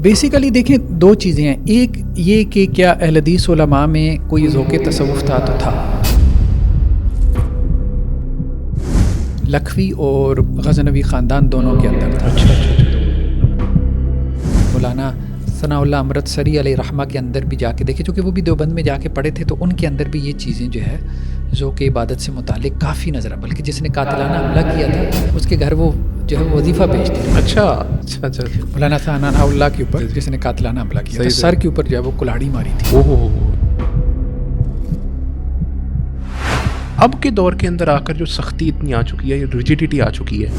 Basically دیکھیں دو چیزیں ہیں، ایک یہ کہ کیا اہل حدیث علماء میں کوئی ذوق تصوف تھا تو تھا. لکھوی اور غزنوی خاندان دونوں کے اندر تھا. مولانا ثناء اللہ امرتسری علیہ رحمہ کے اندر بھی جا کے دیکھے، چونکہ وہ بھی دیوبند میں جا کے پڑھے تھے، تو ان کے اندر بھی یہ چیزیں جو ہے ذوق عبادت سے متعلق کافی نظر آ. بلکہ جس نے قاتلانہ حملہ کیا تھا اس کے گھر وہ جو ہے وظیفہ بھیجتے تھے. اچھا مولانا ثناء اللہ کے اوپر جس نے قاتلانہ حملہ کیا تھا، سر کے اوپر جو ہے وہ کلاڑی ماری تھی. اب کے دور کے اندر آ کر جو سختی اتنی آ چکی ہے، ریجیڈیٹی آ چکی ہے،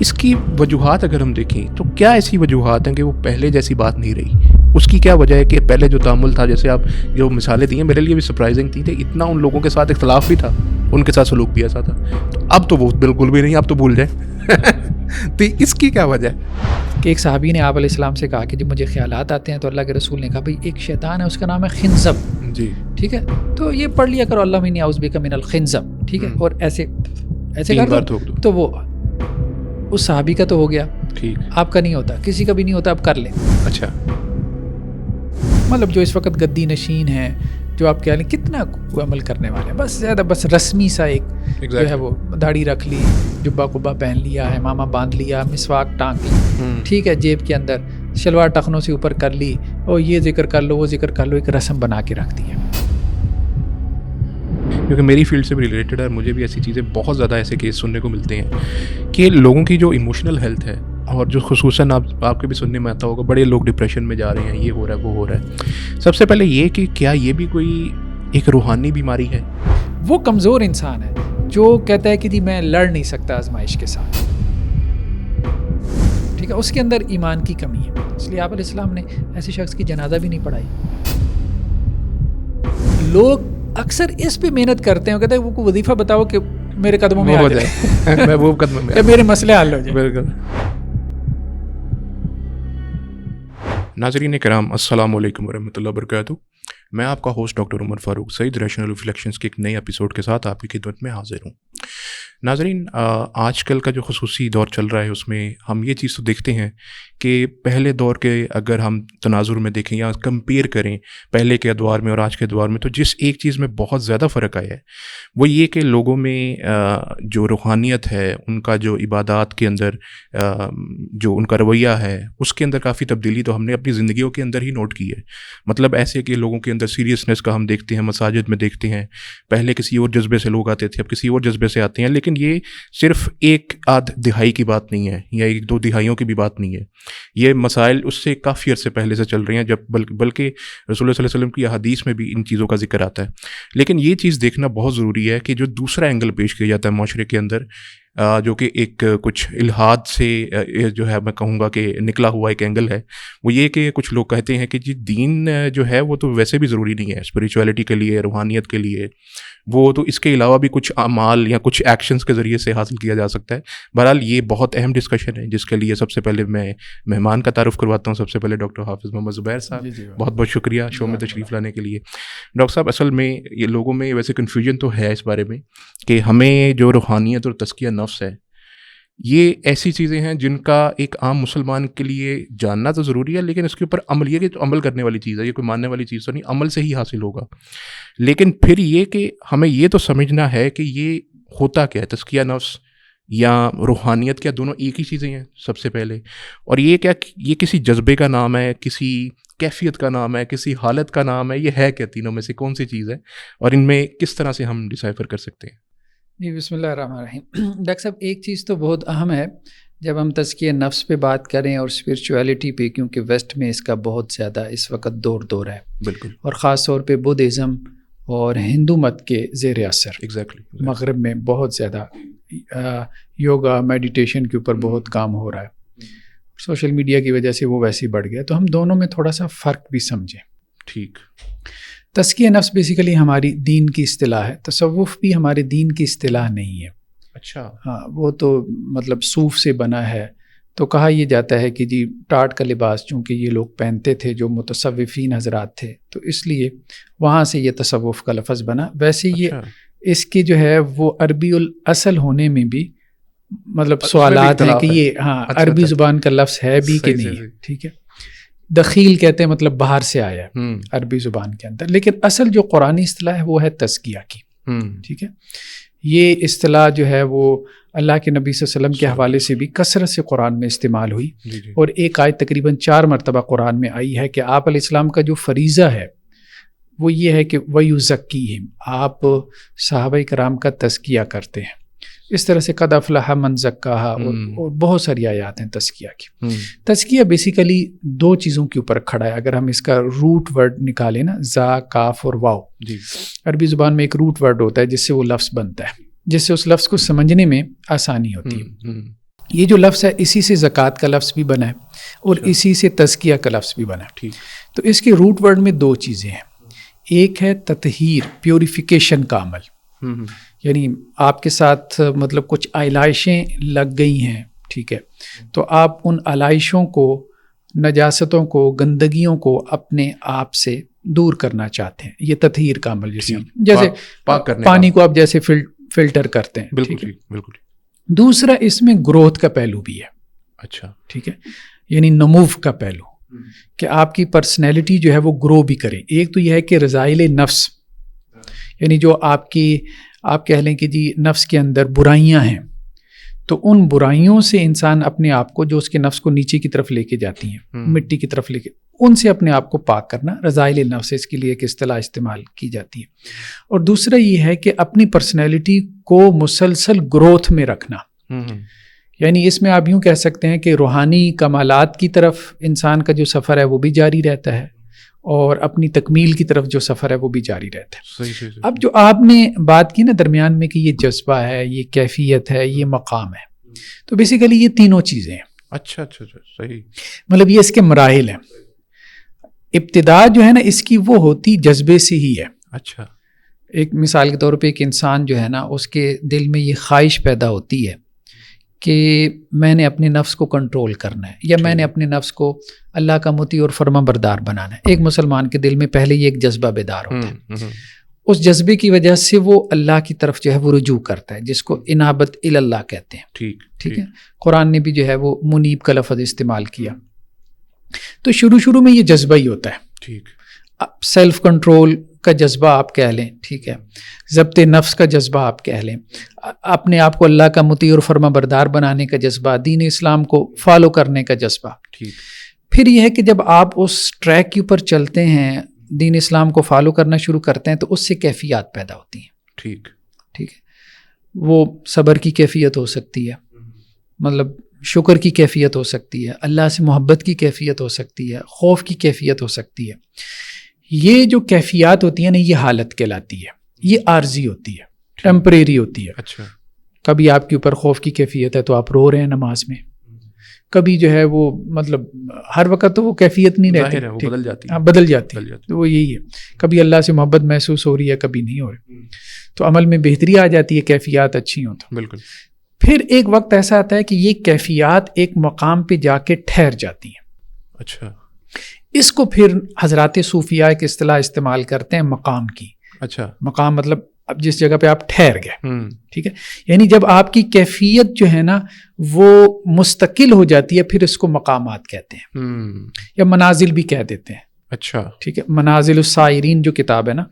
اس کی وجوہات اگر ہم دیکھیں تو کیا ایسی وجوہات ہیں کہ وہ پہلے جیسی بات نہیں رہی؟ اس کی کیا وجہ ہے کہ پہلے جو تعامل تھا، جیسے آپ جو مثالیں دی ہیں میرے لیے بھی سرپرائزنگ تھی، اتنا ان لوگوں کے ساتھ اختلاف بھی تھا، ان کے ساتھ سلوک بھی ایسا تھا، تو اب تو وہ بالکل بھی نہیں، اب تو بھول جائیں. تو اس کی کیا وجہ ہے؟ کہ ایک صحابی نے آپ علیہ السلام سے کہا کہ جب مجھے خیالات آتے ہیں تو اللہ کے رسول نے کہا بھئی ایک شیطان ہے، اس کا نام ہے خنزب. جی ٹھیک ہے، تو یہ پڑھ لیا کرو اللہم انی اعوذ بک من الخنزب. ٹھیک ہے، اور ایسے کر دو تو وہ اس صحابی کا تو ہو گیا. ٹھیک، آپ کا نہیں ہوتا، کسی کا بھی نہیں ہوتا، آپ کر لیں. اچھا، مطلب جو اس وقت گدی نشین ہیں، جو آپ کہہ لیں کتنا عمل کرنے والے ہیں، بس زیادہ بس رسمی سا ایک جو ہے وہ داڑھی رکھ لی، جبہ قبہ پہن لیا ہے، ماما باندھ لیا، مسواک ٹانک لی، ٹھیک ہے، جیب کے اندر شلوار ٹخنوں سے اوپر کر لی، اور یہ ذکر کر لو وہ ذکر کر لو، ایک رسم بنا کے رکھ دی ہے. کیونکہ میری فیلڈ سے بھی ریلیٹڈ ہے، مجھے بھی ایسی چیزیں بہت زیادہ ایسے کیس سننے کو ملتے ہیں کہ لوگوں کی جو ایموشنل ہیلتھ ہے، اور جو خصوصاً آپ کے بھی سننے میں آتا ہوگا، بڑے لوگ ڈپریشن میں جا رہے ہیں، یہ ہو رہا ہے وہ ہو رہا ہے. سب سے پہلے یہ کہ کیا یہ بھی کوئی ایک روحانی بیماری ہے؟ وہ کمزور انسان ہے جو کہتا ہے کہ جی میں لڑ نہیں سکتا آزمائش کے ساتھ. ٹھیک ہے، اس کے اندر ایمان کی کمی ہے، اس لیے آپ علیہ السلام نے ایسے شخص کی جنازہ بھی نہیں پڑھائی. لوگ اکثر اس پہ محنت کرتے ہیں، کہتے ہیں وہ وظیفہ بتاؤ کہ میرے قدموں میں آ جائے، محبوب قدموں میں میرے مسئلے حل ہو جائیں. بالکل. ناظرین کرام، السلام علیکم ورحمۃ اللہ وبرکاتہ. میں آپ کا ہوسٹ ڈاکٹر عمر فاروق سعید ریشنل ریفلیکشنز کے ایک نئے ایپیسوڈ کے ساتھ آپ کی خدمت میں حاضر ہوں. ناظرین، آج کل کا جو خصوصی دور چل رہا ہے اس میں ہم یہ چیز تو دیکھتے ہیں کہ پہلے دور کے اگر ہم تناظر میں دیکھیں یا کمپیئر کریں پہلے کے ادوار میں اور آج کے ادوار میں، تو جس ایک چیز میں بہت زیادہ فرق آیا ہے وہ یہ کہ لوگوں میں جو روحانیت ہے، ان کا جو عبادات کے اندر جو ان کا رویہ ہے، اس کے اندر کافی تبدیلی تو ہم نے اپنی زندگیوں کے اندر ہی نوٹ کی ہے. مطلب ایسے کہ لوگوں کے اندر سیریسنس کا ہم دیکھتے ہیں، مساجد میں دیکھتے ہیں، پہلے کسی اور جذبے سے لوگ آتے تھے، اب کسی اور جذبے سے آتے ہیں. لیکن یہ صرف ایک آدھ دہائی کی بات نہیں ہے یا ایک دو دہائیوں کی بھی بات نہیں ہے، یہ مسائل اس سے کافی عرصے پہلے سے چل رہے ہیں، جب بلکہ رسول اللہ صلی اللہ علیہ وسلم کی احادیث میں بھی ان چیزوں کا ذکر آتا ہے. لیکن یہ چیز دیکھنا بہت ضروری ہے کہ جو دوسرا اینگل پیش کیا جاتا ہے معاشرے کے اندر، جو کہ ایک کچھ الحاد سے جو ہے میں کہوں گا کہ نکلا ہوا ایک اینگل ہے، وہ یہ کہ کچھ لوگ کہتے ہیں کہ جی دین جو ہے وہ تو ویسے بھی ضروری نہیں ہے اسپریچولیٹی کے لیے، روحانیت کے لیے، وہ تو اس کے علاوہ بھی کچھ اعمال یا کچھ ایکشنز کے ذریعے سے حاصل کیا جا سکتا ہے. بہرحال یہ بہت اہم ڈسکشن ہے جس کے لیے سب سے پہلے میں مہمان کا تعارف کرواتا ہوں. سب سے پہلے ڈاکٹر حافظ محمد زبیر صاحب، بہت بہت شکریہ شو میں تشریف لانے کے لیے. ڈاکٹر صاحب، اصل میں یہ لوگوں میں ویسے کنفیوژن تو ہے اس بارے میں کہ ہمیں جو روحانیت اور تزکیہ نفس ہے، یہ ایسی چیزیں ہیں جن کا ایک عام مسلمان کے لیے جاننا تو ضروری ہے، لیکن اس کے اوپر عمل، یہ کہ عمل کرنے والی چیز ہے، یہ کوئی ماننے والی چیز تو نہیں، عمل سے ہی حاصل ہوگا. لیکن پھر یہ کہ ہمیں یہ تو سمجھنا ہے کہ یہ ہوتا کیا ہے، تزکیہ نفس یا روحانیت کیا دونوں ایک ہی چیزیں ہیں سب سے پہلے؟ اور یہ کیا یہ کسی جذبے کا نام ہے، کسی کیفیت کا نام ہے، کسی حالت کا نام ہے؟ یہ ہے کیا؟ تینوں میں سے کون سی چیز ہے اور ان میں کس طرح سے ہم ڈیسائفر کر سکتے ہیں؟ جی، بسم اللہ الرحمن الرحیم. ڈاکٹر صاحب، ایک چیز تو بہت اہم ہے جب ہم تزکیہ نفس پہ بات کریں اور اسپرچویلٹی پہ، کیونکہ ویسٹ میں اس کا بہت زیادہ اس وقت دور ہے. بالکل. اور خاص طور پہ بدھزم اور ہندو مت کے زیر اثر. ایگزیکٹلی. مغرب میں بہت زیادہ یوگا میڈیٹیشن کے اوپر بہت کام ہو رہا ہے. سوشل میڈیا کی وجہ سے وہ ویسے ہی بڑھ گیا، تو ہم دونوں میں تھوڑا سا فرق بھی سمجھیں. ٹھیک. تزکیہ نفس بیسیکلی ہماری دین کی اصطلاح ہے، تصوف بھی ہمارے دین کی اصطلاح نہیں ہے. اچھا. ہاں، وہ تو مطلب صوف سے بنا ہے. تو کہا یہ جاتا ہے کہ جی ٹاٹ کا لباس چونکہ یہ لوگ پہنتے تھے جو متصوفین حضرات تھے، تو اس لیے وہاں سے یہ تصوف کا لفظ بنا. ویسے یہ اس کے جو ہے وہ عربی الاصل ہونے میں بھی مطلب سوالات ہیں کہ یہ عربی زبان کا لفظ ہے بھی کہ نہیں. ٹھیک ہے، دخیل کہتے ہیں مطلب باہر سے آیا ہے عربی زبان کے اندر، لیکن اصل جو قرآنی اصطلاح ہے وہ ہے تزکیہ کی. ٹھیک ہے، یہ اصطلاح جو ہے وہ اللہ کے نبی صلی اللہ علیہ وسلم کے حوالے سے بھی کثرت سے قرآن میں استعمال ہوئی، اور ایک آیت تقریباً 4 مرتبہ قرآن میں آئی ہے کہ آپ علیہ السلام کا جو فریضہ ہے وہ یہ ہے کہ وَيُزَكِّيهِمْ، آپ صحابہ کرام کا تزکیہ کرتے ہیں. اس طرح سے قد افلح من زکاہا اور بہت ساری آیات ہیں تزکیہ کی. تزکیہ بیسیکلی 2 چیزوں کے اوپر کھڑا ہے. اگر ہم اس کا روٹ ورڈ نکالیں نا، زا، کاف اور واو، عربی زبان میں ایک روٹ ورڈ ہوتا ہے جس سے وہ لفظ بنتا ہے، جس سے اس لفظ کو سمجھنے میں آسانی ہوتی ہے. یہ جو لفظ ہے اسی سے زکوٰۃ کا لفظ بھی بنا ہے اور اسی سے تزکیہ کا لفظ بھی بنا ہے. تو اس کے روٹ ورڈ میں 2 چیزیں ہیں. ایک ہے تطہیر، پیوریفیکیشن کا عمل، یعنی آپ کے ساتھ مطلب کچھ آلائشیں لگ گئی ہیں، ٹھیک ہے، تو آپ ان آلائشوں کو، نجاستوں کو، گندگیوں کو اپنے آپ سے دور کرنا چاہتے ہیں. یہ تطہیر کا عمل، جیسے پانی کو آپ جیسے فلٹر کرتے ہیں. بالکل. دوسرا اس میں گروتھ کا پہلو بھی ہے. اچھا، ٹھیک ہے، یعنی نمو کا پہلو، کہ آپ کی پرسنالٹی جو ہے وہ گرو بھی کرے. ایک تو یہ ہے کہ رذائل نفس، یعنی جو آپ کہہ لیں کہ جی نفس کے اندر برائیاں ہیں، تو ان برائیوں سے انسان اپنے آپ کو، جو اس کے نفس کو نیچے کی طرف لے کے جاتی ہیں، مٹی کی طرف لے کے، ان سے اپنے آپ کو پاک کرنا، رذائل نفس، اس کے لیے ایک اصطلاح استعمال کی جاتی ہے. اور دوسرا یہ ہے کہ اپنی پرسنالٹی کو مسلسل گروتھ میں رکھنا. یعنی اس میں آپ یوں کہہ سکتے ہیں کہ روحانی کمالات کی طرف انسان کا جو سفر ہے وہ بھی جاری رہتا ہے، اور اپنی تکمیل کی طرف جو سفر ہے وہ بھی جاری رہتا ہے. اب جو آپ نے بات کی نا درمیان میں کہ یہ جذبہ ہے، یہ کیفیت ہے، یہ مقام ہے، تو بیسیکلی یہ تینوں چیزیں ہیں. اچھا، صحیح. مطلب یہ اس کے مراحل ہیں. ابتدا جو ہے نا اس کی وہ ہوتی جذبے سے ہی ہے. اچھا، ایک مثال کے طور پہ ایک انسان جو ہے نا، اس کے دل میں یہ خواہش پیدا ہوتی ہے کہ میں نے اپنے نفس کو کنٹرول کرنا ہے، یا میں نے اپنے نفس کو اللہ کا مطیع اور فرما بردار بنانا ہے. ایک مسلمان کے دل میں پہلے یہ ایک جذبہ بیدار ہوتا ہے. اس جذبے کی وجہ سے وہ اللہ کی طرف جو ہے وہ رجوع کرتا ہے، جس کو انابت اللہ کہتے ہیں. ٹھیک ہے، قرآن نے بھی جو ہے وہ منیب کا لفظ استعمال کیا. تو شروع میں یہ جذبہ ہی ہوتا ہے. ٹھیک، سیلف کنٹرول کا جذبہ آپ کہہ لیں، ٹھیک ہے، ضبط نفس کا جذبہ آپ کہہ لیں، اپنے آپ کو اللہ کا مطیع اور فرما بردار بنانے کا جذبہ، دین اسلام کو فالو کرنے کا جذبہ. ٹھیک، پھر یہ ہے کہ جب آپ اس ٹریک کے اوپر چلتے ہیں، دین اسلام کو فالو کرنا شروع کرتے ہیں، تو اس سے کیفیات پیدا ہوتی ہیں. ٹھیک ہے، وہ صبر کی کیفیت ہو سکتی ہے، مطلب شکر کی کیفیت ہو سکتی ہے، اللہ سے محبت کی کیفیت ہو سکتی ہے، خوف کی کیفیت ہو سکتی ہے. یہ جو کیفیات ہوتی ہیں نا، یہ حالت کہلاتی ہے. یہ عارضی ہوتی ہے، ٹیمپریری ہوتی ہے. اچھا، کبھی آپ کے اوپر خوف کی کیفیت ہے تو آپ رو رہے ہیں نماز میں، کبھی جو ہے وہ مطلب ہر وقت تو وہ کیفیت نہیں رہتی، بدل جاتی ہے. تو وہ یہی ہے، کبھی اللہ سے محبت محسوس ہو رہی ہے، کبھی نہیں ہو رہی، تو عمل میں بہتری آ جاتی ہے، کیفیات اچھی ہوں تو. بالکل. پھر ایک وقت ایسا آتا ہے کہ یہ کیفیات ایک مقام پہ جا کے ٹھہر جاتی ہیں. اچھا، اس کو پھر حضرات صوفیاء ایک اصطلاح استعمال کرتے ہیں مقام کی. اچھا، مقام مطلب اب جس جگہ پہ آپ ٹھہر گئے. ٹھیک ہے، یعنی جب آپ کی کیفیت جو ہے نا وہ مستقل ہو جاتی ہے، پھر اس کو مقامات کہتے ہیں، یا منازل بھی کہہ دیتے ہیں. اچھا، ٹھیک ہے. منازل السائرین جو کتاب ہے نا،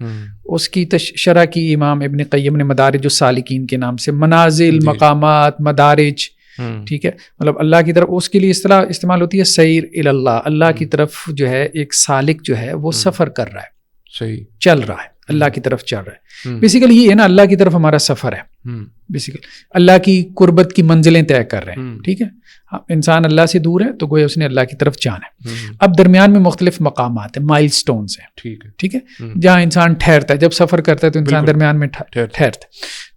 اس کی شرح کی امام ابن قیم نے مدارج السالکین کے نام سے. منازل، مقامات، مدارج، ٹھیک ہے، مطلب اللہ کی طرف، اس کے لیے اصطلاح استعمال ہوتی ہے سیر اللہ. اللہ کی طرف جو ہے ایک سالک جو ہے وہ سفر کر رہا ہے، صحیح چل رہا ہے، اللہ کی طرف چل رہا ہے. بیسیکلی یہ ہے نا، اللہ کی طرف ہمارا سفر ہے. بیسیکلی اللہ کی قربت کی منزلیں طے کر رہے ہیں. ٹھیک ہے، انسان اللہ سے دور ہے تو گویا اس نے اللہ کی طرف جانا ہے. اب درمیان میں مختلف مقامات ہیں، مائل سٹونز ہیں. ٹھیک ہے، جہاں انسان ٹھہرتا ہے. جب سفر کرتا ہے تو انسان درمیان میں ٹھہرتا ہے.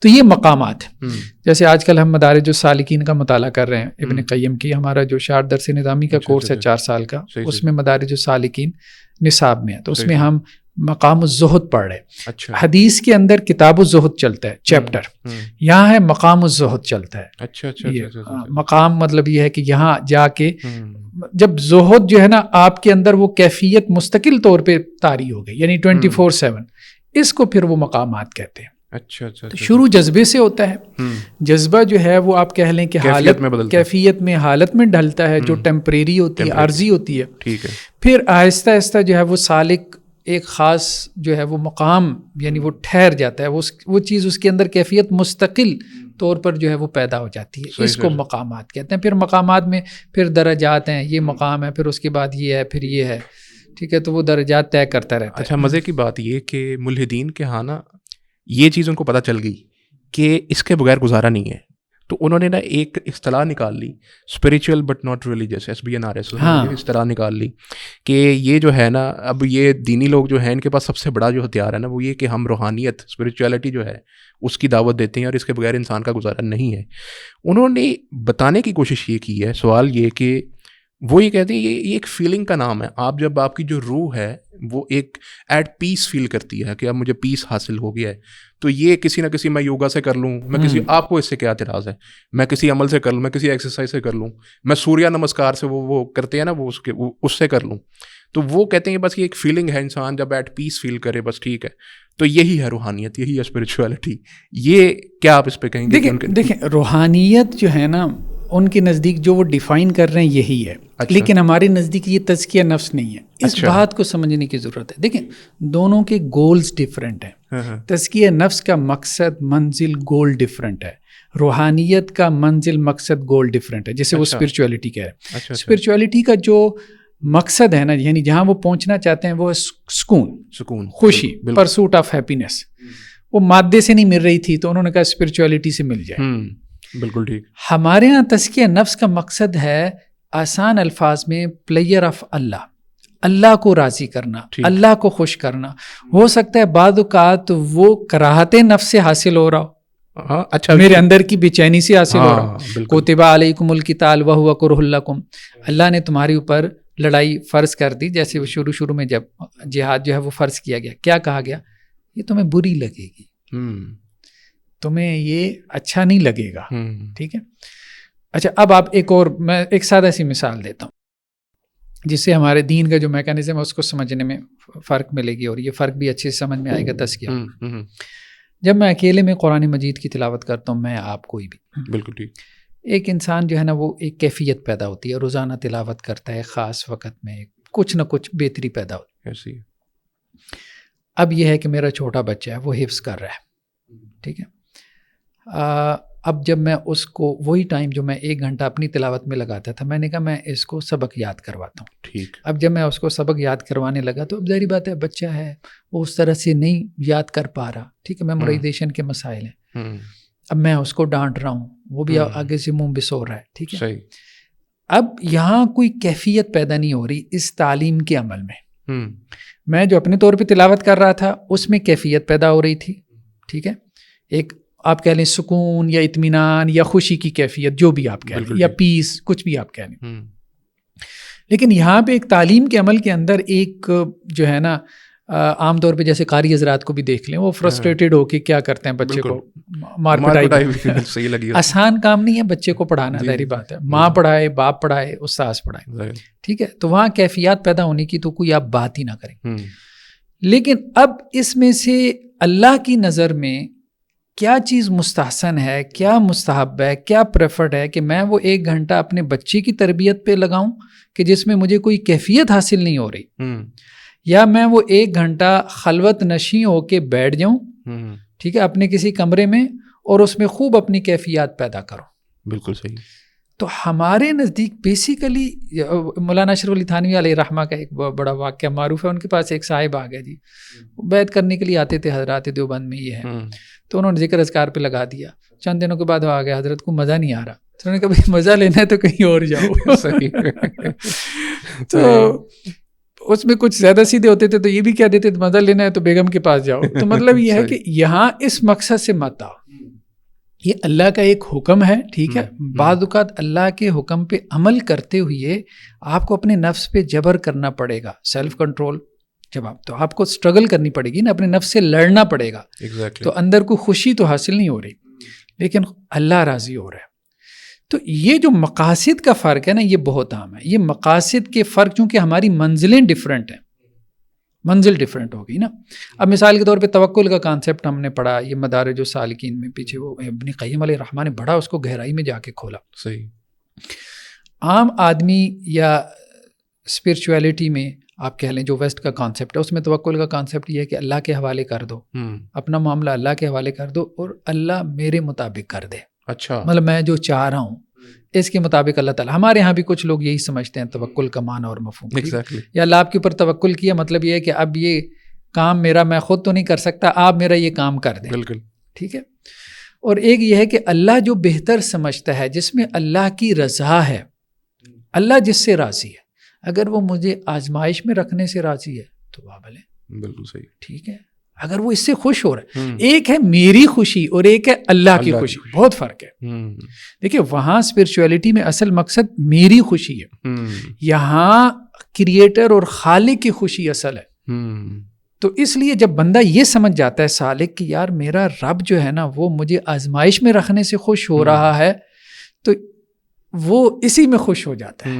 تو یہ مقامات ہیں. جیسے آج کل ہم مدارج السالکین کا مطالعہ کر رہے ہیں ابن قیم کی. ہمارا جو شارٹ درس نظامی کا کورس ہے 4 سال کا، اس میں مدارج السالکین نصاب میں ہے. تو اس میں ہم مقام الزہد پڑھ رہے. حدیث کے اندر کتاب الزہد چلتا ہے چیپٹر، یہاں ہے مقام الزہد چلتا ہے. اچھا، مقام مطلب یہ ہے کہ یہاں جا کے جب زہد جو ہے نا آپ کے اندر وہ کیفیت مستقل طور پہ طاری ہو گئی، یعنی 24/7، اس کو پھر وہ مقامات کہتے ہیں. اچھا اچھا. تو شروع جذبے سے ہوتا ہے. جذبہ جو ہے وہ آپ کہہ لیں کہ کیفیت میں حالت میں ڈھلتا ہے جو ٹیمپریری ہوتی ہے, عارضی ہوتی ہے. ٹھیک ہے. پھر آہستہ آہستہ جو ہے وہ سالک ایک خاص جو ہے وہ مقام یعنی وہ ٹھہر جاتا ہے, وہ چیز اس کے اندر کیفیت مستقل طور پر جو ہے وہ پیدا ہو جاتی ہے. اس کو مقامات کہتے ہیں. پھر مقامات میں پھر درجات ہیں, یہ مقام ہے, پھر اس کے بعد یہ ہے, پھر یہ ہے. ٹھیک ہے, تو وہ درجات طے کرتا رہتا ہے. اچھا, مزے کی بات یہ کہ ملحدین کے ہاں نا یہ چیز ان کو پتہ چل گئی کہ اس کے بغیر گزارا نہیں ہے, تو انہوں نے نا ایک اصطلاح نکال لی, spiritual but not religious, SBNRS, اصطلاح نکال لی کہ یہ جو ہے نا اب یہ دینی لوگ جو ہیں ان کے پاس سب سے بڑا جو ہتھیار ہے نا وہ یہ کہ ہم روحانیت, اسپریچولیٹی جو ہے اس کی دعوت دیتے ہیں اور اس کے بغیر انسان کا گزارا نہیں ہے. انہوں نے بتانے کی کوشش یہ کی ہے, سوال یہ کہ وہ یہ کہتے ہیں یہ ایک فیلنگ کا نام ہے. آپ جب آپ کی جو روح ہے وہ ایک ایٹ پیس فیل کرتی ہے کہ اب مجھے پیس حاصل ہو گیا ہے, تو یہ کسی نہ کسی, میں یوگا سے کر لوں, میں کسی, آپ کو اس سے کیا اعتراض ہے, میں کسی عمل سے کر لوں, میں کسی ایکسرسائز سے کر لوں, میں سوریہ نمسکار سے وہ کرتے ہیں نا وہ اس سے کر لوں, تو وہ کہتے ہیں بس یہ ایک فیلنگ ہے, انسان جب ایٹ پیس فیل کرے بس ٹھیک ہے. تو یہی ہے روحانیت, یہی ہے اسپریچولیٹی. یہ کیا آپ اس پہ کہیں گے؟ دیکھیں روحانیت جو ہے نا ان کے نزدیک جو وہ ڈیفائن کر رہے ہیں یہی ہے. لیکن ہمارے نزدیک یہ تزکیہ نفس نہیں ہے. اس بات کو سمجھنے کی ضرورت ہے. دیکھیں دونوں کے گولز ڈفرینٹ ہیں. تزکیہ نفس کا مقصد, منزل, گول ڈفرینٹ ہے. روحانیت کا منزل, مقصد, گول ڈفرینٹ ہے. جیسے وہ اسپرچولیٹی کہہ رہے ہیں. اسپرچولیٹی کا جو مقصد ہے نا, یعنی جہاں وہ پہنچنا چاہتے ہیں وہ سکون, خوشی, پرسوٹ آف ہیپینس. وہ مادے سے نہیں مل رہی تھی تو انہوں نے کہا اسپرچولیٹی سے مل جائے. بالکل ٹھیک. ہمارے ہاں تزکیہ نفس کا مقصد ہے آسان الفاظ میں پلیئر آف اللہ, اللہ کو راضی کرنا, اللہ کو خوش کرنا. ہو سکتا ہے بعض اوقات وہ کراہت نفس سے حاصل ہو رہا ہو, اچھا میرے اندر کی بے چینی سے حاصل ہو رہا ہو. کتب علیکم القتال وہو کرہ لکم, اللہ نے تمہارے اوپر لڑائی فرض کر دی. جیسے وہ شروع میں جب جہاد جو ہے وہ فرض کیا گیا, کیا کہا گیا, یہ تمہیں بری لگے گی, تمہیں یہ اچھا نہیں لگے گا. ٹھیک ہے. اچھا اب آپ میں ایک سادہ سی مثال دیتا ہوں جس سے ہمارے دین کا جو میکانزم ہے اس کو سمجھنے میں فرق ملے گی, اور یہ فرق بھی اچھے سے سمجھ میں آئے گا تزکیہ. جب میں اکیلے میں قرآن مجید کی تلاوت کرتا ہوں, میں آپ کوئی بھی, بالکل ٹھیک, ایک انسان جو ہے نا وہ ایک کیفیت پیدا ہوتی ہے, روزانہ تلاوت کرتا ہے, خاص وقت میں کچھ نہ کچھ بہتری پیدا ہوتی ہے. اب یہ ہے کہ میرا چھوٹا بچہ ہے, وہ حفظ کر رہا ہے. ٹھیک ہے. اب جب میں اس کو وہی ٹائم جو میں 1 گھنٹہ اپنی تلاوت میں لگاتا تھا, میں نے کہا میں اس کو سبق یاد کرواتا ہوں. ٹھیک. اب جب میں اس کو سبق یاد کروانے لگا تو اب ظاہری بات ہے بچہ ہے, وہ اس طرح سے نہیں یاد کر پا رہا. ٹھیک ہے. میمورائزیشن کے مسائل ہیں. اب میں اس کو ڈانٹ رہا ہوں, وہ بھی آگے سے منہ بسو رہا ہے. ٹھیک ہے. صحیح. اب یہاں کوئی کیفیت پیدا نہیں ہو رہی اس تعلیم کے عمل میں. میں جو اپنے طور پہ تلاوت کر رہا تھا اس میں کیفیت پیدا ہو رہی تھی. ٹھیک ہے. ایک آپ کہہ لیں سکون یا اطمینان یا خوشی کی کیفیت, جو بھی آپ کہہ لیں, یا پیس, کچھ بھی آپ کہہ لیں. لیکن یہاں پہ ایک تعلیم کے عمل کے اندر ایک جو ہے نا عام طور پہ جیسے قاری حضرات کو بھی دیکھ لیں, وہ فرسٹریٹڈ ہو کے کیا کرتے ہیں, بچے کو مار پٹائی. آسان کام نہیں ہے بچے کو پڑھانا, ظاہری بات ہے. ماں پڑھائے, باپ پڑھائے, استاذ پڑھائے. ٹھیک ہے. تو وہاں کیفیات پیدا ہونے کی تو کوئی آپ بات ہی نہ کریں. لیکن اب اس میں سے اللہ کی نظر میں کیا چیز مستحسن ہے, کیا مستحب ہے, کیا پریفرڈ ہے کہ میں وہ 1 گھنٹہ اپنے بچے کی تربیت پہ لگاؤں کہ جس میں مجھے کوئی کیفیت حاصل نہیں ہو رہی, یا میں وہ 1 گھنٹہ خلوت نشیں ہو کے بیٹھ جاؤں, ٹھیک ہے, اپنے کسی کمرے میں, اور اس میں خوب اپنی کیفیات پیدا کروں. بالکل صحیح. تو ہمارے نزدیک بیسیکلی مولانا اشرف علی تھانوی علیہ رحمہ کا ایک بڑا واقعہ معروف ہے. ان کے پاس ایک صاحب آ گیا جی, بیعت کرنے کے لیے آتے تھے, حضرات دیوبند میں یہ ہے, تو انہوں نے ذکر اذکار پہ لگا دیا. چند دنوں کے بعد وہ آ گیا, حضرت کو مزہ نہیں آ رہا. تو انہوں نے کہا بھائی مزہ لینا ہے تو کہیں اور جاؤ. تو اس میں کچھ زیادہ سیدھے ہوتے تھے تو یہ بھی کیا دیتے تھے, مزہ لینا ہے تو بیگم کے پاس جاؤ. تو مطلب یہ ہے کہ یہاں اس مقصد سے مت آؤ, یہ اللہ کا ایک حکم ہے. ٹھیک ہے. بعض اوقات اللہ کے حکم پہ عمل کرتے ہوئے آپ کو اپنے نفس پہ جبر کرنا پڑے گا, سیلف کنٹرول. جب تو آپ کو سٹرگل کرنی پڑے گی نا, اپنے نفس سے لڑنا پڑے گا. تو اندر کو خوشی تو حاصل نہیں ہو رہی, لیکن اللہ راضی ہو رہا ہے. تو یہ جو مقاصد کا فرق ہے نا, یہ بہت عام ہے. یہ مقاصد کے فرق, چونکہ ہماری منزلیں ڈفرینٹ ہیں, منزل ڈفرینٹ ہوگی نا. اب مثال کے طور پہ توکل کا کانسیپٹ ہم نے پڑھا, یہ مدارج السالکین میں پیچھے وہ ابن قیم علیہ الرحمہ نے بڑا اس کو گہرائی میں جا کے کھولا. صحیح. عام آدمی یا اسپرچویلٹی میں آپ کہہ لیں جو ویسٹ کا کانسیپٹ ہے, اس میں توکل کا کانسیپٹ یہ ہے کہ اللہ کے حوالے کر دو, اپنا معاملہ اللہ کے حوالے کر دو اور اللہ میرے مطابق کر دے. اچھا, مطلب میں جو چاہ رہا ہوں اس کے مطابق اللہ تعالیٰ. ہمارے یہاں بھی کچھ لوگ یہی سمجھتے ہیں توکل کا معنی اور مفہوم. یا اللہ آپ کے اوپر توکل کیا مطلب یہ ہے کہ اب یہ کام میرا میں خود تو نہیں کر سکتا, آپ میرا یہ کام کر دیں. بالکل ٹھیک ہے. اور ایک یہ ہے کہ اللہ جو بہتر سمجھتا ہے, جس میں اللہ کی رضا ہے, اللہ جس سے راضی ہے, اگر وہ مجھے آزمائش میں رکھنے سے راضی ہے تو واہ بھلے. بالکل صحیح. ٹھیک ہے. اگر وہ اس سے خوش ہو رہا ہے, ایک ہے میری خوشی اور ایک ہے اللہ کی خوشی, بہت فرق ہے. دیکھیے وہاں اسپرچویلٹی میں اصل مقصد میری خوشی ہے, یہاں کریٹر اور خالق کی خوشی اصل ہے. تو اس لیے جب بندہ یہ سمجھ جاتا ہے سالک کہ یار میرا رب جو ہے نا وہ مجھے آزمائش میں رکھنے سے خوش ہو رہا ہے, تو وہ اسی میں خوش ہو جاتا ہے.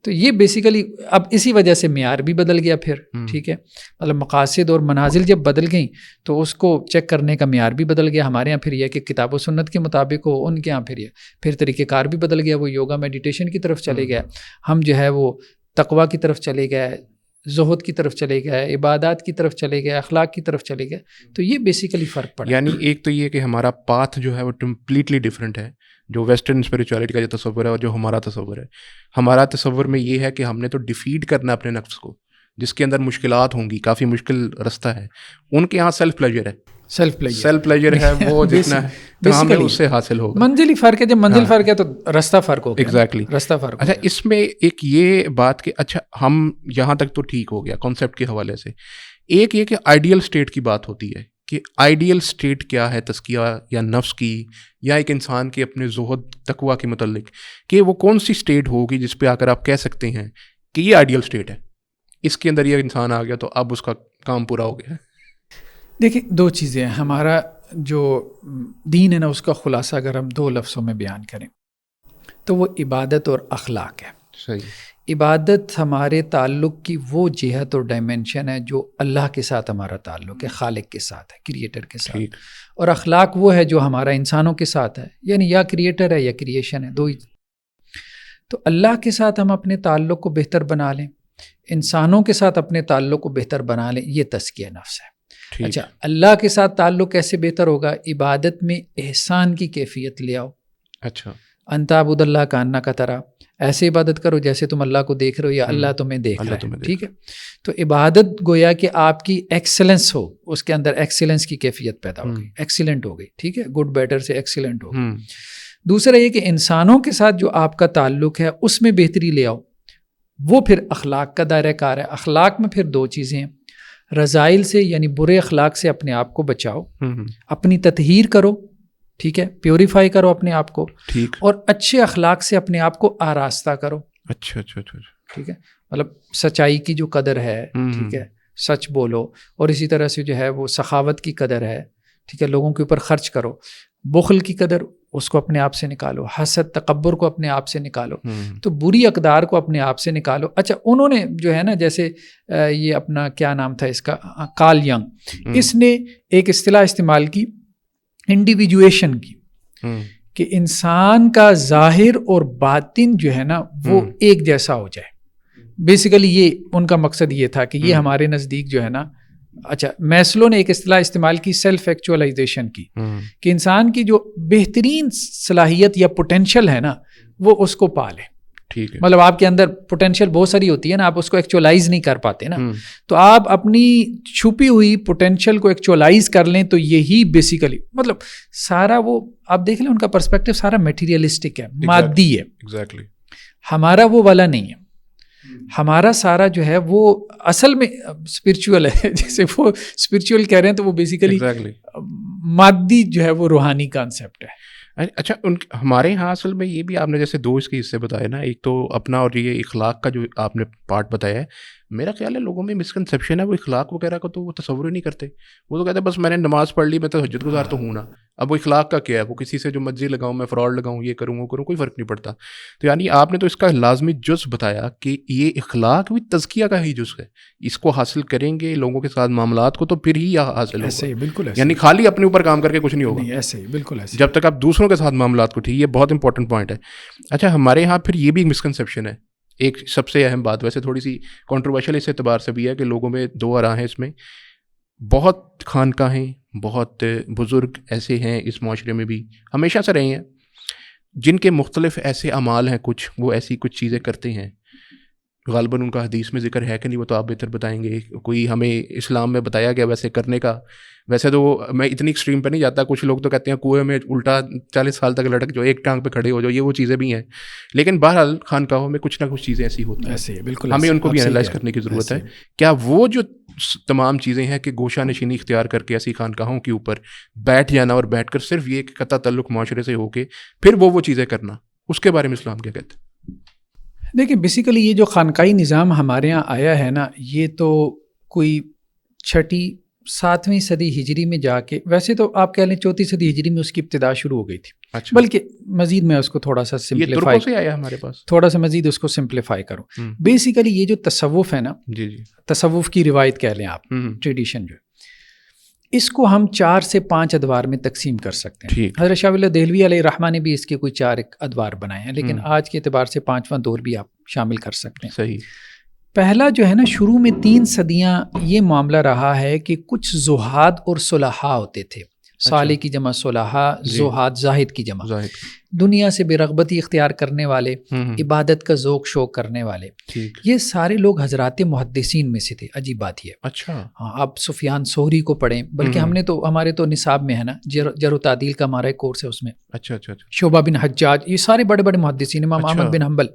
تو یہ بیسیکلی اب اسی وجہ سے معیار بھی بدل گیا پھر. ٹھیک ہے. مطلب مقاصد اور منازل جب بدل گئیں تو اس کو چیک کرنے کا معیار بھی بدل گیا. ہمارے یہاں پھر یہ کہ کتاب و سنت کے مطابق ہو, ان کے یہاں پھر طریقہ کار بھی بدل گیا. وہ یوگا میڈیٹیشن کی طرف چلے گئے, ہم جو ہے وہ تقویٰ کی طرف چلے گئے, زہد کی طرف چلے گئے, عبادات کی طرف چلے گئے, اخلاق کی طرف چلے گئے. تو یہ بیسیکلی فرق پڑا. یعنی ایک تو یہ کہ ہمارا پاتھ جو ہے وہ کمپلیٹلی ڈفرینٹ ہے, جو ویسٹرن اسپریچویلٹی کا جو تصور ہے اور جو ہمارا تصور ہے. ہمارا تصور میں یہ ہے کہ ہم نے تو ڈیفیٹ کرنا اپنے نفس کو, جس کے اندر مشکلات ہوں گی, کافی مشکل رستہ ہے. ان کے یہاں سیلف پلیجر ہے, سیلف پلیجر ہے, وہ جتنا ہے تو ہمیں اس سے حاصل ہوگا. منزل ہی فرق ہے. جب منزل فرق ہے تو رستہ فرق ہوگا. ایگزیکٹلی, رستہ فرق. اچھا اس میں ایک یہ بات کہ اچھا ہم یہاں تک تو ٹھیک ہو گیا کانسیپٹ کے حوالے سے. ایک یہ کہ آئیڈیل اسٹیٹ کی بات ہوتی ہے کہ آئیڈیل اسٹیٹ کیا ہے تزکیہ یا نفس کی یا ایک انسان کے اپنے زہد تقویٰ کے متعلق, کہ وہ کون سی اسٹیٹ ہوگی جس پہ آ کر آپ کہہ سکتے ہیں کہ یہ آئیڈیل اسٹیٹ ہے, اس کے اندر یہ انسان آ گیا تو اب اس کا کام پورا ہو گیا. دیکھیں دو چیزیں ہیں. ہمارا جو دین ہے نا اس کا خلاصہ اگر ہم دو لفظوں میں بیان کریں تو وہ عبادت اور اخلاق ہے. صحیح. عبادت ہمارے تعلق کی وہ جہت اور ڈائمنشن ہے جو اللہ کے ساتھ ہمارا تعلق ہے, خالق کے ساتھ ہے, کریٹر کے ساتھ. اور اخلاق وہ ہے جو ہمارا انسانوں کے ساتھ ہے, یعنی یا کریٹر ہے یا کریشن ہے, دو ہی. تو اللہ کے ساتھ ہم اپنے تعلق کو بہتر بنا لیں, انسانوں کے ساتھ اپنے تعلق کو بہتر بنا لیں, یہ تزکیہ نفس ہے. اچھا اللہ کے ساتھ تعلق کیسے بہتر ہوگا؟ عبادت میں احسان کی کیفیت لے آؤ. اچھا ان تعبد اللہ کانک ترا, ایسے عبادت کرو جیسے تم اللہ کو دیکھ رہے ہو یا اللہ تمہیں دیکھ رہا ہے. ٹھیک ہے. تو عبادت گویا کہ آپ کی ایکسلنس ہو, اس کے اندر ایکسلنس کی کیفیت پیدا ہو گئی, ایکسیلنٹ ہو گئی. ٹھیک ہے. گڈ بیٹر سے ایکسیلنٹ ہو. دوسرا یہ کہ انسانوں کے ساتھ جو آپ کا تعلق ہے اس میں بہتری لے آؤ, وہ پھر اخلاق کا دائرہ کار ہے. اخلاق میں پھر دو چیزیں ہیں, رذائل سے یعنی برے اخلاق سے اپنے آپ کو بچاؤ, اپنی تطہیر کرو. ٹھیک ہے. پیوریفائی کرو اپنے آپ کو. ٹھیک. اور اچھے اخلاق سے اپنے آپ کو آراستہ کرو. اچھا اچھا اچھا. ٹھیک ہے. مطلب سچائی کی جو قدر ہے, ٹھیک ہے, سچ بولو. اور اسی طرح سے جو ہے وہ سخاوت کی قدر ہے. ٹھیک ہے. لوگوں کے اوپر خرچ کرو. بخل کی قدر اس کو اپنے آپ سے نکالو. حسد تکبر کو اپنے آپ سے نکالو. تو بری اقدار کو اپنے آپ سے نکالو. اچھا انہوں نے جو ہے نا جیسے یہ اپنا کیا نام تھا اس کا, کارل ینگ, اس نے ایک اصطلاح استعمال کی انڈیویجویشن کی, کہ انسان کا ظاہر اور باطن جو ہے نا وہ ایک جیسا ہو جائے. بیسیکلی یہ ان کا مقصد یہ تھا کہ یہ ہمارے نزدیک جو ہے نا, اچھا میسلو نے ایک اصطلاح استعمال کی سیلف ایکچولائزیشن کی, کہ انسان کی جو بہترین صلاحیت یا پوٹینشیل ہے نا وہ اس کو پالے. ٹھیک ہے. مطلب آپ کے اندر پوٹینشیل بہت ساری ہوتی ہے نا, آپ اس کو ایکچولائز نہیں کر پاتے نا, تو آپ اپنی چھپی ہوئی پوٹینشیل کو ایکچولائز کر لیں. تو یہی بیسیکلی مطلب سارا وہ آپ دیکھ لیں ان کا پرسپیکٹو سارا میٹیریلسٹک ہے, مادی ہے. ایگزیکٹلی. ہمارا وہ والا نہیں ہے. ہمارا سارا جو ہے وہ اصل میں اسپرچول ہے. جیسے وہ اسپرچول کہہ رہے ہیں تو وہ بیسیکلی مادی جو ہے وہ روحانی کانسیپٹ ہے. اچھا ہمارے یہاں اصل میں یہ بھی آپ نے جیسے دو اس کے حصے بتائے نا, ایک تو اپنا اور یہ اخلاق کا جو آپ نے پارٹ بتایا ہے, میرا خیال ہے لوگوں میں مسکنسیپشن ہے وہ اخلاق وغیرہ کا تو وہ تصور ہی نہیں کرتے. وہ تو کہتے ہیں بس میں نے نماز پڑھ لی, میں تو تہجد گزار تو ہوں نا, اب وہ اخلاق کا کیا ہے, وہ کسی سے جو مرضی لگاؤں, میں فراڈ لگاؤں, یہ کروں وہ کروں, کوئی فرق نہیں پڑتا. تو یعنی آپ نے تو اس کا لازمی جز بتایا کہ یہ اخلاق بھی تزکیہ کا ہی جز ہے. اس کو حاصل کریں گے لوگوں کے ساتھ معاملات کو تو پھر ہی یہ حاصل ہوگا. ایسے ہی, بالکل ایسے, یعنی خالی اپنے اوپر کام کر کے کچھ نہیں ہوگا. ایسے ہی, بالکل ایسے, جب تک آپ دوسروں کے ساتھ معاملات کو ٹھیک, یہ بہت امپورٹنٹ پوائنٹ ہے. اچھا, ہمارے یہاں پھر یہ بھی ایک مسکنسیپشن ہے, ایک سب سے اہم بات, ویسے تھوڑی سی کنٹروورشل اس اعتبار سے بھی ہے کہ لوگوں میں دو آراء ہیں اس میں. بہت خانقاہیں, بہت بزرگ ایسے ہیں اس معاشرے میں بھی, ہمیشہ سے رہے ہیں, جن کے مختلف ایسے اعمال ہیں, کچھ وہ ایسی کچھ چیزیں کرتے ہیں. غالباً ان کا حدیث میں ذکر ہے کہ نہیں, وہ تو آپ بہتر بتائیں گے. کوئی ہمیں اسلام میں بتایا گیا ویسے کرنے کا. ویسے تو میں اتنی ایکسٹریم پہ نہیں جاتا, کچھ لوگ تو کہتے ہیں کنویں میں الٹا 40 سال تک لٹک جو, ایک ٹانگ پہ کھڑے ہو جو, یہ وہ چیزیں بھی ہیں. لیکن بہرحال خانقاہوں میں کچھ نہ کچھ چیزیں ایسی ہوتی ہیں, ایسے, بالکل, ہمیں ان کو بھی انالائز کرنے کی ضرورت ہے. کیا وہ جو تمام چیزیں ہیں کہ گوشہ نشینی اختیار کر کے ایسی خانقاہوں کے اوپر بیٹھ جانا اور بیٹھ کر صرف یہ قطع تعلق معاشرے سے ہو کے پھر وہ چیزیں کرنا, اس کے بارے میں اسلام کیا کہتے ہیں؟ دیکھیں, بیسیکلی یہ جو خانقاہی نظام ہمارے یہاں آیا ہے نا, یہ تو کوئی 7ویں صدی ہجری میں جا کے, ویسے تو آپ کہہ لیں 4 صدی ہجری میں اس کی ابتدا شروع ہو گئی تھی. اچھا. بلکہ مزید میں اس کو تھوڑا سا سمپلیفائی, سے آیا ہمارے پاس, تھوڑا سا مزید اس کو سمپلیفائی کروں. بیسیکلی یہ جو تصوف ہے نا, جی جی, تصوف کی روایت کہہ لیں آپ, ٹریڈیشن جو ہے, اس کو ہم 4 سے 5 ادوار میں تقسیم کر سکتے ہیں. حضرت شاہ ولی اللہ دہلوی علیہ الرحمہ نے بھی اس کے کوئی 4 ادوار بنائے ہیں, لیکن آج کے اعتبار سے 5واں دور بھی آپ شامل کر سکتے ہیں. صحیح. پہلا جو ہے نا, شروع میں 3 صدیاں یہ معاملہ رہا ہے کہ کچھ زہاد اور صلحاء ہوتے تھے. صالح کی جمع صلحاء, زہاد زاہد کی جمع, دنیا سے بے رغبتی اختیار کرنے والے, عبادت کا ذوق شوق کرنے والے. یہ سارے لوگ حضرات محدثین میں سے تھے. عجیب بات یہ. اچھا. ہاں, آپ سفیان ثوری کو پڑھیں, بلکہ ہم نے تو, ہمارے تو نصاب میں ہے نا, جرح و تعدیل کا ہمارا ایک کورس ہے, اس میں اچھا اچھا شعبہ بن حجاج, یہ سارے بڑے بڑے محدثین, امام احمد بن حنبل,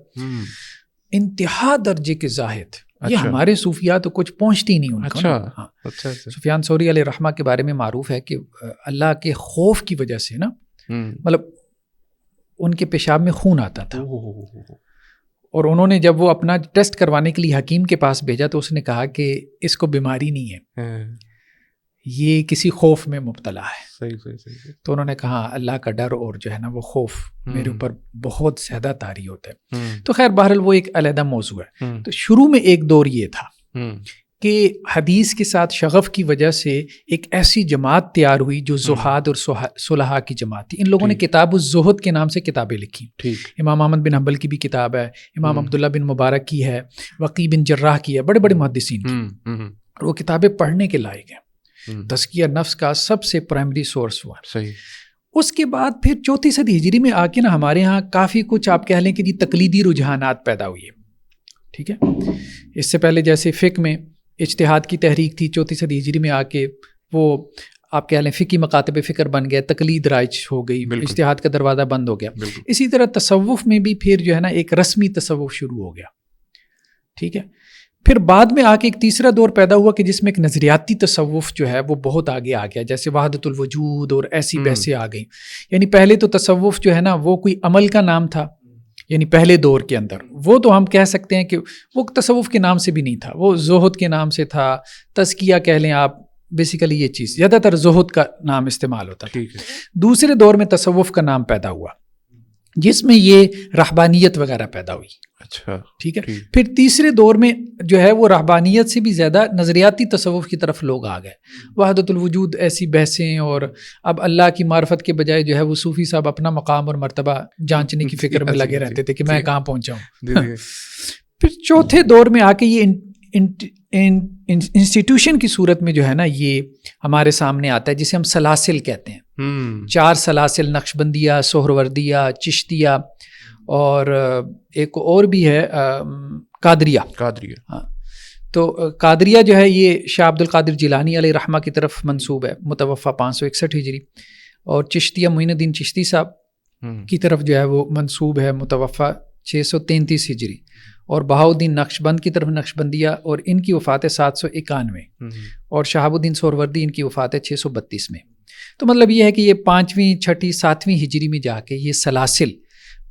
انتہا درجے کے زاہد. یہ ہمارے صوفیاء تو کچھ پہنچتی نہیں ان کو. ہاں, سفیان ثوری علیہ الرحمہ کے بارے میں معروف ہے کہ اللہ کے خوف کی وجہ سے نا, مطلب ان کے پیشاب میں خون آتا تھا, اور انہوں نے جب وہ اپنا ٹیسٹ کروانے کے لیے حکیم کے پاس بھیجا تو اس نے کہا کہ اس کو بیماری نہیں ہے, یہ کسی خوف میں مبتلا ہے. تو انہوں نے کہا اللہ کا ڈر اور جو ہے نا وہ خوف میرے اوپر بہت زیادہ طاری ہوتا ہے. تو خیر بہرحال وہ ایک علیحدہ موضوع ہے. تو شروع میں ایک دور یہ تھا کہ حدیث کے ساتھ شغف کی وجہ سے ایک ایسی جماعت تیار ہوئی جو زہاد اور صلحاء کی جماعت تھی. ان لوگوں نے کتاب الزہد کے نام سے کتابیں لکھی. امام احمد بن حنبل کی بھی کتاب ہے, امام عبداللہ بن مبارک کی ہے, وقی بن جراح کی ہے, بڑے بڑے محدثین کی, اور وہ کتابیں پڑھنے کے لائق ہیں. تزکیہ نفس کا سب سے پرائمری سورس ہوا. صحیح. اس کے بعد پھر 4 صدی ہجری میں آ کے نا ہمارے ہاں کافی کچھ آپ کہہ لیں کہ تقلیدی رجحانات پیدا ہوئی ہے. ٹھیک ہے, اس سے پہلے جیسے فقہ میں اجتہاد کی تحریک تھی, 4 صدی ہجری میں آ کے وہ آپ کہہ لیں فقہی مکاتب فکر بن گئے, تقلید رائج ہو گئی, اجتہاد کا دروازہ بند ہو گیا. اسی طرح تصوف میں بھی پھر جو ہے نا ایک رسمی تصوف شروع ہو گیا. ٹھیک ہے. پھر بعد میں آ کے ایک تیسرا دور پیدا ہوا کہ جس میں ایک نظریاتی تصوف جو ہے وہ بہت آگے آ گیا, جیسے وحدت الوجود اور ایسی بحثیں آ گئیں. یعنی پہلے تو تصوف جو ہے نا وہ کوئی عمل کا نام تھا, یعنی پہلے دور کے اندر وہ تو ہم کہہ سکتے ہیں کہ وہ تصوف کے نام سے بھی نہیں تھا, وہ زہد کے نام سے تھا, تزکیہ کہہ لیں آپ. بیسیکلی یہ چیز زیادہ تر زہد کا نام استعمال ہوتا تھا. دوسرے دور میں تصوف کا نام پیدا ہوا جس میں یہ رہبانیت وغیرہ پیدا ہوئی. اچھا. ٹھیک ہے. پھر تیسرے دور میں جو ہے وہ رہبانیت سے بھی زیادہ نظریاتی تصوف کی طرف لوگ آ گئے. وحدت الوجود ایسی بحثیں, اور اب اللہ کی معرفت کے بجائے جو ہے وہ صوفی صاحب اپنا مقام اور مرتبہ جانچنے کی فکر میں لگے رہتے تھے کہ میں کہاں پہنچا ہوں. پھر چوتھے دور میں آ کے یہ انسٹیٹیوشن کی صورت میں جو ہے نا یہ ہمارے سامنے آتا ہے جسے ہم سلاسل کہتے ہیں. 4 سلاسل, نقشبندیہ, سہروردیہ, چشتیہ, اور ایک اور بھی ہے قادریہ. ہاں, تو قادریہ جو ہے یہ شاہ عبد القادر جیلانی علیہ رحمہ کی طرف منسوب ہے, متوفہ 561 ہجری. اور چشتیہ معین الدین چشتی صاحب کی طرف جو ہے وہ منسوب ہے, متوفہ 633 ہجری. اور بہاؤدین نقشبند کی طرف نقشبندیہ, اور ان کی وفات ہے 791. اور شہاب الدین سہروردی ان کی وفات ہے 632 میں. تو مطلب یہ ہے کہ یہ 5ویں 6ٹھی 7ویں ہجری میں جا کے یہ سلاسل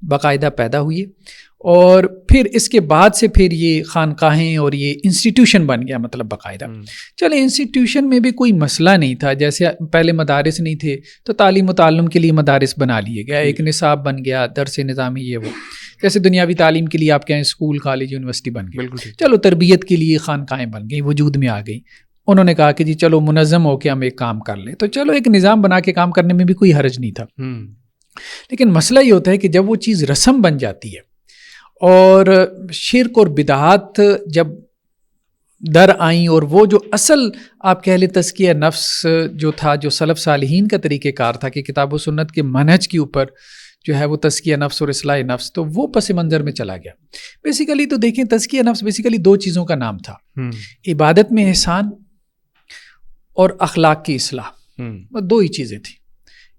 باقاعدہ پیدا ہوئی ہے. اور پھر اس کے بعد سے پھر یہ خانقاہیں اور یہ انسٹیٹیوشن بن گیا مطلب باقاعدہ. چلے انسٹیٹیوشن میں بھی کوئی مسئلہ نہیں تھا, جیسے پہلے مدارس نہیں تھے تو تعلیم و تعلم کے لیے مدارس بنا لیے گیا, ایک نصاب بن گیا, درس نظامی یہ وہ, جیسے دنیاوی تعلیم کے لیے آپ کہیں اسکول کالج یونیورسٹی بن گئی. چلو تربیت کے لیے خانقاہیں بن گئی, وجود میں آ گئی. انہوں نے کہا کہ جی چلو منظم ہو کے ہم ایک کام کر لیں, تو چلو ایک نظام بنا کے کام کرنے میں بھی کوئی حرج نہیں تھا. لیکن مسئلہ یہ ہوتا ہے کہ جب وہ چیز رسم بن جاتی ہے اور شرک اور بدعات جب در آئیں, اور وہ جو اصل آپ کہہ لیں تزکیہ نفس جو تھا, جو سلف صالحین کا طریقہ کار تھا کہ کتاب و سنت کے منہج کے اوپر جو ہے وہ تزکیہ نفس اور اصلاح نفس, تو وہ پس منظر میں چلا گیا. بیسیکلی تو دیکھیں تزکیہ نفس بیسیکلی دو چیزوں کا نام تھا, عبادت میں احسان اور اخلاق کی اصلاح, دو ہی چیزیں تھیں.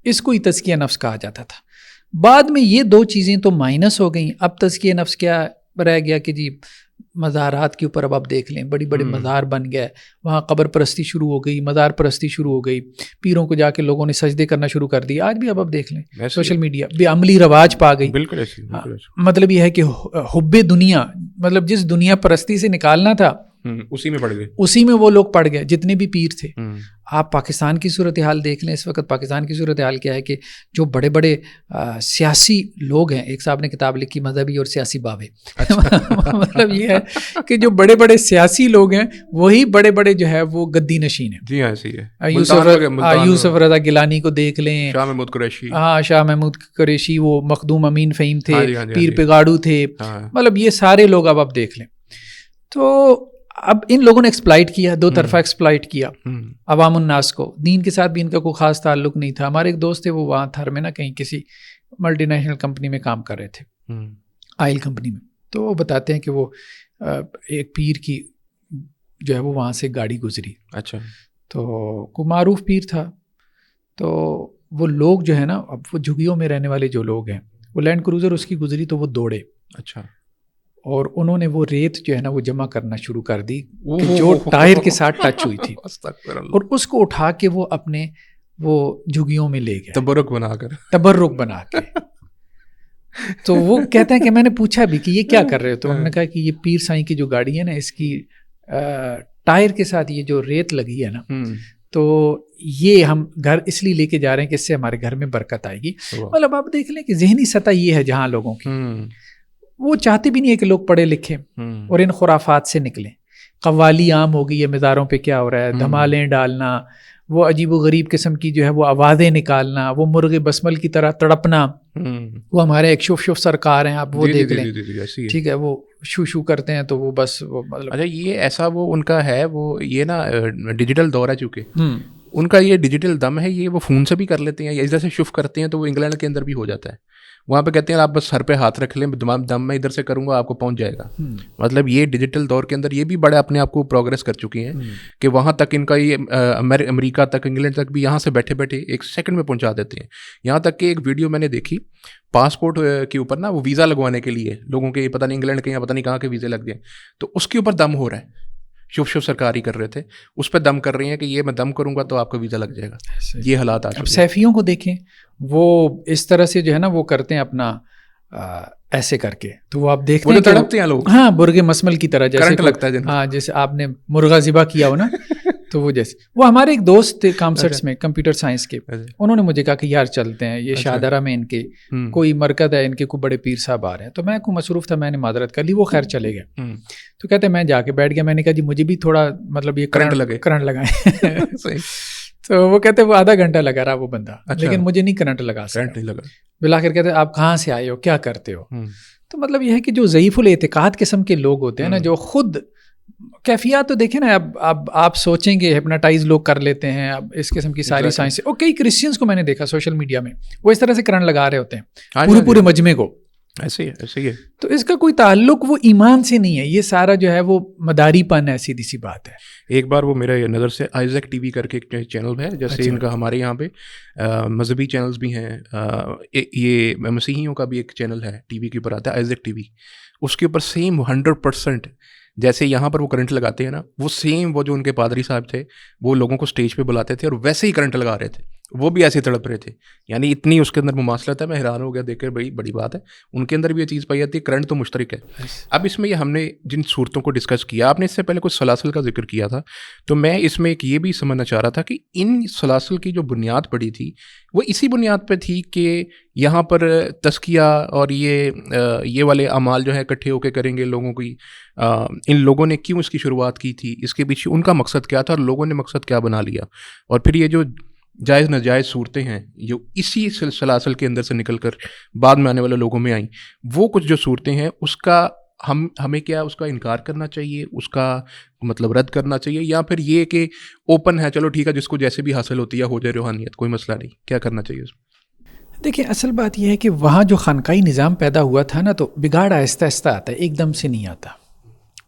اس کو ہی تزکیہ نفس کہا جاتا تھا. بعد میں یہ دو چیزیں تو مائنس ہو گئیں. اب تزکیہ نفس کیا رہ گیا کہ جی مزارات کے اوپر اب آپ دیکھ لیں بڑی بڑے مزار بن گئے, وہاں قبر پرستی شروع ہو گئی, مزار پرستی شروع ہو گئی, پیروں کو جا کے لوگوں نے سجدے کرنا شروع کر دی. آج بھی اب آپ دیکھ لیں سوشل میڈیا بھی عملی رواج پا گئی. مطلب یہ ہے کہ حب دنیا, مطلب جس دنیا پرستی سے نکالنا تھا اسی میں پڑ گئے, اسی میں وہ لوگ پڑ گئے جتنے بھی پیر تھے. آپ پاکستان کی صورتحال دیکھ لیں, اس وقت پاکستان کی صورتحال کیا ہے کہ جو بڑے بڑے سیاسی لوگ ہیں, ایک صاحب نے کتاب لکھی مذہبی اور سیاسی بابے, مطلب یہ ہے کہ جو بڑے بڑے سیاسی لوگ ہیں وہی بڑے بڑے جو ہے وہ گدی نشین ہیں. جی ہاں ایسے ہی ہے. یوسف رضا گیلانی کو دیکھ لیں, شاہ محمود قریشی, ہاں شاہ محمود قریشی, وہ مخدوم امین فہیم تھے, پیر پگاڑو تھے, مطلب یہ سارے لوگ اب آپ دیکھ لیں. تو اب ان لوگوں نے ایکسپلائٹ کیا, دو طرفہ ایکسپلائٹ کیا عوام الناس کو. دین کے ساتھ بھی ان کا کوئی خاص تعلق نہیں تھا. ہمارے ایک دوست تھے, وہ وہاں تھر میں نا کہیں کسی ملٹی نیشنل کمپنی میں کام کر رہے تھے, آئل کمپنی میں. تو وہ بتاتے ہیں کہ وہ ایک پیر کی جو ہے وہ وہاں سے گاڑی گزری. اچھا. تو کوئی معروف پیر تھا, تو وہ لوگ جو ہے نا, اب وہ جھگیوں میں رہنے والے جو لوگ ہیں, وہ لینڈ کروزر اس کی گزری تو وہ دوڑے. اچھا. اور انہوں نے وہ ریت جو ہے نا وہ جمع کرنا شروع کر دی جو ٹائر کے ساتھ ٹچ ہوئی تھی, اور اس کو اٹھا کے وہ اپنے وہ جھگیوں میں لے گئے, تبرک بنا کے. تو وہ کہتے ہیں کہ میں نے پوچھا بھی کہ یہ کیا کر رہے ہو, تو انہوں نے کہا کہ یہ پیر سائیں کی جو گاڑی ہے نا, اس کی ٹائر کے ساتھ یہ جو ریت لگی ہے نا, تو یہ ہم گھر اس لیے لے کے جا رہے ہیں کہ اس سے ہمارے گھر میں برکت آئے گی. مطلب آپ دیکھ لیں کہ ذہنی سطح یہ ہے جہاں لوگوں کی, وہ چاہتے بھی نہیں ہے کہ لوگ پڑھے لکھیں اور ان خرافات سے نکلیں. قوالی عام ہو گئی ہے, مزاروں پہ کیا ہو رہا ہے, دھمالیں ڈالنا, وہ عجیب و غریب قسم کی جو ہے وہ آوازیں نکالنا, وہ مرغ بسمل کی طرح تڑپنا. وہ ہمارے ایک شوف سرکار ہیں, آپ وہ دیکھ لیں, ٹھیک ہے, وہ شو کرتے ہیں تو وہ بس وہ مطلب. اچھا, یہ ایسا وہ ان کا ہے, وہ یہ نا ڈیجیٹل دور ہے چونکہ ان کا یہ ڈیجیٹل دم ہے, یہ وہ فون سے بھی کر لیتے ہیں, یا ادھر سے شف کرتے ہیں تو وہ انگلینڈ کے اندر بھی ہو جاتا ہے. وہاں پہ کہتے ہیں آپ بس سر پہ ہاتھ رکھ لیں, دم میں ادھر سے کروں گا آپ کو پہنچ جائے گا. مطلب یہ ڈیجیٹل دور کے اندر یہ بھی بڑے اپنے آپ کو پروگریس کر چکی ہیں کہ وہاں تک ان کا یہ امریکہ تک, انگلینڈ تک بھی یہاں سے بیٹھے بیٹھے ایک سیکنڈ میں پہنچا دیتے ہیں. یہاں تک کہ ایک ویڈیو میں نے دیکھی پاسپورٹ کے اوپر نا, وہ ویزا لگوانے کے لیے لوگوں کے پتہ نہیں انگلینڈ کے یا پتہ نہیں کہاں کے ویزے لگ گئے, تو اس کے اوپر دم ہو رہا ہے. شوف سرکاری کر رہے تھے, اس پہ دم کر رہی ہیں کہ یہ میں دم کروں گا تو آپ کا ویزا لگ جائے گا. یہ حالات آ چکے ہیں. سیفیوں کو دیکھیں, وہ اس طرح سے جو ہے نا وہ کرتے ہیں اپنا ایسے کر کے, تو وہ آپ دیکھتے ہیں تڑپتے ہیں لوگ, ہاں برگ مسمل کی طرح, جیسے کرنٹ لگتا ہے, ہاں جیسے آپ نے مرغا ذبح کیا ہو نا, تو وہ جیسے وہ ہمارے ایک دوست تھے کامسٹس میں کمپیوٹر سائنس کے, انہوں نے مجھے کہا کہ یار چلتے ہیں, یہ شاہدرہ میں ان کے کوئی مرکز ہے, ان کے کوئی بڑے پیر صاحب آ رہے ہیں. تو میں کو مصروف تھا, میں نے معذرت کر لی, وہ خیر چلے گئے. تو کہتے ہیں میں جا کے بیٹھ گیا, میں نے کہا جی مجھے بھی تھوڑا مطلب یہ کرنٹ لگائیں. تو وہ کہتے وہ آدھا گھنٹہ لگا رہا وہ بندہ, لیکن مجھے نہیں کرنٹ لگا. بالآخر کہتے آپ کہاں سے آئے ہو, کیا کرتے ہو. تو مطلب یہ ہے کہ جو ضعیف الاعتقاد قسم کے لوگ ہوتے ہیں نا, جو خود کیفیات تو دیکھیں نا, اب آپ سوچیں گے ہپناٹائز لوگ کر لیتے ہیں اب اس قسم کی ساری سائنس. اور کئی کرسچنس کو میں نے دیکھا سوشل میڈیا میں, وہ اس طرح سے کرنٹ لگا رہے ہوتے ہیں پورے مجمع کو. ایسے ہی ہے. تو اس کا کوئی تعلق وہ ایمان سے نہیں ہے, یہ سارا جو ہے وہ مداری پن ہے, سیدھی سی بات ہے. ایک بار وہ میرے نظر سے آئزیک ٹی وی کر کے ایک چینل ہے, جیسے ان کا ہمارے یہاں پہ مذہبی چینلز بھی ہیں, یہ مسیحیوں کا بھی ایک چینل ہے ٹی وی کے اوپر آتا ہے آئزیک ٹی وی. اس کے اوپر سیم 100% جیسے یہاں پر وہ کرنٹ لگاتے ہیں نا, وہ سیم وہ جو ان کے پادری صاحب تھے وہ لوگوں کو اسٹیج پہ بلاتے تھے اور ویسے ہی کرنٹ لگا رہے تھے. وہ بھی ایسے تڑپ رہے تھے, یعنی اتنی اس کے اندر مماثلت ہے. میں حیران ہو گیا دیکھ کر, بھائی بڑی بات ہے, ان کے اندر بھی یہ چیز پائی جاتی ہے, کرنٹ تو مشترک ہے. اب اس میں یہ ہم نے جن صورتوں کو ڈسکس کیا, آپ نے اس سے پہلے کچھ سلاسل کا ذکر کیا تھا, تو میں اس میں ایک یہ بھی سمجھنا چاہ رہا تھا کہ ان سلاسل کی جو بنیاد پڑی تھی وہ اسی بنیاد پہ تھی کہ یہاں پر تزکیہ اور یہ والے اعمال جو ہے اکٹھے ہو کے کریں گے لوگوں کی. ان لوگوں نے کیوں اس کی شروعات کی تھی, اس کے پیچھے ان کا مقصد کیا تھا, اور لوگوں نے مقصد کیا بنا لیا, اور پھر یہ جو جائز ناجائز صورتیں ہیں جو اسی سلاسل کے اندر سے نکل کر بعد میں آنے والے لوگوں میں آئیں, وہ کچھ جو صورتیں ہیں اس کا ہمیں کیا اس کا انکار کرنا چاہیے, اس کا مطلب رد کرنا چاہیے, یا پھر یہ کہ اوپن ہے چلو ٹھیک ہے جس کو جیسے بھی حاصل ہوتی ہے ہو جائے روحانیت, کوئی مسئلہ نہیں, کیا کرنا چاہیے اس میں؟ دیکھیں اصل بات یہ ہے کہ وہاں جو خانقاہی نظام پیدا ہوا تھا نا, تو بگاڑ آہستہ آہستہ آتا ہے, ایک دم سے نہیں آتا.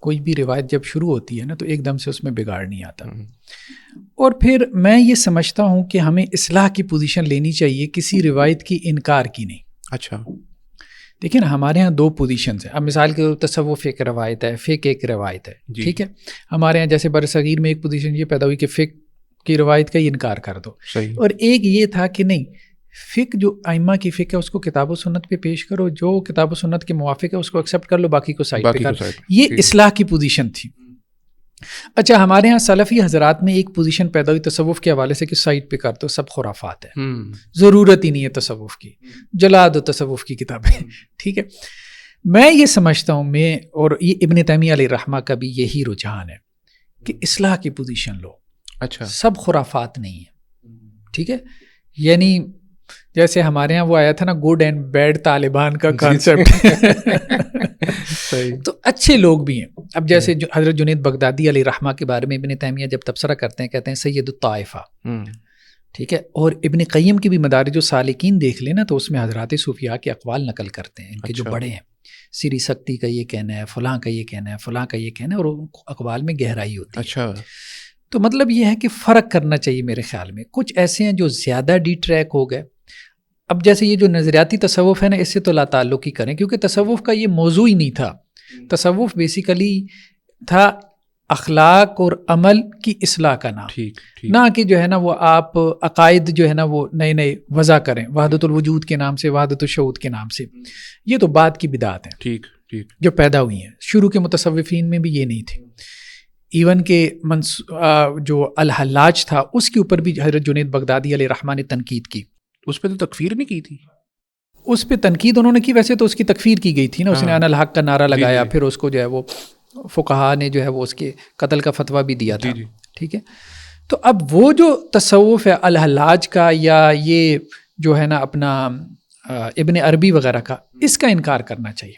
کوئی بھی روایت جب شروع ہوتی ہے نا تو ایک دم سے اس میں بگاڑ نہیں آتا. اور پھر میں یہ سمجھتا ہوں کہ ہمیں اصلاح کی پوزیشن لینی چاہیے, کسی روایت کی انکار کی نہیں. اچھا دیکھیں نا, ہمارے ہاں دو پوزیشنز ہیں. اب مثال کے تصوف ایک روایت ہے, فقہ ایک روایت ہے, ٹھیک ہے. ہمارے ہاں جیسے برصغیر میں ایک پوزیشن یہ پیدا ہوئی کہ فقہ کی روایت کا انکار کر دو, اور ایک یہ تھا کہ نہیں, فقہ جو ائمہ کی فقہ ہے اس کو کتاب و سنت پہ پیش کرو, جو کتاب و سنت کے موافق ہے اس کو ایکسیپٹ کر لو, باقی کو سائڈ پہ کر. یہ اصلاح کی پوزیشن تھی. اچھا, ہمارے ہاں سلفی حضرات میں ایک پوزیشن پیدا ہوئی تصوف کے حوالے سے کہ سائڈ پہ کر دو, سب خرافات ہے, ضرورت ہی نہیں ہے تصوف کی, جلا دو تصوف کی کتابیں, ٹھیک ہے. میں یہ سمجھتا ہوں, میں اور یہ ابن تیمیہ علیہ رحمہ کا بھی یہی رجحان ہے کہ اصلاح کی پوزیشن لو. اچھا, سب خرافات نہیں ہے, ٹھیک ہے. یعنی جیسے ہمارے ہاں وہ آیا تھا نا گڈ اینڈ بیڈ طالبان کا کانسیپٹ, تو اچھے لوگ بھی ہیں. اب جیسے حضرت جنید بغدادی علیہ رحمہ کے بارے میں ابن تیمیہ جب تبصرہ کرتے ہیں کہتے ہیں سید الطائفہ, ٹھیک ہے. اور ابن قیم کی بھی مدارج السالکین دیکھ لیں نا تو اس میں حضرات صوفیاء کے اقوال نقل کرتے ہیں, ان کے جو بڑے ہیں, سری سکتی کا یہ کہنا ہے, فلاں کا یہ کہنا ہے, فلاں کا یہ کہنا ہے, اور اقوال میں گہرائی ہوتی ہے. اچھا, تو مطلب یہ ہے کہ فرق کرنا چاہیے میرے خیال میں. کچھ ایسے ہیں جو زیادہ ڈی ٹریک ہو گئے. اب جیسے یہ جو نظریاتی تصوف ہے نا, اس سے تو لا تعلق ہی کریں, کیونکہ تصوف کا یہ موضوع ہی نہیں تھا. تصوف بیسیکلی تھا اخلاق اور عمل کی اصلاح کا نام, نہ کہ جو ہے نا وہ آپ عقائد جو ہے نا وہ نئے نئے وضع کریں, وحدت الوجود کے نام سے, وحدت الشہود کے نام سے. یہ تو بعد کی بدعت ہیں ٹھیک جو پیدا ہوئی ہیں. شروع کے متصوفین میں بھی یہ نہیں تھی. ایون کہ جو الحلاج تھا اس کے اوپر بھی حضرت جنید بغدادی علیہ رحمہ نے تنقید کی. اس پہ تو تکفیر نہیں کی تھی, اس پہ تنقید انہوں نے کی, ویسے تو اس کی تکفیر کی گئی تھی نا. اس نے انا الحق کا نعرہ لگایا, پھر اس کو جو ہے وہ فقہا نے جو ہے وہ اس کے قتل کا فتویٰ بھی دیا تھا, ٹھیک ہے. تو اب وہ جو تصوف ہے الحلاج کا, یا یہ جو ہے نا اپنا ابن عربی وغیرہ کا, اس کا انکار کرنا چاہیے.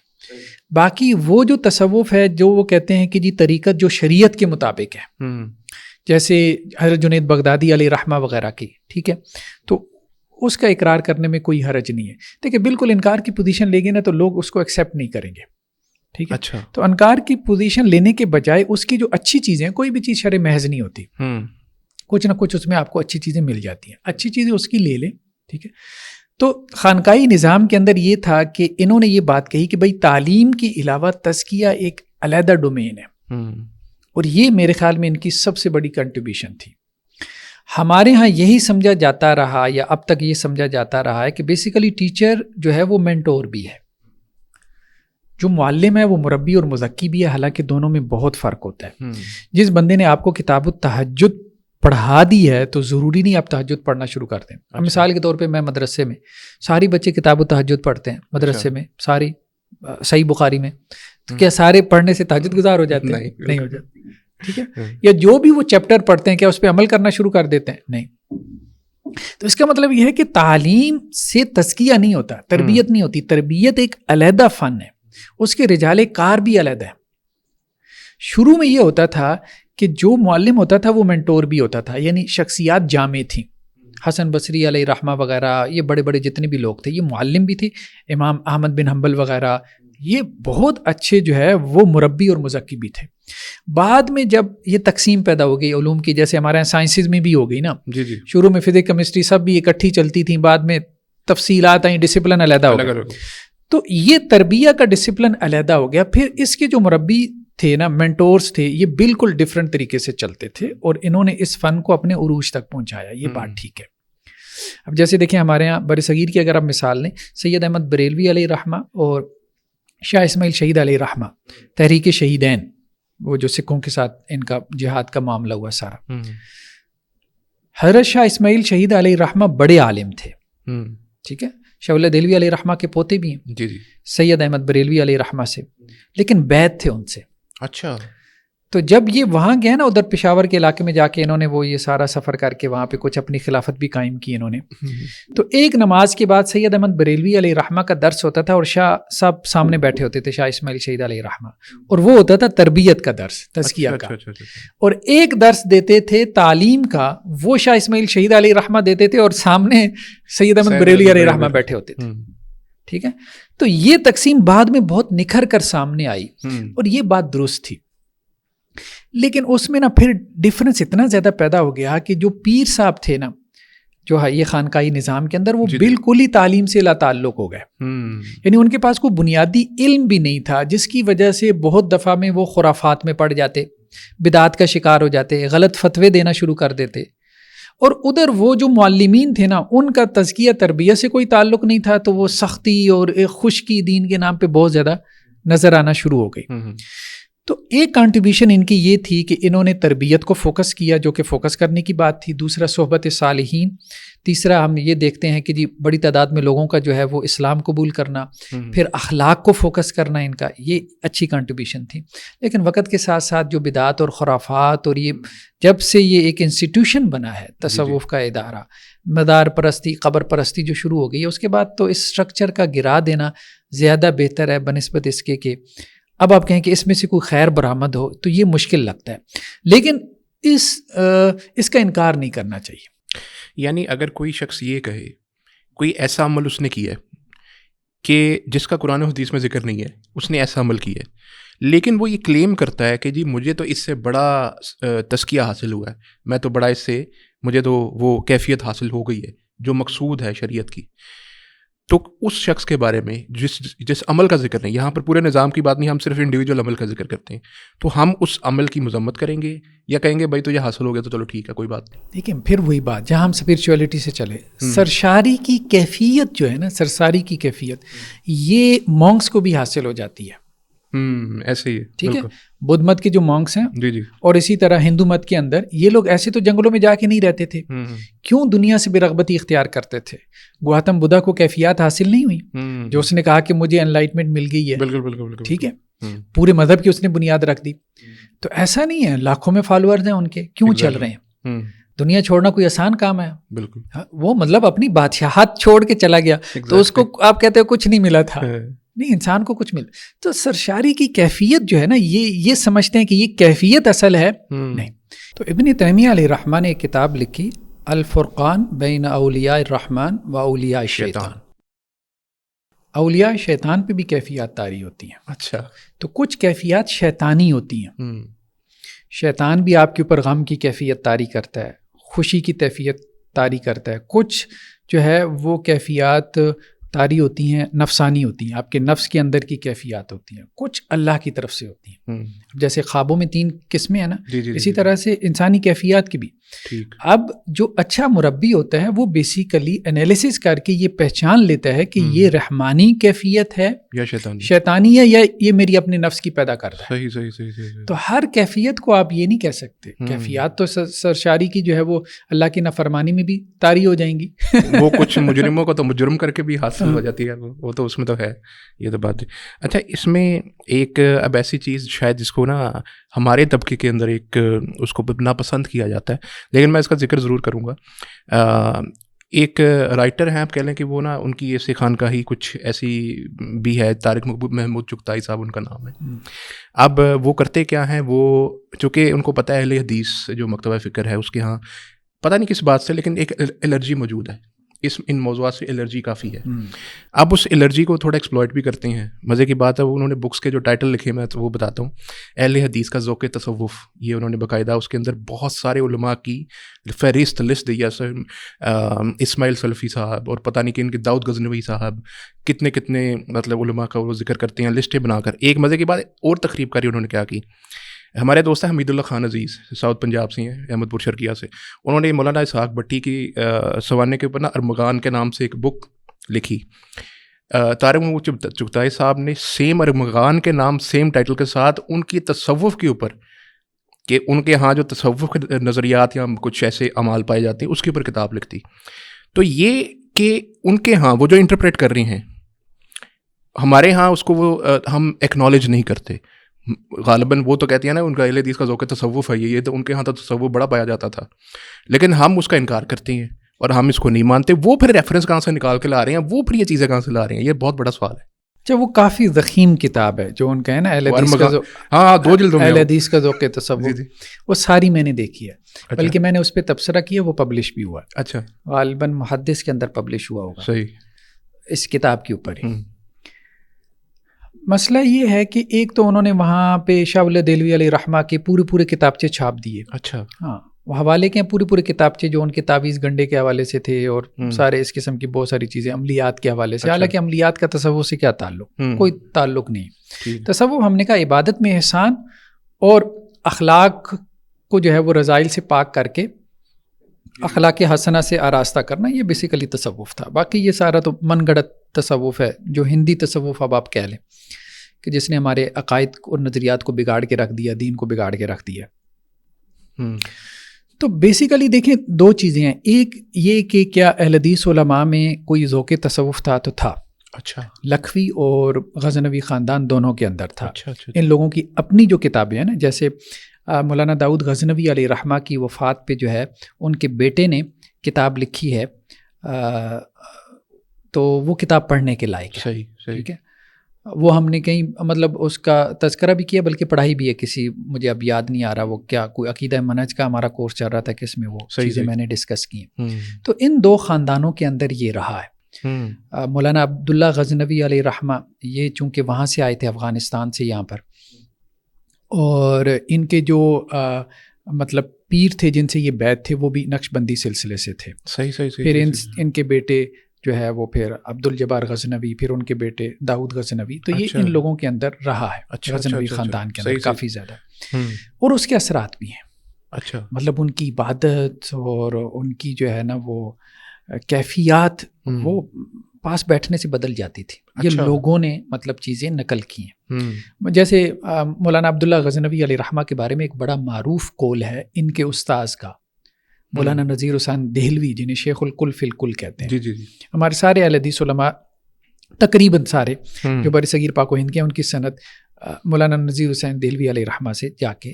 باقی وہ جو تصوف ہے جو وہ کہتے ہیں کہ جی طریقت جو شریعت کے مطابق ہے, جیسے حضرت جنید بغدادی علیہ رحمہ وغیرہ کی, ٹھیک ہے, تو اس کا اقرار کرنے میں کوئی حرج نہیں ہے. دیکھیں بالکل انکار کی پوزیشن لے گے نا تو لوگ اس کو ایکسیپٹ نہیں کریں گے, ٹھیک ہے. اچھا, تو انکار کی پوزیشن لینے کے بجائے اس کی جو اچھی چیزیں, کوئی بھی چیز شرع محض نہیں ہوتی, کچھ نہ کچھ اس میں آپ کو اچھی چیزیں مل جاتی ہیں, اچھی چیزیں اس کی لے لیں, ٹھیک ہے. تو خانقاہی نظام کے اندر یہ تھا کہ انہوں نے یہ بات کہی کہ بھائی تعلیم کے علاوہ تزکیہ ایک علیحدہ ڈومین ہے, اور یہ میرے خیال میں ان کی سب سے بڑی کنٹریبیوشن تھی. ہمارے ہاں یہی سمجھا جاتا رہا, یا اب تک یہ سمجھا جاتا رہا ہے کہ بیسیکلی ٹیچر جو ہے وہ مینٹور بھی ہے, جو معلم ہے وہ مربی اور مزکی بھی ہے, حالانکہ دونوں میں بہت فرق ہوتا ہے. جس بندے نے آپ کو کتاب التہجد پڑھا دی ہے تو ضروری نہیں آپ تہجد پڑھنا شروع کر دیں. اب مثال کے طور پہ میں مدرسے میں ساری بچے کتاب التہجد پڑھتے ہیں, مدرسے میں ساری صحیح بخاری میں, تو کیا سارے پڑھنے سے تہجد گزار ہو جاتے ہیں؟ نہیں ہو جاتے, ٹھیک ہے. یا جو بھی وہ چیپٹر پڑھتے ہیں کیا اس پہ عمل کرنا شروع کر دیتے ہیں؟ نہیں. تو اس کا مطلب یہ ہے کہ تعلیم سے تزکیہ نہیں ہوتا, تربیت نہیں ہوتی. تربیت ایک علیحدہ فن ہے, اس کے رجال کار بھی علیحدہ ہے. شروع میں یہ ہوتا تھا کہ جو معلم ہوتا تھا وہ مینٹور بھی ہوتا تھا, یعنی شخصیات جامع تھیں. حسن بصری علیہ رحمہ وغیرہ, یہ بڑے بڑے جتنے بھی لوگ تھے یہ معلم بھی تھے. امام احمد بن حنبل وغیرہ یہ بہت اچھے جو ہے وہ مربی اور مزکی بھی تھے. بعد میں جب یہ تقسیم پیدا ہو گئی علوم کی, جیسے ہمارے یہاں سائنسز میں بھی ہو گئی نا, شروع میں فزکس کیمسٹری سب بھی اکٹھی چلتی تھیں, بعد میں تفصیلات آئیں, ڈسپلن علیحدہ ہو گیا. تو یہ تربیہ کا ڈسپلن علیحدہ ہو گیا. پھر اس کے جو مربی تھے نا, مینٹورز تھے, یہ بالکل ڈفرینٹ طریقے سے چلتے تھے, اور انہوں نے اس فن کو اپنے عروج تک پہنچایا. یہ بات ٹھیک ہے. اب جیسے دیکھیں ہمارے یہاں بر صغیر کی اگر آپ مثال لیں، سید احمد بریلوی علیہ رحمہ اور شاہ اسماعیل شہید علیہ رحمہ، تحریک شہیدین، وہ جو سکھوں کے ساتھ ان کا جہاد کا معاملہ ہوا سارا، حضرت شاہ اسماعیل شہید علیہ رحمہ بڑے عالم تھے، ٹھیک ہے، شاہ اللہ دہلوی علیہ رحمہ کے پوتے بھی ہیں، جی جی، سید احمد بریلوی علیہ رحمہ سے، لیکن بیعت تھے ان سے. اچھا. تو جب یہ وہاں گئے نا ادھر پشاور کے علاقے میں جا کے انہوں نے وہ یہ سارا سفر کر کے وہاں پہ کچھ اپنی خلافت بھی قائم کی انہوں نے. تو ایک نماز کے بعد سید احمد بریلوی علیہ رحمہ کا درس ہوتا تھا اور شاہ صاحب سامنے بیٹھے ہوتے تھے، شاہ اسماعیل شہید علیہ رحمہ، اور وہ ہوتا تھا تربیت کا درس، تزکیہ کا. اور ایک درس دیتے تھے تعلیم کا، وہ شاہ اسماعیل شہید علیہ رحمہ دیتے تھے اور سامنے سید احمد بریلوی علیہ رحمہ بیٹھے ہوتے تھے. ٹھیک ہے، تو یہ تقسیم بعد میں بہت نکھر کر سامنے آئی اور یہ بات درست تھی، لیکن اس میں نا پھر ڈفرنس اتنا زیادہ پیدا ہو گیا کہ جو پیر صاحب تھے نا جو ہے یہ خانقاہی نظام کے اندر، وہ بالکل ہی تعلیم سے لا تعلق ہو گئے. یعنی ان کے پاس کوئی بنیادی علم بھی نہیں تھا، جس کی وجہ سے بہت دفعہ میں وہ خرافات میں پڑ جاتے، بدعات کا شکار ہو جاتے، غلط فتوے دینا شروع کر دیتے. اور ادھر وہ جو معلمین تھے نا ان کا تزکیہ تربیت سے کوئی تعلق نہیں تھا، تو وہ سختی اور ایک خشکی دین کے نام پہ بہت زیادہ نظر آنا شروع ہو گئی. تو ایک کنٹریبیوشن ان کی یہ تھی کہ انہوں نے تربیت کو فوکس کیا، جو کہ فوکس کرنے کی بات تھی. دوسرا صحبت صالحین. تیسرا ہم یہ دیکھتے ہیں کہ جی بڑی تعداد میں لوگوں کا جو ہے وہ اسلام قبول کرنا. پھر اخلاق کو فوکس کرنا، ان کا یہ اچھی کنٹریبیوشن تھی. لیکن وقت کے ساتھ ساتھ جو بدعات اور خرافات، اور یہ جب سے یہ ایک انسٹیٹیوشن بنا ہے تصوف کا ادارہ، مدار پرستی، قبر پرستی جو شروع ہو گئی ہے، اس کے بعد تو اس اسٹرکچر کا گرا دینا زیادہ بہتر ہے بنسبت اس کے کہ اب آپ کہیں کہ اس میں سے کوئی خیر برآمد ہو تو یہ مشکل لگتا ہے. لیکن اس کا انکار نہیں کرنا چاہیے. یعنی اگر کوئی شخص یہ کہے کوئی ایسا عمل اس نے کیا ہے کہ جس کا قرآن و حدیث میں ذکر نہیں ہے، اس نے ایسا عمل کیا ہے، لیکن وہ یہ کلیم کرتا ہے کہ جی مجھے تو اس سے بڑا تزکیہ حاصل ہوا ہے، میں تو بڑا اس سے مجھے تو وہ کیفیت حاصل ہو گئی ہے جو مقصود ہے شریعت کی، تو اس شخص کے بارے میں جس عمل کا ذکر نہیں، یہاں پر پورے نظام کی بات نہیں، ہم صرف انڈیویجول عمل کا ذکر کرتے ہیں، تو ہم اس عمل کی مذمت کریں گے یا کہیں گے بھائی تو یہ حاصل ہو گیا تو چلو ٹھیک ہے کوئی بات نہیں. لیکن پھر وہی بات جہاں ہم اسپرچولیٹی سے چلے، سرشاری کی کیفیت جو ہے نا، سرساری کی کیفیت یہ مونکس کو بھی حاصل ہو جاتی ہے. ایسے ہی ٹھیک ہے، بدھ مت کے جو مونکس ہیں جی جی، اور اسی طرح ہندو مت کے اندر یہ لوگ ایسے تو جنگلوں میں جا کے نہیں رہتے تھے، کیوں دنیا سے بے رغبتی اختیار کرتے تھے. گوتم بدھا کو کیفیات حاصل نہیں ہوئی جو اس نے کہا کہ مجھے انلائٹمنٹ مل گئی ہے، بالکل بالکل ٹھیک ہے، پورے مذہب کی اس نے بنیاد رکھ دی. تو ایسا نہیں ہے، لاکھوں میں فالوورز ہیں ان کے، کیوں چل رہے ہیں. دنیا چھوڑنا کوئی آسان کام ہے؟ بالکل. وہ مطلب اپنی بادشاہت چھوڑ کے چلا گیا تو اس کو آپ کہتے ہو کچھ نہیں ملا تھا. نہیں، انسان کو کچھ ملا. تو سرشاری کی کیفیت جو ہے نا، یہ سمجھتے ہیں کہ یہ کیفیت اصل ہے، نہیں. تو ابن تیمیہ علیہ الرحمہ نے ایک کتاب لکھی، الفرقان بین اولیاء الرحمن و اولیاء الشیطان. اولیاء شیطان پہ بھی کیفیات طاری ہوتی ہیں. اچھا. تو کچھ کیفیات شیطانی ہوتی ہیں. شیطان بھی آپ کے اوپر غم کی کیفیت طاری کرتا ہے، خوشی کی کیفیت طاری کرتا ہے. کچھ جو ہے وہ کیفیات طاری ہوتی ہیں، نفسانی ہوتی ہیں، آپ کے نفس کے اندر کی کیفیات ہوتی ہیں. کچھ اللہ کی طرف سے ہوتی ہیں. جیسے خوابوں میں 3 قسمیں ہیں نا، اسی طرح سے انسانی کیفیات کی بھی. اب جو اچھا مربی ہوتا ہے وہ بیسیکلی انالیسس کر کے یہ پہچان لیتا ہے کہ یہ رحمانی کیفیت ہے یا شیطانی ہے، یا یہ میری اپنے نفس کی پیدا کر رہا ہے. صحیح. تو ہر کیفیت کو آپ یہ نہیں کہہ سکتے. کیفیات تو سرشاری کی جو ہے وہ اللہ کی نافرمانی میں بھی طاری ہو جائیں گی. وہ کچھ مجرموں کو تو مجرم کر کے بھی حاصل ہو جاتی ہے، وہ تو اس میں تو ہے، یہ تو بات ہے. اچھا، اس میں ایک اب ایسی چیز شاید جس کو نا ہمارے طبقے کے اندر ایک اس کو ناپسند کیا جاتا ہے، لیکن میں اس کا ذکر ضرور کروں گا. ایک رائٹر ہیں، آپ کہہ لیں کہ وہ نا ان کی ایسی خانقاہی کچھ ایسی بھی ہے، طارق محمود چغتائی صاحب ان کا نام ہے. اب وہ کرتے کیا ہیں، وہ چونکہ ان کو پتہ ہے اہل حدیث جو مکتبہ فکر ہے اس کے ہاں پتہ نہیں کس بات سے، لیکن ایک الرجی موجود ہے، ان موضوعات سے الرجی کافی ہے. اب اس الرجی کو تھوڑا ایکسپلائٹ بھی کرتے ہیں. مزے کی بات ہے، انہوں نے بکس کے جو ٹائٹل لکھے میں تو وہ بتاتا ہوں. اہل حدیث کا ذوق تصوف، یہ انہوں نے باقاعدہ اس کے اندر بہت سارے علماء کی فہرست لسٹ دی ہے. اسماعیل سلفی صاحب اور پتہ نہیں کہ ان کے داؤد غزنوی صاحب کتنے مطلب علماء کا وہ ذکر کرتے ہیں لسٹیں بنا کر. ایک مزے کی بات اور تقریب کری انہوں نے کیا کی، ہمارے دوست ہیں حمید اللہ خان عزیز، ساؤتھ پنجاب سے ہیں، احمد پور شرقیہ سے. انہوں نے مولانا اسحاق بھٹی کی سوانح کے اوپر نا ارمغان کے نام سے ایک بک لکھی. طارق محمود چغتائی صاحب نے سیم ارمغان کے نام سیم ٹائٹل کے ساتھ ان کی تصوف کے اوپر کہ ان کے ہاں جو تصوف کے نظریات یا کچھ ایسے اعمال پائے جاتے ہیں اس کے اوپر کتاب لکھتی. تو یہ کہ ان کے ہاں وہ جو انٹرپریٹ کر رہی ہیں، ہمارے ہاں اس کو وہ ہم ایکنالج نہیں کرتے. غالباً وہ تو کہتی ہیں نا ان کا اہل حدیث کا ذوق تصوف ہے یہ تو ان کے ہاں تو تصوف بڑا پایا جاتا تھا، لیکن ہم اس کا انکار کرتے ہیں اور ہم اس کو نہیں مانتے. وہ پھر ریفرنس کہاں سے نکال کے لا رہے ہیں، وہ پھر یہ چیزیں کہاں سے لا رہے ہیں، یہ بہت بڑا سوال ہے. اچھا، وہ کافی ضخیم کتاب ہے جو ان کا ہے نا اہل حدیث کا ہاں 2 جلدوں میں اہل حدیث کا ذوق تصوف، وہ ساری میں نے دیکھی ہے، بلکہ میں نے اس پہ تبصرہ کیا، وہ پبلش بھی ہوا. اچھا، غالباً محدث کے اندر پبلش ہوا ہوگا صحیح اس کتاب کے اوپر ہی. مسئلہ یہ ہے کہ ایک تو انہوں نے وہاں پہ شاہ ولی دہلوی علیہ رحمہ کے پورے کتابچے چھاپ دیے. اچھا، ہاں، وہ حوالے کے پورے کتابچے جو ان کے تعویذ گنڈے کے حوالے سے تھے اور سارے اس قسم کی بہت ساری چیزیں عملیات کے حوالے سے. حالانکہ عملیات کا تصوف سے کیا تعلق، کوئی تعلق نہیں. تصوف ہم نے کہا عبادت میں احسان اور اخلاق کو جو ہے وہ رذائل سے پاک کر کے اخلاق حسنہ سے آراستہ کرنا، یہ بیسیکلی تصوف تھا. باقی یہ سارا تو من گڑت تصوف ہے جو ہندی تصوف اب آپ کہہ لیں کہ جس نے ہمارے عقائد اور نظریات کو بگاڑ کے رکھ دیا، دین کو بگاڑ کے رکھ دیا. تو بیسیکلی دیکھیں 2 چیزیں ہیں. ایک یہ کہ کیا اہل حدیث علماء میں کوئی ذوق تصوف تھا، تو تھا. اچھا، لکھوی اور غزنوی خاندان دونوں کے اندر تھا. اچھا. ان لوگوں کی اپنی جو کتابیں ہیں نا، جیسے مولانا داؤد غزنوی علیہ رحمہ کی وفات پہ جو ہے ان کے بیٹے نے کتاب لکھی ہے، تو وہ کتاب پڑھنے کے لائق ہے. صحیح. ٹھیک ہے، وہ ہم نے کہیں مطلب اس کا تذکرہ بھی کیا، بلکہ پڑھائی بھی ہے کسی، مجھے اب یاد نہیں آ رہا وہ کیا، کوئی عقیدہ منہج کا ہمارا کورس چل رہا تھا کہ اس میں وہ چیزیں میں نے ڈسکس کی ہیں. تو ان 2 خاندانوں کے اندر یہ رہا ہے. مولانا عبداللہ غزنوی علیہ رحمہ یہ چونکہ وہاں سے آئے تھے افغانستان سے یہاں پر، اور ان کے جو مطلب پیر تھے جن سے یہ بیعت تھے وہ بھی نقش بندی سلسلے سے تھے. صحیح. پھر ان کے بیٹے جو ہے وہ پھر عبد الجبار غزنوی، پھر ان کے بیٹے داؤد غزنوی. تو یہ ان لوگوں کے اندر رہا ہے، غزنوی خاندان کے اندر کافی زیادہ، اور اس کے اثرات بھی ہیں. اچھا، مطلب ان کی عبادت اور ان کی جو ہے نا وہ کیفیات وہ پاس بیٹھنے سے بدل جاتی تھی. یہ لوگوں نے مطلب چیزیں نقل کی ہیں. جیسے مولانا عبداللہ غزنوی علیہ رحمہ کے بارے میں ایک بڑا معروف قول ہے ان کے استاذ کا، مولانا نذیر حسین دہلوی، جنہیں شیخ الکل فی الکل کہتے ہیں. جی. ہمارے سارے اہل حدیث علماء تقریباً سارے جو بر صغیر پاک و ہند کے ہیں، ان کی سند مولانا نذیر حسین دہلوی علیہ رحمہ سے جا کے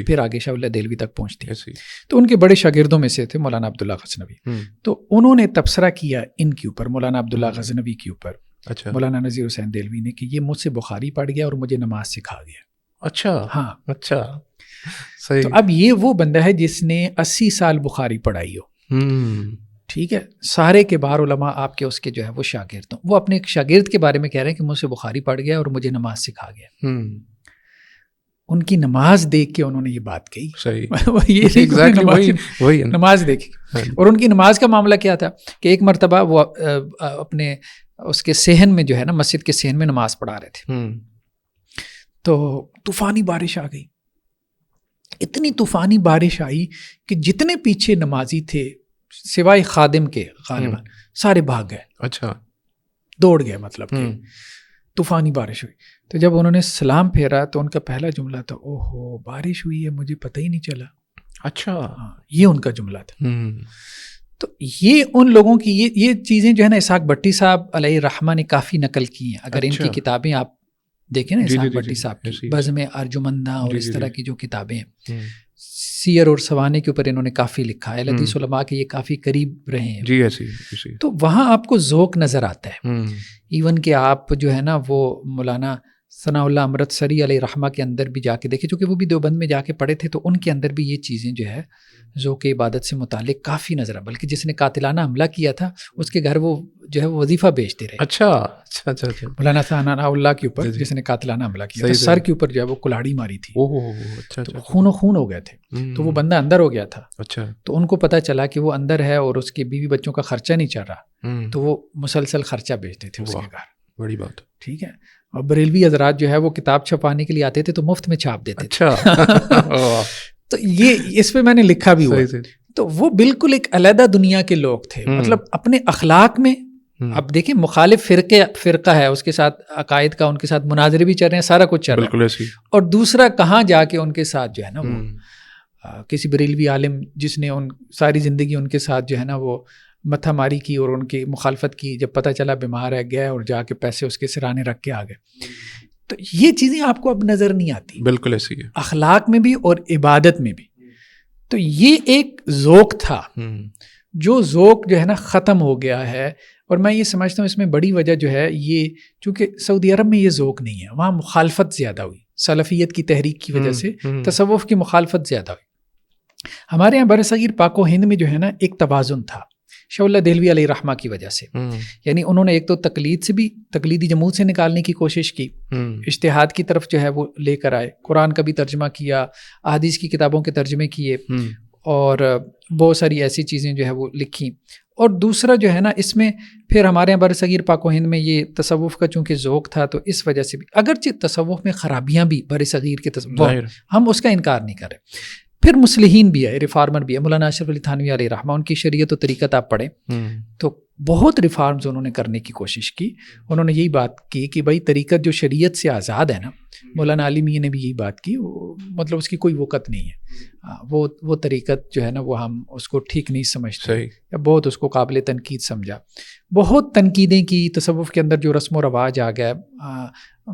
پھر آگے شاہ ولی دہلوی تک پہنچتی ہے. تو ان کے بڑے شاگردوں میں سے تھے مولانا عبداللہ غزنوی. تو انہوں نے تبصرہ کیا ان کے اوپر، مولانا عبداللہ غزنوی کے اوپر، مولانا نذیر حسین دہلوی نے، کہ یہ مجھ سے بخاری پڑھ گیا اور مجھے نماز سکھا گیا. اچھا، ہاں، اچھا، صحیح. تو اب یہ وہ بندہ ہے جس نے 80 سال بخاری پڑھائی ہو. ٹھیک ہے، سارے کے بار علماء آپ کے اس کے جو ہے وہ شاگرد ہوں. وہ اپنے ایک شاگرد کے بارے میں کہہ رہے ہیں کہ مجھ سے بخاری پڑھ گیا اور مجھے نماز سکھا گیا. ان کی نماز دیکھ کے انہوں نے یہ بات کہی. صحیح. وہی نماز دیکھی. اور ان کی نماز کا معاملہ کیا تھا کہ ایک مرتبہ وہ اپنے اس کے صحن میں جو ہے نا، مسجد کے صحن میں نماز پڑھا رہے تھے، تو طوفانی بارش آ گئی. اتنی طوفانی بارش آئی کہ جتنے پیچھے نمازی تھے سوائے خادم کے غالباً سارے بھاگ گئے. اچھا، دوڑ گئے، مطلب کہ طوفانی بارش ہوئی. تو جب انہوں نے سلام پھیرا تو ان کا پہلا جملہ تھا، اوہو بارش ہوئی ہے، مجھے پتہ ہی نہیں چلا. اچھا، یہ ان کا جملہ تھا. تو یہ ان لوگوں کی یہ چیزیں جو ہے نا اسحاق بھٹی صاحب علیہ رحمہ نے کافی نقل کی ہیں. اگر ان کی کتابیں آپ دیکھیں نا، اسحاق بھٹی صاحب کی بزم ارجمندہ اور اس طرح کی جو کتابیں ہیں، سیر اور سوانح کے اوپر انہوں نے کافی لکھا ہے. حدیث علماء کے یہ کافی قریب رہے ہیں. جی ایسی. تو وہاں آپ کو ذوق نظر آتا ہے. ایون کہ آپ جو ہے نا وہ مولانا ثناء اللہ امرتسری علیہ رحمہ کے اندر بھی جا کے دیکھیں، چونکہ وہ بھی دیوبند میں جا کے پڑھے تھے، تو ان کے اندر بھی یہ چیزیں جو ہے ذوق عبادت سے متعلق کافی نظر آ. بلکہ جس نے قاتلانہ حملہ کیا تھا اس کے گھر وہ جو ہے وہ وظیفہ بیچتے رہے. اچھا. مولانا ثناء اللہ کے اوپر جس نے قاتلانہ حملہ کیا تھا، سر کے اوپر جو ہے وہ کلاڑی ماری تھی، تو خون و خون ہو گئے تھے. تو وہ بندہ اندر ہو گیا تھا. اچھا. تو ان کو پتہ چلا کہ وہ اندر ہے اور اس کے بیوی بچوں کا خرچہ نہیں چل رہا، تو وہ مسلسل خرچہ بیچتے تھے اس کے گھر. بڑی بات. ٹھیک ہے. اور بریلوی حضرات جو ہے وہ کتاب چھپانے کے لیے آتے تھے تو مفت میں چھاپ دیتے تھے. اچھا. تو یہ اس پہ میں نے لکھا بھی ہوا. تو وہ بالکل ایک علیحدہ دنیا کے لوگ تھے, مطلب اپنے اخلاق میں. اب دیکھیں مخالف فرقہ ہے, اس کے ساتھ عقائد کا ان کے ساتھ مناظرے بھی چل رہے ہیں, سارا کچھ چل رہا ہے, اور دوسرا کہاں جا کے ان کے ساتھ جو ہے نا وہ کسی بریلوی عالم جس نے ان ساری زندگی ان کے ساتھ جو ہے نا وہ متھا ماری کی اور ان کی مخالفت کی, جب پتہ چلا بیمار ہے گئے اور جا کے پیسے اس کے سرانے رکھ کے آ گئے. تو یہ چیزیں آپ کو اب نظر نہیں آتی. بالکل ایسی ہے, اخلاق میں بھی اور عبادت میں بھی. تو یہ ایک ذوق تھا, جو ذوق جو ہے نا ختم ہو گیا ہے. اور میں یہ سمجھتا ہوں اس میں بڑی وجہ جو ہے یہ, چونکہ سعودی عرب میں یہ ذوق نہیں ہے, وہاں مخالفت زیادہ ہوئی سلفیت کی تحریک کی وجہ سے, تصوف کی مخالفت زیادہ ہوئی. ہمارے یہاں برصغیر پاک و ہند میں جو ہے نا ایک توازن تھا شاہ اللہ دہلوی علیہ رحمہ کی وجہ سے. یعنی انہوں نے ایک تو تقلید سے بھی, تقلیدی جمود سے نکالنے کی کوشش کی, اجتہاد کی طرف جو ہے وہ لے کر آئے, قرآن کا بھی ترجمہ کیا, احادیث کی کتابوں کے ترجمے کیے, اور بہت ساری ایسی چیزیں جو ہے وہ لکھیں. اور دوسرا جو ہے نا اس میں پھر ہمارے یہاں برصغیر پاک و ہند میں یہ تصوف کا چونکہ ذوق تھا, تو اس وجہ سے بھی اگرچہ تصوف میں خرابیاں بھی برصغیر کے تصوف, ہم اس کا انکار نہیں کر رہے. پھر مصلحین بھی ہے, ریفارمر بھی ہے, مولانا اشرف علی تھانوی علیہ رحمہ, ان کی شریعت و طریقت آپ پڑھیں تو بہت ریفارمز انہوں نے کرنے کی کوشش کی. انہوں نے یہی بات کی کہ بھائی طریقت جو شریعت سے آزاد ہے نا, مولانا علی میاں نے بھی یہی بات کی, مطلب اس کی کوئی وقت نہیں ہے, وہ طریقت جو ہے نا وہ ہم اس کو ٹھیک نہیں سمجھتے, یا بہت اس کو قابل تنقید سمجھا. بہت تنقیدیں کی تصوف کے اندر جو رسم و رواج آ گیا,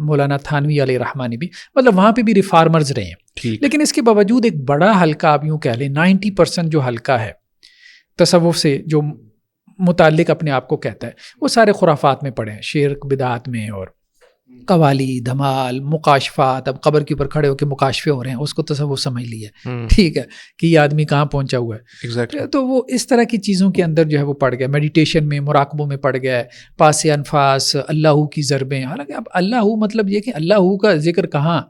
مولانا تھانوی علیہ رحمہ نے بھی, مطلب وہاں پہ بھی ریفارمرز رہے ہیں. لیکن اس کے باوجود ایک بڑا حلقہ آپ یوں کہہ لیں 90% جو حلقہ ہے تصوف سے جو متعلق اپنے آپ کو کہتا ہے, وہ سارے خرافات میں پڑے ہیں, شرک بدعات میں, اور قوالی دھمال مکاشفات. اب قبر کے اوپر کھڑے ہو کے مکاشفے ہو رہے ہیں, اس کو تصوف سمجھ لیا, ٹھیک ہے, کہ یہ آدمی کہاں پہنچا ہوا ہے. تو وہ اس طرح کی چیزوں کے اندر جو ہے وہ پڑ گیا, میڈیٹیشن میں مراقبوں میں پڑ گیا ہے, پاس انفاس, اللہ کی ضربیں. حالانکہ اب اللہ مطلب یہ کہ اللہ کا ذکر کہاں,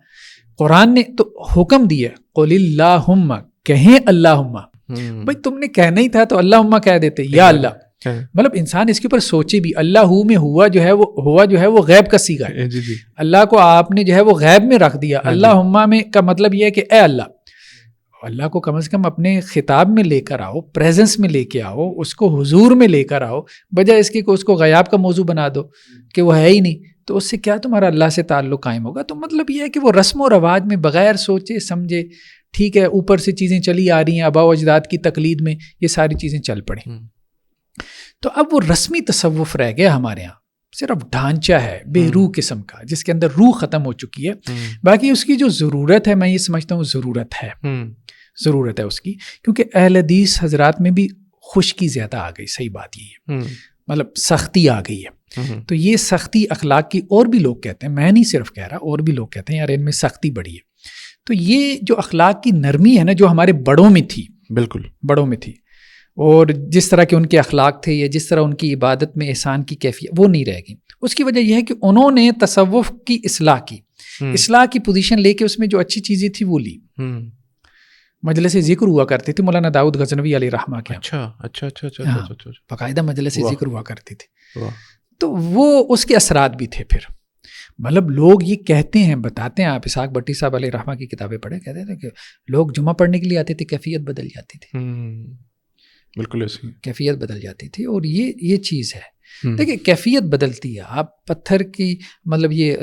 قرآن نے تو حکم دیا قل اللہم, کہیں اللہم. بھائی تم نے کہنا ہی تھا تو اللہم کہہ دیتے, یا اللہ. مطلب انسان اس کے اوپر سوچے بھی, اللہ میں ہوا جو ہے وہ غیب کا صیغہ ہے. اللہ کو آپ نے جو ہے وہ غیب میں رکھ دیا. اللہم میں کا مطلب یہ ہے کہ اے اللہ, اللہ کو کم از کم اپنے خطاب میں لے کر آؤ, پریزنس میں لے کے آؤ, اس کو حضور میں لے کر آؤ, بجائے اس کی کہ اس کو غیاب کا موضوع بنا دو کہ وہ ہے ہی نہیں. تو اس سے کیا تمہارا اللہ سے تعلق قائم ہوگا. تو مطلب یہ ہے کہ وہ رسم و رواج میں بغیر سوچے سمجھے, ٹھیک ہے, اوپر سے چیزیں چلی آ رہی ہیں, آباء و اجداد کی تقلید میں یہ ساری چیزیں چل پڑیں. تو اب وہ رسمی تصوف رہ گیا ہمارے ہاں, صرف ڈھانچہ ہے بے روح قسم کا, جس کے اندر روح ختم ہو چکی ہے. باقی اس کی جو ضرورت ہے, میں یہ سمجھتا ہوں ضرورت ہے اس کی, کیونکہ اہل حدیث حضرات میں بھی خشکی زیادہ آ گئی. صحیح بات یہ ہے, مطلب سختی آ گئی ہے. تو یہ سختی اخلاق کی, اور بھی لوگ کہتے ہیں, میں نہیں صرف کہہ رہا, اور بھی لوگ کہتے ہیں یار ان میں سختی بڑی ہے. تو یہ جو اخلاق کی نرمی ہے نا, جو ہمارے بڑوں میں تھی, بالکل بڑوں میں تھی, اور جس طرح کے ان کے اخلاق تھے, یا جس طرح ان کی عبادت میں احسان کی کیفیت, وہ نہیں رہ گئی. اس کی وجہ یہ ہے کہ انہوں نے تصوف کی اصلاح کی, اصلاح کی پوزیشن لے کے اس میں جو اچھی چیزیں تھی وہ لی. مجلس ذکر ہوا کرتے تھے مولانا داؤد غزنوی علیہ رحمہ کے. اچھا, باقاعدہ مجلس ذکر ہوا کرتی تھی. تو وہ اس کے اثرات بھی تھے. پھر مطلب لوگ یہ کہتے ہیں, بتاتے ہیں, آپ اسحاق بٹی صاحب علیہ رحمہ کی کتابیں پڑھیں, کہتے تھے کہ لوگ جمعہ پڑھنے کے لیے آتے تھے, کیفیت بدل جاتی تھی. بالکل ایسی کیفیت بدل جاتی تھی. اور یہ چیز ہے, دیکھیں کیفیت بدلتی ہے. آپ پتھر کی مطلب یہ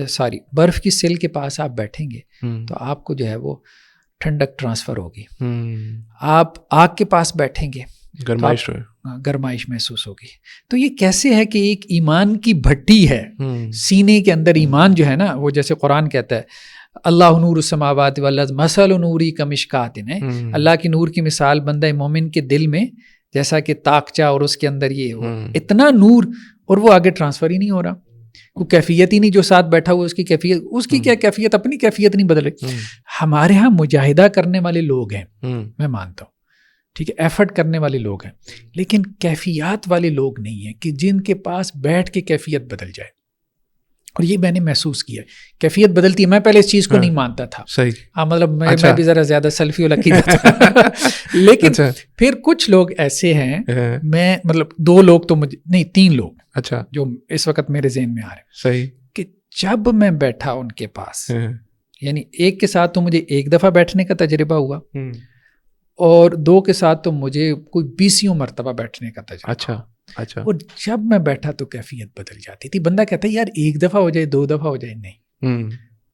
برف کی سل کے پاس آپ بیٹھیں گے تو آپ کو جو ہے وہ ٹھنڈک ٹرانسفر ہوگی. آپ آگ کے پاس بیٹھیں گے, گرمائش محسوس ہوگی. تو یہ کیسے ہے کہ ایک ایمان کی بھٹی ہے سینے کے اندر, ایمان جو ہے نا وہ جیسے قرآن کہتا ہے اللہ نور السماوات والارض مثل نوری کمشکات, اللہ کی نور کی مثال بندہ مومن کے دل میں جیسا کہ تاکچہ, اور اس کے اندر یہ اتنا نور, اور وہ آگے ٹرانسفر ہی نہیں ہو رہا. کوئی کیفیت ہی نہیں, جو ساتھ بیٹھا ہوا اس کی کیفیت, اس کی کیا کیفیت, اپنی کیفیت نہیں بدل رہی. ہمارے ہاں مجاہدہ کرنے والے لوگ ہیں, میں مانتا ہوں, ٹھیک ہے, ایفرٹ کرنے والے لوگ ہیں, لیکن کیفیات والے لوگ نہیں ہیں کہ جن کے پاس بیٹھ کے کیفیت بدل جائے. اور یہ میں نے محسوس کیا, کیفیت بدلتی ہے. میں پہلے اس چیز کو نہیں مانتا تھا. صحیح, ہاں, مطلب میں بھی ذرا زیادہ سیلفی والا کی تھا. لیکن پھر کچھ لوگ ایسے ہیں, میں مطلب 2 لوگ تو مجھے نہیں 3 لوگ, اچھا, جو اس وقت میرے ذہن میں آ رہے ہیں, صحیح, کہ جب میں بیٹھا ان کے پاس، یعنی ایک کے ساتھ تو مجھے ایک دفعہ بیٹھنے کا تجربہ ہوا، اور 2 کے ساتھ تو مجھے کوئی 20 مرتبہ بیٹھنے کا تجربہ. اچھا. اور جب میں بیٹھا تو کیفیت بدل جاتی تھی. بندہ کہتا ہے یار ایک دفعہ ہو جائے 2 دفعہ ہو جائے، نہیں،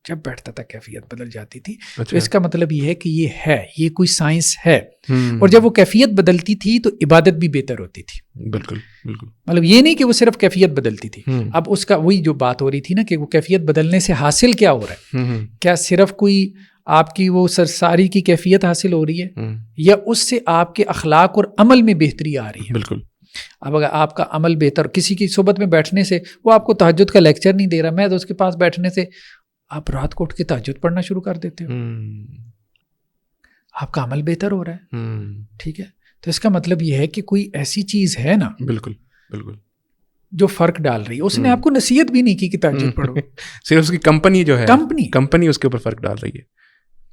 جب بیٹھتا تھا کیفیت بدل جاتی تھی. تو اس کا مطلب یہ ہے کہ یہ کوئی سائنس ہے. اور جب وہ کیفیت بدلتی تھی تو عبادت بھی بہتر ہوتی تھی. بالکل. مطلب یہ نہیں کہ وہ صرف کیفیت بدلتی تھی. اب اس کا وہی جو بات ہو رہی تھی نا کہ وہ کیفیت بدلنے سے حاصل کیا ہو رہا ہے، کیا صرف کوئی آپ کی وہ سرساری کی کیفیت حاصل ہو رہی ہے، یا اس سے آپ کے اخلاق اور عمل میں بہتری آ رہی ہے. بالکل. اب اگر آپ کا عمل بہتر، کسی کی صحبت میں بیٹھنے سے وہ آپ کو تہجد کا لیکچر نہیں دے رہا، میں تو اس کے پاس بیٹھنے سے آپ رات کو اٹھ کے تہجد پڑھنا شروع کر دیتے ہو، آپ کا عمل بہتر ہو رہا ہے. ٹھیک ہے، تو اس کا مطلب یہ ہے کہ کوئی ایسی چیز ہے نا بالکل جو فرق ڈال رہی ہے. اس نے آپ کو نصیحت بھی نہیں کی کہ تہجد پڑھو، صرف اس کی کمپنی جو ہے، کمپنی اس کے اوپر فرق ڈال رہی ہے.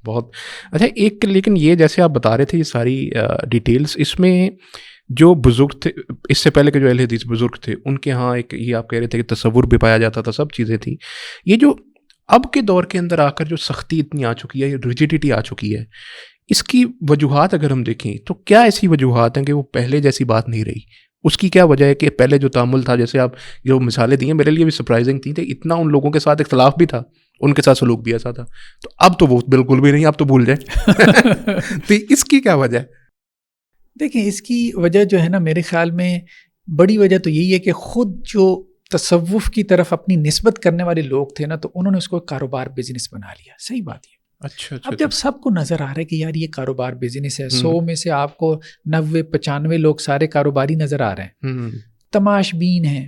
بہت اچھا. ایک لیکن یہ جیسے آپ بتا رہے تھے یہ ساری ڈیٹیلز، اس میں جو بزرگ تھے اس سے پہلے کے جو اہل حدیث بزرگ تھے ان کے ہاں ایک یہ آپ کہہ رہے تھے کہ تصور بھی پایا جاتا تھا، سب چیزیں تھیں. یہ جو اب کے دور کے اندر آ کر جو سختی اتنی آ چکی ہے، ریجیڈیٹی آ چکی ہے، اس کی وجوہات اگر ہم دیکھیں تو کیا ایسی وجوہات ہیں کہ وہ پہلے جیسی بات نہیں رہی؟ اس کی کیا وجہ ہے کہ پہلے جو تعامل تھا، جیسے آپ جو مثالیں دی ہیں میرے لیے بھی سرپرائزنگ تھیں، اتنا ان لوگوں کے ساتھ اختلاف بھی تھا، ان کے ساتھ سلوک بھی ایسا تھا، تو اب تو وہ بالکل بھی نہیں، اب تو بھول جائیں. تو اس کی کیا وجہ ہے؟ دیکھیں اس کی وجہ جو ہے نا، میرے خیال میں بڑی وجہ تو یہی ہے کہ خود جو تصوف کی طرف اپنی نسبت کرنے والے لوگ تھے نا، تو انہوں نے اس کو کاروبار بزنس بنا لیا. صحیح بات ہے. اچھا. اب جب سب کو نظر آ رہا ہے کہ یار یہ کاروبار بزنس ہے، 100 میں سے آپ کو 90-95 لوگ سارے کاروباری نظر آ رہے ہیں، تماش بین ہیں،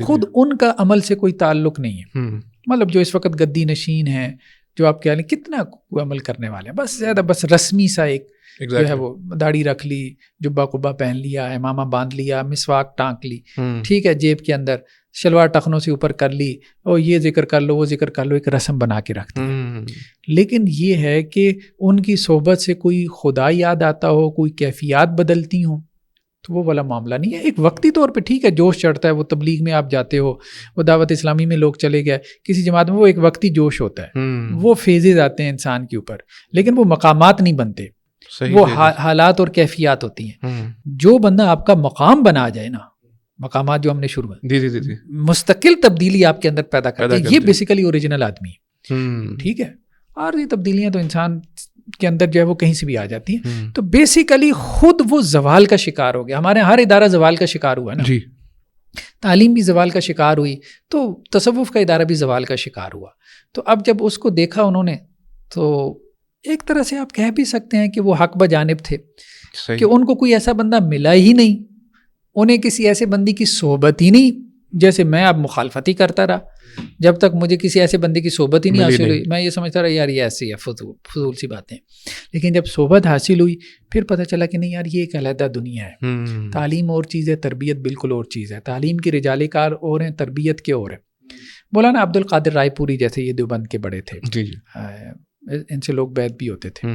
خود ان کا عمل سے کوئی تعلق نہیں ہے. مطلب جو اس وقت گدی نشین ہیں، جو آپ کہہ لیں کتنا عمل کرنے والے ہیں، بس زیادہ بس رسمی سا ایک جو ہے وہ داڑھی رکھ لی، جبہ قبہ پہن لیا، امامہ باندھ لیا، مسواک ٹانک لی، ٹھیک ہے، جیب کے اندر شلوار ٹخنوں سے اوپر کر لی، اور یہ ذکر کر لو وہ ذکر کر لو، ایک رسم بنا کے رکھ دیا. لیکن یہ ہے کہ ان کی صحبت سے کوئی خدا یاد آتا ہو، کوئی کیفیات بدلتی ہوں، تو وہ والا معاملہ نہیں ہے. ایک وقتی طور پہ ٹھیک ہے جوش چڑھتا ہے، وہ تبلیغ میں آپ جاتے ہو، وہ دعوت اسلامی میں لوگ چلے گئے کسی جماعت میں، وہ ایک وقتی جوش ہوتا ہے، وہ فیزز آتے ہیں انسان کے اوپر، لیکن وہ مقامات نہیں بنتے، وہ حالات اور کیفیات ہوتی ہیں. جو بندہ آپ کا مقام بنا جائے نا، مقامات جو ہم نے شروع میں مستقل تبدیلی آپ کے اندر پیدا کرتے ہیں، یہ بیسیکلی اوریجنل آدمی ہے. ٹھیک ہے، اور یہ تبدیلیاں تو انسان کے اندر جو ہے وہ کہیں سے بھی آ جاتی ہیں. تو بیسیکلی خود وہ زوال کا شکار ہو گیا. ہمارے ہر ادارہ زوال کا شکار ہوا نا، تعلیم بھی زوال کا شکار ہوئی، تو تصوف کا ادارہ بھی زوال کا شکار ہوا. تو اب جب اس کو دیکھا انہوں نے، تو ایک طرح سے آپ کہہ بھی سکتے ہیں کہ وہ حق بجانب تھے، کہ ان کو کوئی ایسا بندہ ملا ہی نہیں، انہیں کسی ایسے بندی کی صحبت ہی نہیں. جیسے میں اب مخالفت ہی کرتا رہا جب تک مجھے کسی ایسے بندے کی صحبت ہی نہیں حاصل ہوئی. میں یہ سمجھتا رہا یار یہ ایسی ہے، فضول سی باتیں. لیکن جب صحبت حاصل ہوئی پھر پتہ چلا کہ نہیں یار یہ ایک علیحدہ دنیا ہے. تعلیم اور چیز ہے، تربیت بالکل اور چیز ہے. تعلیم کی رجال کار اور ہیں، تربیت کے اور ہیں. مولانا عبد القادر رائے پوری جیسے یہ دیوبند کے بڑے تھے، ان سے لوگ بیعت بھی ہوتے تھے.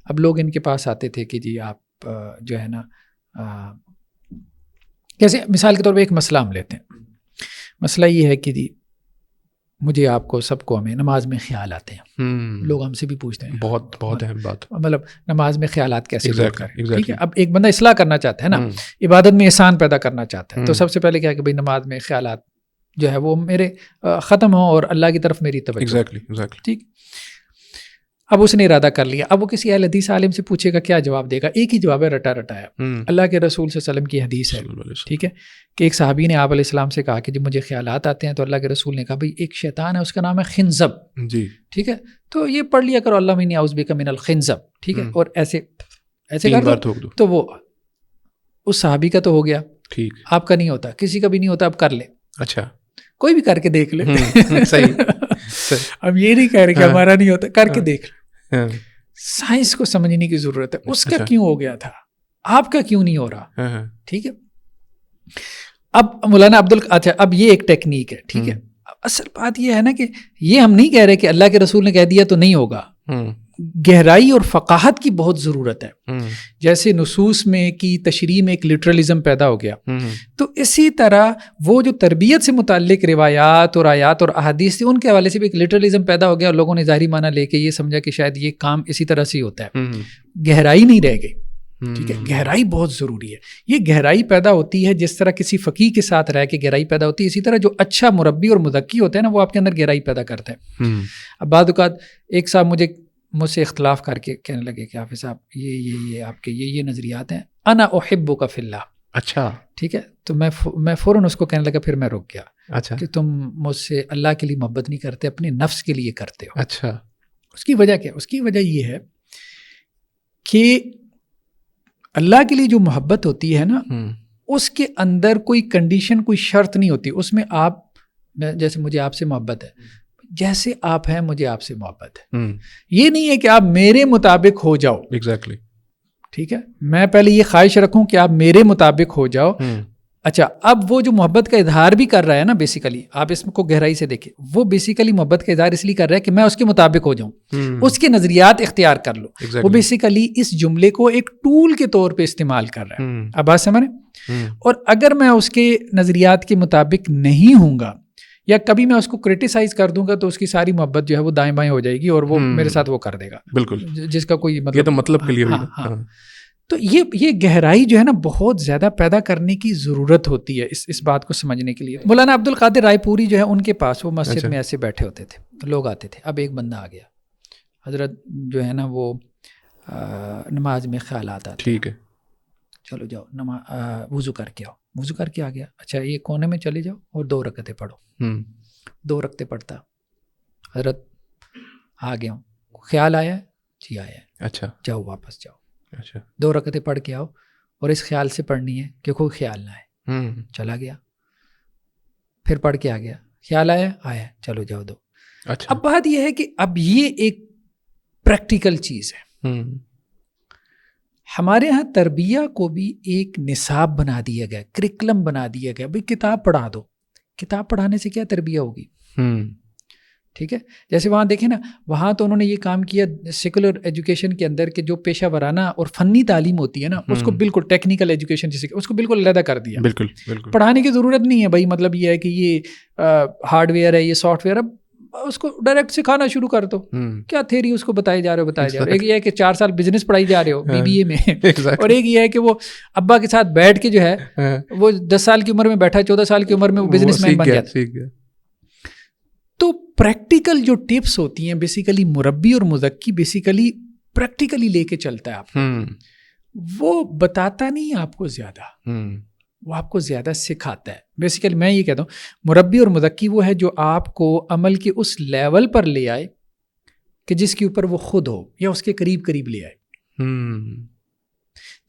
اب لوگ ان کے پاس آتے تھے کہ جی آپ جو ہے نا، جیسے مثال کے طور پہ ایک مسئلہ ہم لیتے ہیں. مسئلہ یہ ہے کہ جی مجھے آپ کو سب کو ہمیں نماز میں خیال آتے ہیں. لوگ ہم سے بھی پوچھتے ہیں، بہت اہم بات، مطلب نماز میں خیالات کیسے دور کریں. ٹھیک ہے، اب ایک بندہ اصلاح کرنا چاہتا ہے نا، عبادت میں احسان پیدا کرنا چاہتا ہے، تو سب سے پہلے کیا ہے کہ بھائی نماز میں خیالات جو ہے وہ میرے ختم ہوں اور اللہ کی طرف میری توجہ. ٹھیک، اب اس نے ارادہ کر لیا. اب وہ کسی اہل حدیث عالم سے پوچھے گا، کیا جواب دے گا؟ ایک ہی جواب ہے رٹا رٹایا. اللہ کے رسول صلی اللہ علیہ وسلم کی حدیث ہے، ٹھیک ہے، کہ ایک صحابی نے آپ علیہ السلام سے کہا کہ جب مجھے خیالات آتے ہیں، تو اللہ کے رسول نے کہا بھائی ایک شیطان ہے، اس کا نام ہے خنزب. جی ٹھیک ہے، تو یہ پڑھ لیا کرو، اللہ انی اعوذ بک من الخنزب. ٹھیک ہے، اور ایسے کر دو. تو وہ اس صحابی کا تو ہو گیا، ٹھیک، آپ کا نہیں ہوتا، کسی کا بھی نہیں ہوتا. اب کر لے، اچھا کوئی بھی کر کے دیکھ لے. صحیح. اب یہ نہیں کہہ رہے کہ ہمارا نہیں ہوتا، کر کے دیکھ لے. سائنس کو سمجھنے کی ضرورت ہے. اس کا کیوں ہو گیا تھا، آپ کا کیوں نہیں ہو رہا. ٹھیک ہے، اب مولانا اچھا اب یہ ایک ٹیکنیک ہے. ٹھیک ہے، اصل بات یہ ہے نا کہ یہ ہم نہیں کہہ رہے کہ اللہ کے رسول نے کہہ دیا تو نہیں ہوگا. گہرائی اور فقاہت کی بہت ضرورت ہے. جیسے نصوص میں کی تشریح میں ایک لٹرلزم پیدا ہو گیا, تو اسی طرح وہ جو تربیت سے متعلق روایات اور آیات اور احادیث تھی ان کے حوالے سے بھی ایک لٹرلزم پیدا ہو گیا, اور لوگوں نے ظاہری معنی لے کے یہ سمجھا کہ شاید یہ کام اسی طرح سے ہی ہوتا ہے. گہرائی نہیں رہ گئی. ٹھیک ہے, گہرائی بہت ضروری ہے. یہ گہرائی پیدا ہوتی ہے جس طرح کسی فقیہ کے ساتھ رہ کے گہرائی پیدا ہوتی ہے, اسی طرح جو اچھا مربی اور مذکی ہوتا ہے نا وہ آپ کے اندر گہرائی پیدا کرتا ہے. اب بعض اوقات ایک صاحب مجھ سے اختلاف کر کے کہنے لگے کہ حافظ صاحب یہ آپ کے یہ نظریات ہیں, انا احبک فی اللہ. اچھا ٹھیک ہے, تو میں فوراً اس کو کہنے لگا, پھر میں رک گیا. اچھا کہ تم مجھ سے اللہ کے لیے محبت نہیں کرتے, اپنے نفس کے لیے کرتے ہو. اچھا, اس کی وجہ کیا؟ اس کی وجہ یہ ہے کہ اللہ کے لیے جو محبت ہوتی ہے نا اس کے اندر کوئی کنڈیشن, کوئی شرط نہیں ہوتی. اس میں آپ, جیسے مجھے آپ سے محبت ہے, جیسے آپ ہیں مجھے آپ سے محبت ہے. یہ نہیں ہے کہ آپ میرے مطابق ہو جاؤ. ایگزیکٹلی. ٹھیک ہے, میں پہلے یہ خواہش رکھوں کہ آپ میرے مطابق ہو جاؤ. اچھا, اب وہ جو محبت کا اظہار بھی کر رہا ہے نا, بیسیکلی آپ اس کو گہرائی سے دیکھیں, وہ بیسیکلی محبت کا اظہار اس لیے کر رہا ہے کہ میں اس کے مطابق ہو جاؤں, اس کے نظریات اختیار کر لو. وہ بیسیکلی اس جملے کو ایک ٹول کے طور پہ استعمال کر رہا ہے. اب بات سمجھ رہے؟ اور اگر میں اس کے نظریات کے مطابق نہیں ہوں گا یا کبھی میں اس کو کرٹیسائز کر دوں گا تو اس کی ساری محبت جو ہے وہ دائیں بائیں ہو جائے گی اور وہ میرے ساتھ وہ کر دے گا. بالکل, جس کا کوئی مطلب, یہ تو مطلب کے لیے ہوئی. تو یہ گہرائی جو ہے نا بہت زیادہ پیدا کرنے کی ضرورت ہوتی ہے اس بات کو سمجھنے کے لیے. مولانا عبد القادر رائے پوری جو ہے ان کے پاس وہ مسجد میں ایسے بیٹھے ہوتے تھے, لوگ آتے تھے. اب ایک بندہ آ گیا, حضرت جو ہے نا وہ نماز میں خیالات آتے. ٹھیک ہے, چلو جاؤ وضو کر کے آؤ. وضو کر کے آ گیا, اچھا یہ کونے میں چلے جاؤ اور 2 رکعتیں پڑھو. 2 رکعتیں پڑھتا, حضرت آ گیا ہوں, خیال آیا ہے؟ جی آیا ہے. اچھا, جاؤ واپس جاؤ. اچھا, 2 رکعتیں پڑھ کے آؤ اور اس خیال سے پڑھنی ہے کہ کوئی خیال نہ آئے. چلا گیا, پھر پڑھ کے آ گیا, خیال آیا؟ آیا, چلو جاؤ 2. اچھا, اب بات یہ ہے کہ اب یہ ایک پریکٹیکل چیز ہے. ہمارے ہاں تربیہ کو بھی ایک نصاب بنا دیا گیا, کریکلم بنا دیا گیا, بھئی کتاب پڑھا دو. کتاب پڑھانے سے کیا تربیہ ہوگی؟ ٹھیک ہے, جیسے وہاں دیکھیں نا, وہاں تو انہوں نے یہ کام کیا سیکولر ایجوکیشن کے اندر کہ جو پیشہ ورانہ اور فنی تعلیم ہوتی ہے نا اس کو بالکل ٹیکنیکل ایجوکیشن جسے اس کو بالکل علیحدہ کر دیا. بالکل, پڑھانے کی ضرورت نہیں ہے بھائی, مطلب یہ ہے کہ یہ ہارڈ ویئر ہے, یہ سافٹ ویئر, اب اس کو ڈائریکٹ سکھانا شروع کر دو. کیا تھیوری اس کو بتائے جا رہے ہو. ایک یہ ہے کہ 4 سال بزنس پڑھائی جا رہے ہو BBA میں, اور ایک یہ ہے کہ وہ ابا کے ساتھ بیٹھ کے جو ہے وہ 10 سال کی عمر میں بیٹھا, 14 سال کی عمر میں وہ بزنس مین بن گیا. تو پریکٹیکل جو ٹپس ہوتی ہیں بیسیکلی مربی اور مذکی بیسیکلی پریکٹیکلی لے کے چلتا ہے آپ کو, وہ بتاتا نہیں آپ کو زیادہ, وہ آپ کو زیادہ سکھاتا ہے. بیسیکلی میں یہ کہتا ہوں مربی اور مذکی وہ ہے جو آپ کو عمل کے اس لیول پر لے آئے کہ جس کے اوپر وہ خود ہو یا اس کے قریب لے آئے.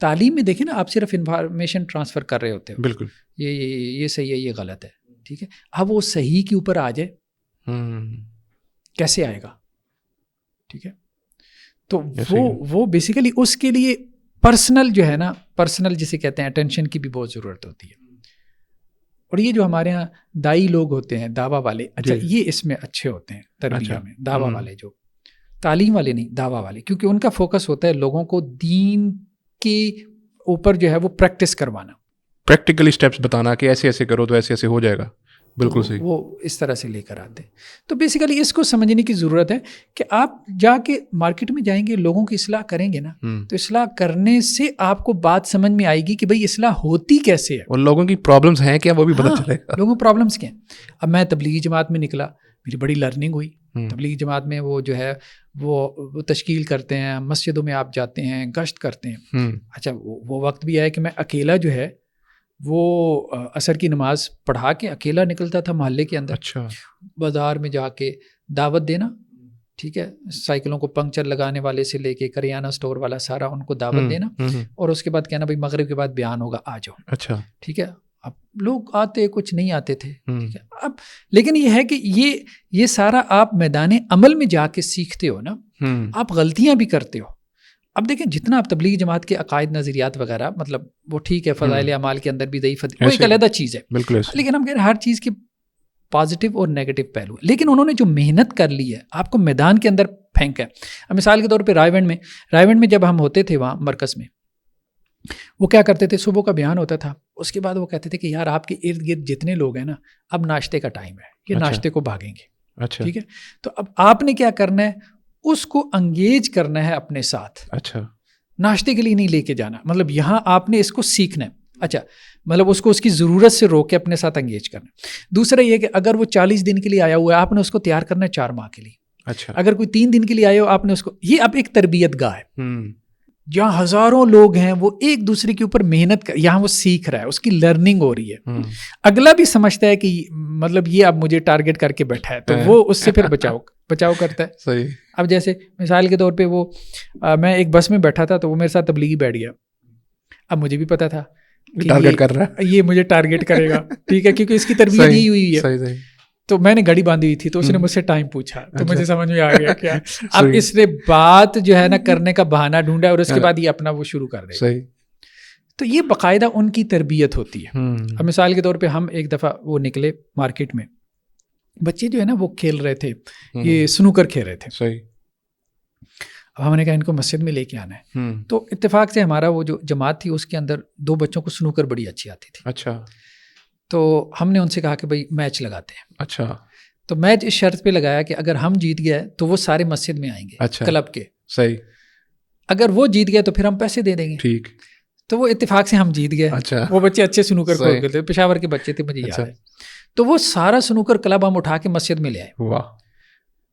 تعلیم میں دیکھیں نا, آپ صرف انفارمیشن ٹرانسفر کر رہے ہوتے ہیں. بالکل, یہ صحیح ہے, یہ غلط ہے. ٹھیک ہے, اب وہ صحیح کے اوپر آ جائے, کیسے آئے گا؟ ٹھیک ہے, تو وہ بیسیکلی اس کے لیے پرسنل جو ہے نا, پرسنل جسے کہتے ہیں اٹینشن کی بھی بہت ضرورت ہوتی ہے. اور یہ جو ہمارے ہاں دائی لوگ ہوتے ہیں, دعویٰ والے, اچھا یہ اس میں اچھے ہوتے ہیں تربیہ میں, دعویٰ والے, جو تعلیم والے نہیں, دعویٰ والے, کیونکہ ان کا فوکس ہوتا ہے لوگوں کو دین کے اوپر جو ہے وہ پریکٹس کروانا, پریکٹیکلی اسٹیپس بتانا کہ ایسے ایسے کرو تو ایسے ایسے ہو جائے گا. بالکل صحیح, وہ اس طرح سے لے کر آتے ہیں. تو بیسیکلی اس کو سمجھنے کی ضرورت ہے کہ آپ جا کے مارکیٹ میں جائیں گے, لوگوں کی اصلاح کریں گے نا, تو اصلاح کرنے سے آپ کو بات سمجھ میں آئے گی کہ بھئی اصلاح ہوتی کیسے ہے, اور لوگوں کی پرابلمز ہیں کیا وہ بھی پتہ چلے گا. لوگوں پرابلمز کیا ہیں. اب میں تبلیغی جماعت میں نکلا, میری بڑی لرننگ ہوئی. تبلیغی جماعت میں وہ جو ہے وہ تشکیل کرتے ہیں, مسجدوں میں آپ جاتے ہیں, گشت کرتے ہیں. اچھا وہ وقت بھی آیا کہ میں اکیلا جو ہے وہ عصر کی نماز پڑھا کے اکیلا نکلتا تھا محلے کے اندر. اچھا, بازار میں جا کے دعوت دینا, ٹھیک ہے, سائیکلوں کو پنکچر لگانے والے سے لے کے کریانہ سٹور والا سارا ان کو دعوت دینا, اور اس کے بعد کہنا بھائی مغرب کے بعد بیان ہوگا, آ جاؤ. اچھا, ٹھیک ہے. اب لوگ آتے, کچھ نہیں آتے تھے. ٹھیک ہے. اب لیکن یہ ہے کہ یہ سارا آپ میدان عمل میں جا کے سیکھتے ہو نا, آپ غلطیاں بھی کرتے ہو. اب دیکھیں جتنا آپ تبلیغی جماعت کے عقائد نظریات وغیرہ, مطلب وہ ٹھیک ہے, فضائل اعمال کے اندر بھی ضعیف, وہ ایک علیحدہ چیز ہے. بالکل, لیکن ہم کہہ رہے ہیں ہر چیز کی پازیٹیو اور نیگیٹو پہلو ہے، لیکن انہوں نے جو محنت کر لی ہے آپ کو میدان کے اندر پھینکا ہے. اب مثال کے طور پہ رائے ونڈ میں جب ہم ہوتے تھے وہاں مرکز میں، وہ کیا کرتے تھے، صبح کا بیان ہوتا تھا، اس کے بعد وہ کہتے تھے کہ یار آپ کے ارد گرد جتنے لوگ ہیں نا، اب ناشتے کا ٹائم ہے، یہ ناشتے کو بھاگیں گے. اچھا ٹھیک ہے، تو اب آپ نے کیا کرنا ہے، اس کو انگیج کرنا ہے اپنے ساتھ. اچھا، ناشتے کے لیے نہیں لے کے جانا، مطلب یہاں آپ نے اس کو سیکھنا ہے. اچھا، مطلب اس کو اس کی ضرورت سے روک کے اپنے ساتھ انگیج کرنا. دوسرا یہ کہ اگر وہ 40 دن کے لیے آیا ہوا ہے، آپ نے اس کو تیار کرنا ہے 4 ماہ کے لیے. اچھا، اگر کوئی 3 دن کے لیے آئے ہو، آپ نے اس کو، یہ اب ایک تربیت گاہ ہے ہوں، جہاں ہزاروں لوگ ہیں، وہ ایک دوسرے کے اوپر محنت کر، یہاں وہ سیکھ رہا ہے، اس کی لرننگ ہو رہی ہے. اگلا بھی سمجھتا ہے کہ مطلب یہ اب مجھے ٹارگٹ کر کے بیٹھا ہے، تو وہ اس سے پھر بچاؤ کرتا ہے. صحیح. اب جیسے مثال کے طور پہ وہ میں ایک بس میں بیٹھا تھا، تو وہ میرے ساتھ تبلیغی بیٹھ گیا. اب مجھے بھی پتا تھا کہ ٹارگٹ کر رہا ہے، یہ مجھے ٹارگٹ کرے گا. ٹھیک ہے، کیونکہ اس کی تربیت دی ہوئی ہے. صحیح. تو میں نے گھڑی باندھی ہوئی تھی، تو اس نے مجھ سے ٹائم پوچھا، تو مجھے سمجھ میں آ گیا کیا اب اس نے بات جو ہے نا کرنے کا بہانہ ڈھونڈا، اور اس کے بعد یہ اپنا وہ شروع کر دے. صحیح. تو یہ باقاعدہ ان کی تربیت ہوتی ہے. اب مثال کے طور پہ ہم ایک دفعہ وہ نکلے مارکیٹ میں، بچے جو ہے نا وہ کھیل رہے تھے، یہ سنوکر کھیل رہے تھے. صحیح. اب ہم نے کہا ان کو مسجد میں لے کے آنا ہے. تو اتفاق سے ہمارا وہ جو جماعت تھی اس کے اندر 2 بچوں کو سنوکر بڑی اچھی آتی تھی. اچھا. تو ہم نے ان سے کہا کہ بھائی میچ لگاتے ہیں. اچھا. تو میچ اس شرط پہ لگایا کہ اگر ہم جیت گئے تو وہ سارے مسجد میں آئیں گے. اچھا. کلب کے. صحیح. اگر وہ جیت گئے تو پھر ہم پیسے دے دیں گے. ٹھیک. تو وہ اتفاق سے ہم جیت گئے. اچھا. وہ بچے اچھے سنوکر کھیل گئے تھے، پشاور کے بچے تھے، مجھے یاد ہے. تو وہ سارا سنوکر کلب ہم اٹھا کے مسجد میں لے آئے. واہ.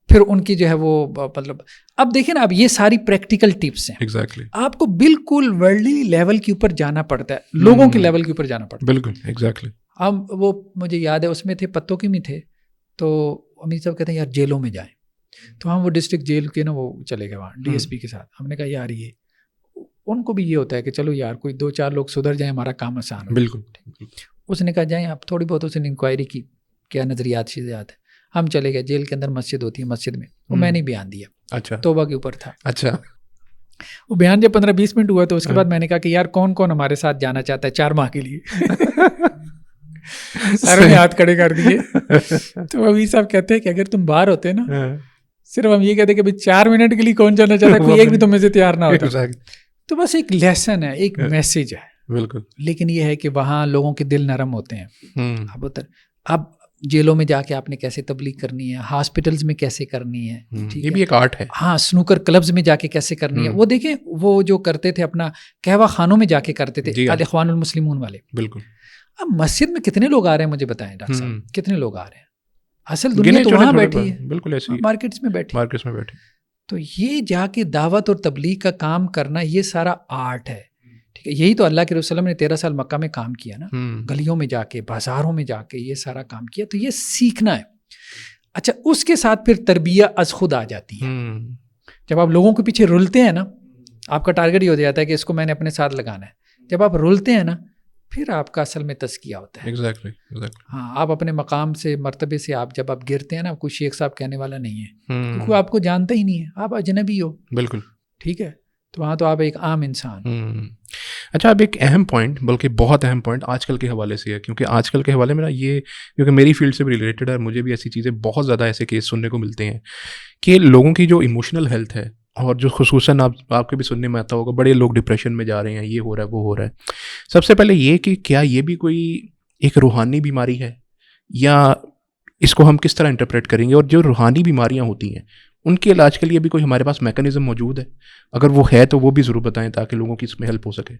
پھر ان کی جو ہے وہ مطلب اب دیکھیں نا، اب یہ ساری پریکٹیکل ٹپس ہیں. ایگزیکٹلی. آپ کو بالکل ورلڈلی لیول کے اوپر جانا پڑتا ہے، لوگوں کے لیول کے اوپر جانا پڑتا ہے. بالکل ایگزیکٹلی. ہم وہ مجھے یاد ہے اس میں تھے، پتوں کی میں تھے، تو امیر صاحب کہتے ہیں یار جیلوں میں جائیں. تو ہم وہ ڈسٹرکٹ جیل کے نا وہ چلے گئے وہاں ڈی ایس پی کے ساتھ. ہم نے کہا یار یہ ان کو بھی یہ ہوتا ہے کہ چلو یار کوئی 2-4 لوگ سدھر جائیں، ہمارا کام آسان ہو. بالکل. اس نے کہا جائیں آپ. تھوڑی بہت اس نے انکوائری کی، کیا نظریات شیزیات ہے. ہم چلے گئے. جیل کے اندر مسجد ہوتی ہے، مسجد میں وہ میں نے بیان دیا. اچھا. توبہ کے اوپر تھا. اچھا. وہ بیان جب 15-20 منٹ ہوا تو اس کے بعد میں نے کہا کہ یار کون کون ہمارے ساتھ جانا چاہتا ہے 4 ماہ کے لیے. سارے نے ہاتھ کھڑے کر دیے. تو امیر صاحب کہتے ہیں کہ اگر تم باہر ہوتے نا، صرف ہم یہ کہتے کہ 4 منٹ کے لیے کون جانا چاہتا ہے، کوئی ایک بھی تم میں سے تیار نہ ہوتا. تو بس ایک لیسن ہے، ایک میسج ہے. بالکل. لیکن یہ ہے کہ وہاں لوگوں کے دل نرم ہوتے ہیں. اب جیلوں میں جا کے آپ نے کیسے تبلیغ کرنی ہے، ہاسپٹلز میں کیسے کرنی ہے، یہ بھی ایک آرٹ ہے. ہاں، سنوکر کلبز میں جا کے کیسے کرنی ہے. وہ دیکھیں وہ جو کرتے تھے اپنا قہوہ خانوں میں جا کے کرتے تھے، الاخوان المسلمون والے. بالکل. اب مسجد میں کتنے لوگ آ رہے ہیں مجھے بتائیں ڈاکٹر صاحب، کتنے لوگ آ رہے ہیں؟ اصل دنیا تو وہاں بیٹھی ہے. بالکل ایسے مارکیٹس میں بیٹھی. تو یہ جا کے دعوت اور تبلیغ کا کام کرنا، یہ سارا آرٹ ہے. ٹھیک ہے، یہی تو اللہ کے رسول نے 13 سال مکہ میں کام کیا نا، گلیوں میں جا کے، بازاروں میں جا کے یہ سارا کام کیا. تو یہ سیکھنا ہے. اچھا، اس کے ساتھ پھر تربیت از خود آ جاتی ہے. جب آپ لوگوں کے پیچھے رلتے ہیں نا، آپ کا ٹارگٹ یہ ہو جاتا ہے کہ اس کو میں نے اپنے ساتھ لگانا ہے. جب آپ رلتے ہیں نا، پھر آپ کا اصل میں تزکیہ ہوتا ہے. ایگزیکٹلی. ہاں، آپ اپنے مقام سے، مرتبے سے آپ جب آپ گرتے ہیں نا، کوئی شیخ صاحب کہنے والا نہیں ہے، کیونکہ آپ کو جانتا ہی نہیں ہے، آپ اجنبی ہو. بالکل. ٹھیک ہے، تو وہاں تو آپ ایک عام انسان. اچھا، اب ایک اہم پوائنٹ، بلکہ بہت اہم پوائنٹ آج کل کے حوالے سے ہے، کیونکہ آج کل کے حوالے میں نا یہ، کیونکہ میری فیلڈ سے بھی ریلیٹڈ ہے، مجھے بھی ایسی چیزیں بہت زیادہ ایسے کیس سننے کو ملتے ہیں کہ لوگوں کی جو ایموشنل ہیلتھ ہے، اور جو خصوصاً آپ کے بھی سننے میں آتا ہوگا، بڑے لوگ ڈپریشن میں جا رہے ہیں، یہ ہو رہا ہے، وہ ہو رہا ہے. سب سے پہلے یہ کہ کیا یہ بھی کوئی ایک روحانی بیماری ہے، یا اس کو ہم کس طرح انٹرپریٹ کریں گے؟ اور جو روحانی بیماریاں ہوتی ہیں ان کے علاج کے لیے بھی کوئی ہمارے پاس میکانزم موجود ہے؟ اگر وہ ہے تو وہ بھی ضرور بتائیں تاکہ لوگوں کی اس میں ہیلپ ہو سکے.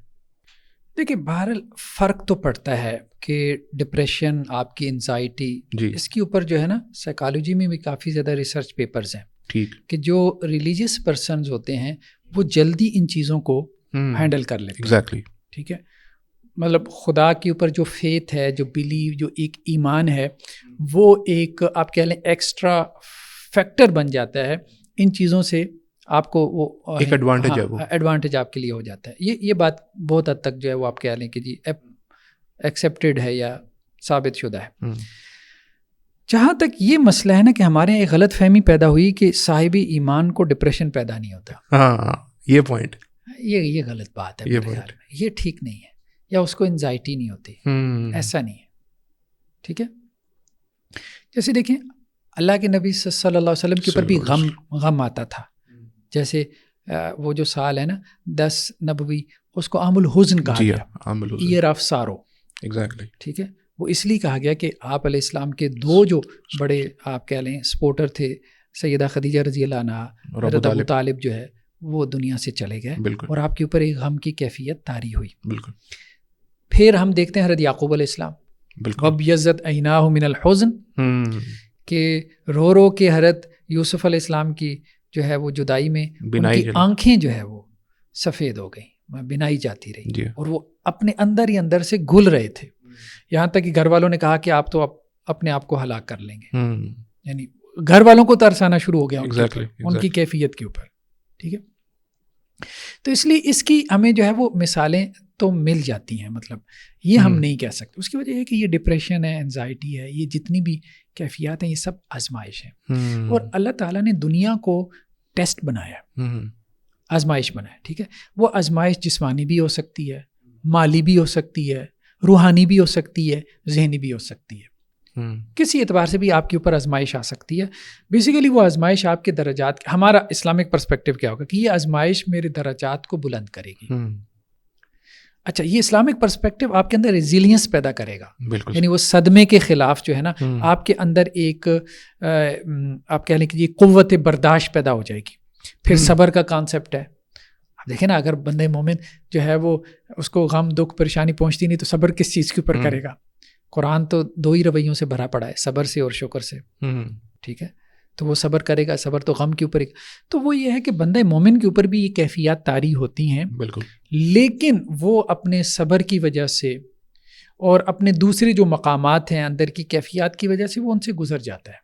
دیکھیے، بہرحال فرق تو پڑتا ہے کہ ڈپریشن، آپ کی انزائٹی، اس کے اوپر جو ہے نا سائیکالوجی میں بھی کافی زیادہ ریسرچ پیپرز ہیں. ٹھیک. کہ جو ریلیجیس پرسنز ہوتے ہیں وہ جلدی ان چیزوں کو ہینڈل کر لیتے ہیں. ایگزیکٹلی. ٹھیک ہے، مطلب خدا کے اوپر جو فیتھ ہے، جو بلیو، جو ایک ایمان ہے، وہ ایک آپ کہہ لیں ایکسٹرا فیکٹر بن جاتا ہے. ان چیزوں سے آپ کو وہ ایک ایڈوانٹیج ہے، وہ ایڈوانٹیج آپ کے لیے ہو جاتا ہے. یہ بات بہت حد تک جو ہے وہ آپ کہہ لیں کہ جی ایکسیپٹیڈ ہے یا ثابت شدہ ہے. جہاں تک یہ مسئلہ ہے نا کہ ہمارے یہاں ایک غلط فہمی پیدا ہوئی کہ صاحب ایمان کو ڈپریشن پیدا نہیں ہوتا. ہاں، یہ پوائنٹ، یہ غلط بات ہے. یہ ٹھیک نہیں ہے. یا اس کو انزائٹی نہیں ہوتی، ایسا نہیں ہے. ٹھیک ہے، جیسے دیکھیں اللہ کے نبی صلی اللہ علیہ وسلم کے اوپر بھی غم آتا تھا. جیسے وہ جو سال ہے نا 10 نبوی، اس کو عام الحزن کہا گیا، ایئر آف سارو. ایگزیکٹلی. ٹھیک ہے، وہ اس لیے کہا گیا کہ آپ علیہ السلام کے 2 جو بڑے آپ کہہ لیں سپورٹر تھے، سیدہ خدیجہ رضی اللہ عنہا، حضرت ابو طالب جو ہے وہ دنیا سے چلے گئے، اور آپ کے اوپر ایک غم کی کیفیت طاری ہوئی. بالکل. پھر ہم دیکھتے ہیں حضرت یعقوب علیہ السلام، وَابْيَضَّتْ عَيْنَاهُ مِنَ الْحُزْنِ، کہ رو رو کے حضرت یوسف علیہ السلام کی جو ہے وہ جدائی میں ان کی آنکھیں جو ہے وہ سفید ہو گئیں، بنائی جاتی رہی، اور وہ اپنے اندر ہی اندر سے گل رہے تھے، یہاں تک کہ گھر والوں نے کہا کہ آپ تو اپنے آپ کو ہلاک کر لیں گے. یعنی گھر والوں کو ترس آنا شروع ہو گیا ان کی کیفیت کے اوپر. ٹھیک ہے، تو اس لیے اس کی ہمیں جو ہے وہ مثالیں تو مل جاتی ہیں، مطلب یہ ہم نہیں کہہ سکتے. اس کی وجہ ہے کہ یہ ڈپریشن ہے، انزائٹی ہے، یہ جتنی بھی کیفیات ہیں یہ سب آزمائش ہیں، اور اللہ تعالیٰ نے دنیا کو ٹیسٹ بنایا، آزمائش بنایا. ٹھیک ہے، وہ آزمائش جسمانی بھی ہو سکتی ہے، مالی بھی ہو سکتی ہے، روحانی بھی ہو سکتی ہے، ذہنی بھی ہو سکتی ہے. کسی اعتبار سے بھی آپ کے اوپر آزمائش آ سکتی ہے. بیسیکلی وہ آزمائش آپ کے درجات، ہمارا اسلامک پرسپیکٹیو کیا ہوگا کہ یہ آزمائش میرے درجات کو بلند کرے گی. اچھا، یہ اسلامک پرسپیکٹیو آپ کے اندر ریزیلینس پیدا کرے گا، یعنی وہ صدمے کے خلاف جو ہے نا آپ کے اندر ایک آپ کہہ لیں کہ یہ قوت برداشت پیدا ہو جائے گی. پھر صبر کا کانسیپٹ ہے. اب دیکھیں نا، اگر بندے مومن جو ہے وہ اس کو غم دکھ پریشانی پہنچتی نہیں تو صبر کس چیز کے اوپر کرے گا؟ قرآن تو 2 ہی رویوں سے بھرا پڑا ہے، صبر سے اور شکر سے. ٹھیک ہے، تو وہ صبر کرے گا، صبر تو غم کے اوپر. تو وہ یہ ہے کہ بندے مومن کے اوپر بھی یہ کیفیات طاری ہوتی ہیں، بالکل، لیکن وہ اپنے صبر کی وجہ سے اور اپنے دوسرے جو مقامات ہیں اندر کی کیفیات کی وجہ سے وہ ان سے گزر جاتا ہے،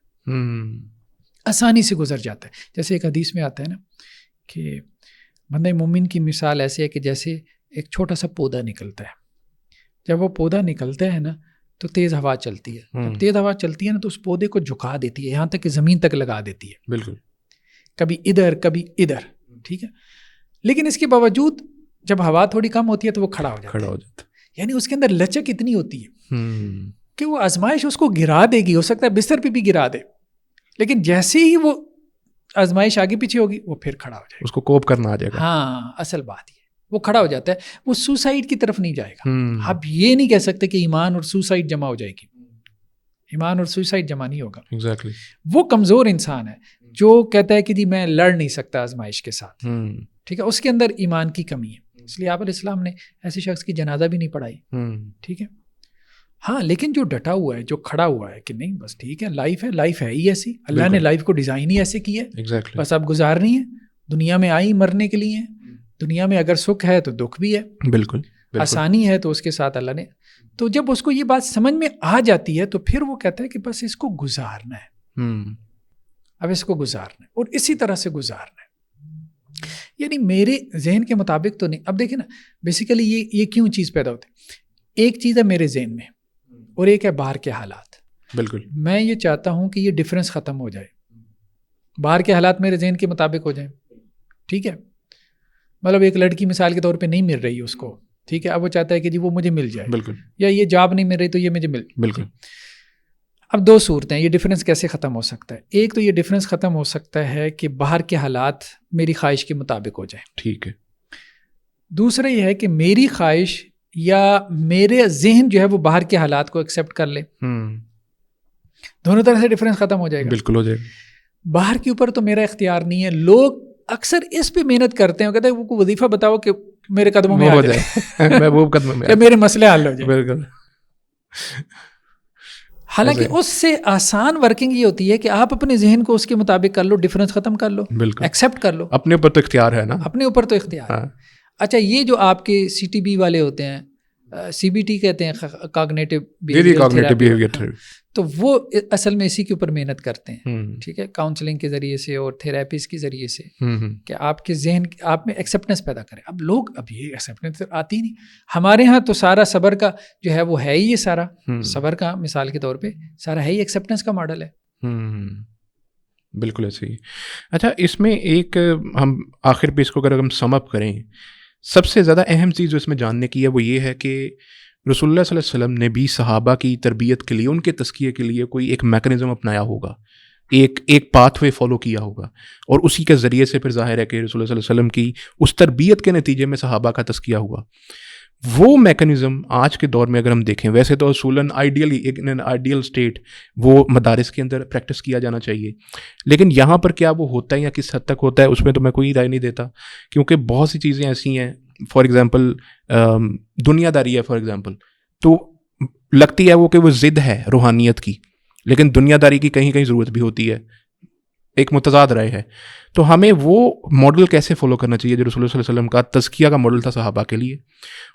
آسانی سے گزر جاتا ہے. جیسے ایک حدیث میں آتا ہے نا کہ بندے مومن کی مثال ایسے ہے کہ جیسے ایک چھوٹا سا پودا نکلتا ہے. جب وہ پودا نکلتا ہے نا تو تیز ہوا چلتی ہے. جب تیز ہوا چلتی ہے نا تو اس پودے کو جھکا دیتی ہے، یہاں تک کہ زمین تک لگا دیتی ہے، بالکل، کبھی ادھر کبھی ادھر. ٹھیک ہے، لیکن اس کے باوجود جب ہوا تھوڑی کم ہوتی ہے تو وہ کھڑا ہو جاتا ہے. یعنی اس کے اندر لچک اتنی ہوتی ہے کہ وہ آزمائش اس کو گرا دے گی، ہو سکتا ہے بستر پہ بھی گرا دے، لیکن جیسے ہی وہ آزمائش آگے پیچھے ہوگی وہ پھر کھڑا ہو جائے گا، اس کو کوپ کرنا آ جائے گا. ہاں، اصل بات یہ وہ کھڑا ہو جاتا ہے، وہ سوسائڈ کی طرف نہیں جائے گا. آپ یہ نہیں کہہ سکتے کہ ایمان اور سوسائڈ جمع ہو جائے گی، ایمان اور سوسائڈ جمع نہیں ہوگا. Exactly. وہ کمزور انسان ہے جو کہتا ہے کہ جی میں لڑ نہیں سکتا آزمائش کے ساتھ. ٹھیک ہے، اس کے اندر ایمان کی کمی ہے، اس لیے آپ علیہ السلام نے ایسے شخص کی جنازہ بھی نہیں پڑھائی. ٹھیک ہے، ہاں، لیکن جو ڈٹا ہوا ہے، جو کھڑا ہوا ہے کہ نہیں بس ٹھیک ہے، لائف ہے ہی ایسی، اللہ نے لائف کو ڈیزائن ہی ایسے کی ہے، بس اب گزارنی ہے. دنیا میں آئی مرنے کے لیے، دنیا میں اگر سکھ ہے تو دکھ بھی ہے، بالکل، آسانی ہے تو اس کے ساتھ اللہ نے. تو جب اس کو یہ بات سمجھ میں آ جاتی ہے تو پھر وہ کہتا ہے کہ بس اس کو گزارنا ہے، اب اس کو گزارنا ہے اور اسی طرح سے گزارنا ہے. یعنی میرے ذہن کے مطابق تو نہیں. اب دیکھیں نا، بیسیکلی یہ کیوں چیز پیدا ہوتی ہے؟ ایک چیز ہے میرے ذہن میں اور ایک ہے باہر کے حالات. بالکل، میں یہ چاہتا ہوں کہ یہ ڈفرینس ختم ہو جائے، باہر کے حالات میرے ذہن کے مطابق ہو جائیں. ٹھیک ہے، مطلب ایک لڑکی مثال کے طور پہ نہیں مل رہی اس کو، ٹھیک ہے، اب وہ چاہتا ہے کہ جی وہ مجھے مل جائے، بالکل، یا یہ جاب نہیں مل رہی تو یہ مجھے مل، بالکل. اب 2 صورتیں، یہ ڈفرینس کیسے ختم ہو سکتا ہے؟ ایک تو یہ ڈفرینس ختم ہو سکتا ہے کہ باہر کے حالات میری خواہش کے مطابق ہو جائیں، ٹھیک ہے. دوسرا یہ ہے کہ میری خواہش یا میرے ذہن جو ہے وہ باہر کے حالات کو ایکسیپٹ کر لے. دونوں طرح سے ڈفرینس ختم ہو جائے گا، بالکل ہو جائے گا. باہر کے اوپر تو میرا اختیار نہیں ہے. لوگ اکثر اس پہ محنت کرتے ہیں، کہتے ہیں وہ وظیفہ بتاؤ کہ میرے قدموں میں آ جائے، محبوب قدموں میں، میرے مسئلے حل ہو جائیں. بالکل. حالانکہ اس سے آسان ورکنگ یہ ہوتی ہے کہ آپ اپنے ذہن کو اس کے مطابق کر لو، ڈفرینس ختم کر لو، بالکل ایکسیپٹ کر لو. اپنے اوپر تو اختیار ہے نا، اپنے اوپر تو اختیار ہے. اچھا، یہ جو آپ کے CTB والے ہوتے ہیں، CBT کہتے ہیں، کاگنیٹو بیہیویئر تھیراپی، تو وہ اصل میں اسی کے اوپر محنت کرتے ہیں. ٹھیک ہے، کاؤنسلنگ کے ذریعے سے اور تھراپیز کے ذریعے سے کہ آپ کے ذہن آپ میں ایکسیپٹنس پیدا کریں. اب لوگ اب یہ ایکسیپٹنس آتی نہیں. ہمارے ہاں تو سارا صبر کا جو ہے وہ ہے ہی، یہ سارا صبر کا مثال کے طور پہ سارا ہے ہی ایکسیپٹنس کا ماڈل ہے. بالکل ایسے ہی. اچھا، اس میں ایک ہم آخر پہ اس کو اگر ہم سم اپ کریں، سب سے زیادہ اہم چیز جو اس میں جاننے کی ہے وہ یہ ہے کہ رسول اللہ صلی اللہ علیہ وسلم نے بھی صحابہ کی تربیت کے لیے، ان کے تزکیے کے لیے کوئی ایک میکنزم اپنایا ہوگا، ایک پاتھ وے فالو کیا ہوگا، اور اسی کے ذریعے سے پھر ظاہر ہے کہ رسول اللہ صلی اللہ علیہ وسلم کی اس تربیت کے نتیجے میں صحابہ کا تزکیہ ہوا۔ وہ میکنزم آج کے دور میں اگر ہم دیکھیں، ویسے تو اصولاً آئیڈیل اسٹیٹ وہ مدارس کے اندر پریکٹس کیا جانا چاہیے، لیکن یہاں پر کیا وہ ہوتا ہے یا کس حد تک ہوتا ہے، اس میں تو میں کوئی رائے نہیں دیتا، کیونکہ بہت سی چیزیں ایسی ہیں، فار ایگزامپل دنیا داری ہے، فار ایگزامپل تو لگتی ہے کہ وہ ضد ہے روحانیت کی، لیکن دنیا داری کی کہیں کہیں ضرورت بھی ہوتی ہے، ایک متضاد رائے ہے۔ تو ہمیں وہ ماڈل کیسے فالو کرنا چاہیے جو رسول اللہ صلی اللہ علیہ وسلم کا تزکیہ کا ماڈل تھا صحابہ کے لیے،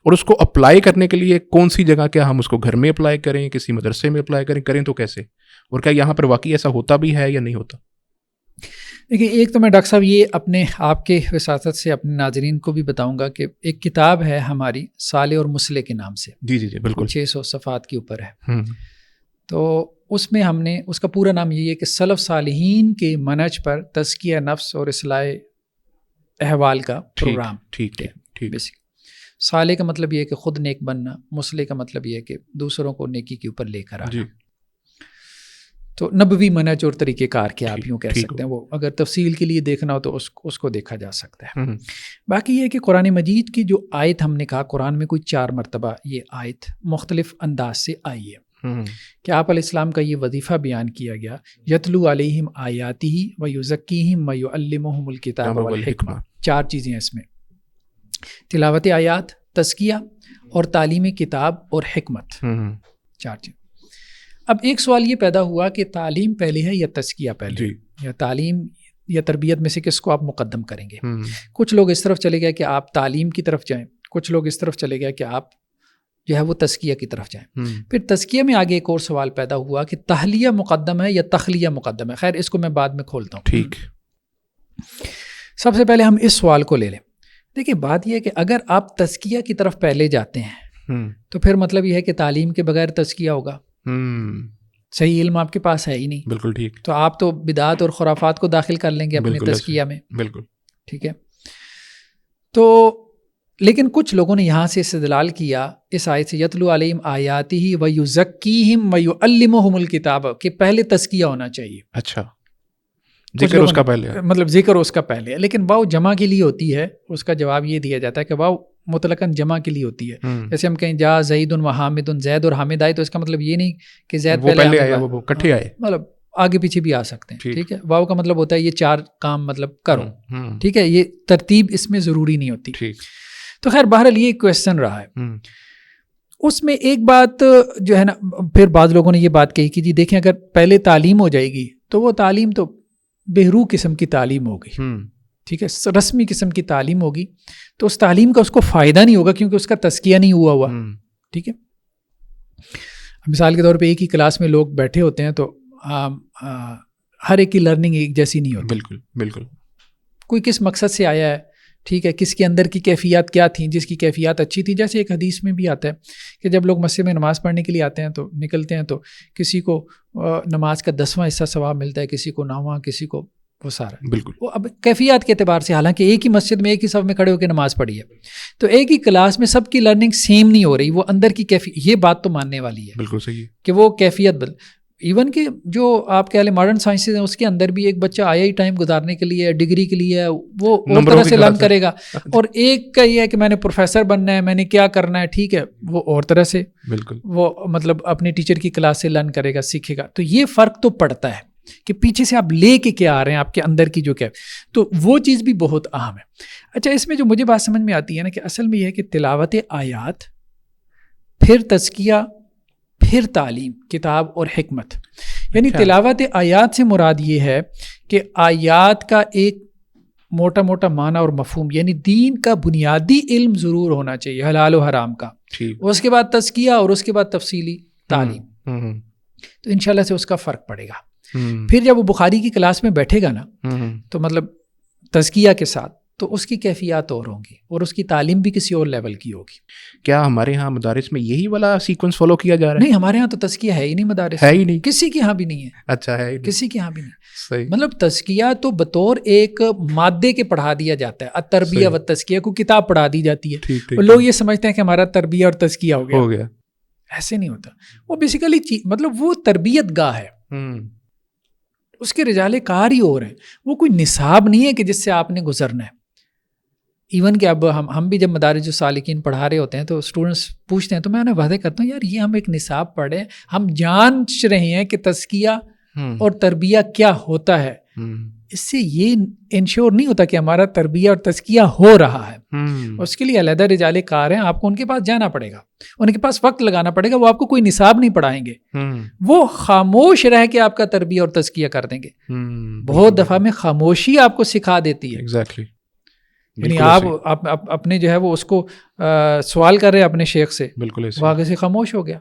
اور اس کو اپلائی کرنے کے لیے کون سی جگہ، کیا ہم اس کو گھر میں اپلائی کریں، کسی مدرسے میں اپلائی کریں تو کیسے، اور کیا یہاں پر واقعی ایسا ہوتا بھی ہے یا نہیں ہوتا؟ دیکھیے، ایک تو میں ڈاکٹر صاحب یہ اپنے آپ کے وساطت سے اپنے ناظرین کو بھی بتاؤں گا کہ ایک کتاب ہے ہماری صالح اور مسلح کے نام سے، جی بالکل، 600 صفحات کے اوپر ہے، تو اس میں ہم نے، اس کا پورا نام یہ ہے کہ سلف صالحین کے منہج پر تزکیہ نفس اور اصلاح احوال کا پروگرام۔ ٹھیک بیسک صالح کا مطلب یہ ہے کہ خود نیک بننا، مسلح کا مطلب یہ ہے کہ دوسروں کو نیکی کے اوپر لے کر آنا۔ تو نبوی منہج اور طریقہ کار کے آپ یوں کہہ سکتے ہیں، وہ اگر تفصیل کے لیے دیکھنا ہو تو اس کو دیکھا جا سکتا ہے۔ باقی یہ ہے کہ قرآن مجید کی جو آیت ہم نے کہا، قرآن میں کوئی 4 مرتبہ یہ آیت مختلف انداز سے آئی ہے کہ آپ علیہ السلام کا یہ وظیفہ بیان کیا گیا، یتلو علیہم آیاتہ ویزکیہم ویعلمہم الکتاب والحکمہ۔ 4 چیزیں اس میں، تلاوت آیات، تزکیہ اور تعلیم کتاب اور حکمت، 4 چیز۔ اب ایک سوال یہ پیدا ہوا کہ تعلیم پہلے ہے یا تزکیہ پہلے، یا تعلیم یا تربیت میں سے کس کو آپ مقدم کریں گے؟ کچھ لوگ اس طرف چلے گئے کہ آپ تعلیم کی طرف جائیں، کچھ لوگ اس طرف چلے گئے کہ آپ جو ہے وہ تزکیہ کی طرف جائیں۔ پھر تزکیہ میں آگے ایک اور سوال پیدا ہوا کہ تحلیہ مقدم ہے یا تخلیہ مقدم ہے۔ خیر، اس کو میں بعد میں کھولتا ہوں۔ ٹھیک، سب سے پہلے ہم اس سوال کو لے لیں۔ دیکھیں، بات یہ ہے کہ اگر آپ تزکیہ کی طرف پہلے جاتے ہیں تو پھر مطلب یہ ہے کہ تعلیم کے بغیر تزکیہ ہوگا، صحیح علم آپ کے پاس ہے ہی نہیں۔ بالکل ٹھیک، تو آپ تو بدعات اور خرافات کو داخل کر لیں گے اپنے تزکیہ میں۔ بالکل ٹھیک ہے، تو لیکن کچھ لوگوں نے یہاں سے استدلال کیا اس آیت سے، یتلو علیہم آیاتہ ویزکیہم ویعلمہم الکتاب، کہ پہلے تزکیہ ہونا چاہیے۔ اچھا، ذکر اس کا پہلے ہے، مطلب ذکر اس کا پہلے ہے، لیکن واو جمع کے لیے ہوتی ہے۔ اس کا جواب یہ دیا جاتا ہے کہ واو مطلقاً جمع کے لیے ہوتی ہے۔ جیسے ہم کہیں جا زید و حامد، زید اور حامد آئے، تو اس کا مطلب یہ نہیں کہ زید پہلے آئے، وہ اکٹھے آئے، مطلب آگے پیچھے بھی آ سکتے ہیں۔ ٹھیک ہے، واو کا مطلب ہوتا ہے یہ 4 کام مطلب کرو۔ ٹھیک ہے، یہ ترتیب اس میں ضروری نہیں ہوتی۔ تو خیر، بہرحال یہ کویسچن رہا ہے۔ اس میں ایک بات جو ہے نا، پھر بعض لوگوں نے یہ بات کہی کہ جی دیکھیں، اگر پہلے تعلیم ہو جائے گی تو وہ تعلیم تو بہرو قسم کی تعلیم ہوگی، ٹھیک ہے، رسمی قسم کی تعلیم ہوگی، تو اس تعلیم کا اس کو فائدہ نہیں ہوگا کیونکہ اس کا تزکیہ نہیں ہوا۔ ٹھیک ہے، مثال کے طور پہ ایک ہی کلاس میں لوگ بیٹھے ہوتے ہیں تو ہر ایک کی لرننگ ایک جیسی نہیں ہوتی۔ بالکل، کوئی کس مقصد سے آیا ہے، ٹھیک ہے، کس کے اندر کی کیفیات کیا تھیں، جس کی کیفیات اچھی تھی۔ جیسے ایک حدیث میں بھی آتا ہے کہ جب لوگ مسجد میں نماز پڑھنے کے لیے آتے ہیں تو نکلتے ہیں تو کسی کو نماز کا 10واں حصہ ثواب ملتا ہے، کسی کو 9واں، کسی کو وہ سارا۔ بالکل، وہ اب کیفیات کے اعتبار سے، حالانکہ ایک ہی مسجد میں ایک ہی صف میں کھڑے ہو کے نماز پڑھی ہے، تو ایک ہی کلاس میں سب کی لرننگ سیم نہیں ہو رہی، وہ اندر کی کیفیت، یہ بات تو ماننے والی ہے۔ بالکل صحیح ہے کہ وہ کیفیت ایون کہ جو آپ کہہ لیں ماڈرن سائنسز ہیں، اس کے اندر بھی ایک بچہ آیا ہی ٹائم گزارنے کے لیے، ڈگری کے لیے، وہ اور طرح سے لرن کرے گا، اور ایک کا یہ ہے کہ میں نے پروفیسر بننا ہے، میں نے کیا کرنا ہے، ٹھیک ہے، وہ اور طرح سے بالکل وہ مطلب اپنے ٹیچر کی کلاس سے لرن کرے گا، سیکھے گا۔ تو یہ فرق تو پڑتا ہے کہ پیچھے سے آپ لے کے کیا آ رہے ہیں، آپ کے اندر کی جو کیا، تو وہ چیز بھی بہت اہم ہے۔ اچھا، اس میں جو مجھے بات سمجھ میں آتی ہے نا کہ اصل میں یہ ہے کہ تلاوت آیات، پھر تزکیہ، پھر تعلیم، کتاب اور حکمت۔ یعنی تلاوت آیات سے مراد یہ ہے کہ آیات کا ایک موٹا موٹا معنی اور مفہوم، یعنی دین کا بنیادی علم ضرور ہونا چاہیے، حلال و حرام کا، اس کے بعد تزکیہ اور اس کے بعد تفصیلی تعلیم، تو انشاءاللہ سے اس کا فرق پڑے گا۔ پھر جب وہ بخاری کی کلاس میں بیٹھے گا نا، تو مطلب تزکیہ کے ساتھ، تو اس کی کیفیات اور ہوں گی اور اس کی تعلیم بھی کسی اور لیول کی ہوگی۔ کیا ہمارے ہاں مدارس میں یہی والا سیکوینس فالو کیا جا رہا ہے؟ نہیں، ہمارے ہاں تو تزکیہ ہے ہی نہیں، مدارس ہے ہی نہیں، کسی کے ہاں بھی نہیں ہے۔ اچھا، ہے کسی کے ہاں بھی نہیں، صحیح۔ مطلب تزکیہ تو بطور ایک مادے کے پڑھا دیا جاتا ہے، التربیہ و تزکیہ کو کتاب پڑھا دی جاتی ہے، اور لوگ یہ سمجھتے ہیں کہ ہمارا تربیہ اور تزکیہ ہو گیا۔ ایسے نہیں ہوتا. وہ بیسیکلی مطلب وہ تربیت گاہ ہے, اس کے رجالے کار ہی ہو رہے ہیں. وہ کوئی نصاب نہیں ہے کہ جس سے آپ نے گزرنا ہے. ایون کہ اب ہم بھی جب مدارج السالکین پڑھا رہے ہوتے ہیں تو اسٹوڈنٹس پوچھتے ہیں تو میں انہیں واضح کرتا ہوں یار یہ ہم ایک نصاب پڑھے, ہم جانچ رہے ہیں کہ تزکیہ اور تربیہ کیا ہوتا ہے. اس سے یہ انشور نہیں ہوتا کہ ہمارا تربیہ اور تزکیہ ہو رہا ہے. اس کے لیے علیحدہ رجال کار ہیں, آپ کو ان کے پاس جانا پڑے گا, ان کے پاس وقت لگانا پڑے گا. وہ آپ کو کوئی نصاب نہیں پڑھائیں گے, وہ خاموش رہ کے آپ کا تربیہ اور تزکیہ کر دیں گے. بہت دفعہ میں خاموشی آپ کو سکھا دیتی ہے. ایگزیکٹلی. یعنی آپ اپنے جو ہے وہ اس کو سوال کر رہے ہیں اپنے شیخ سے, بالکل وہ آگے سے خاموش ہو گیا.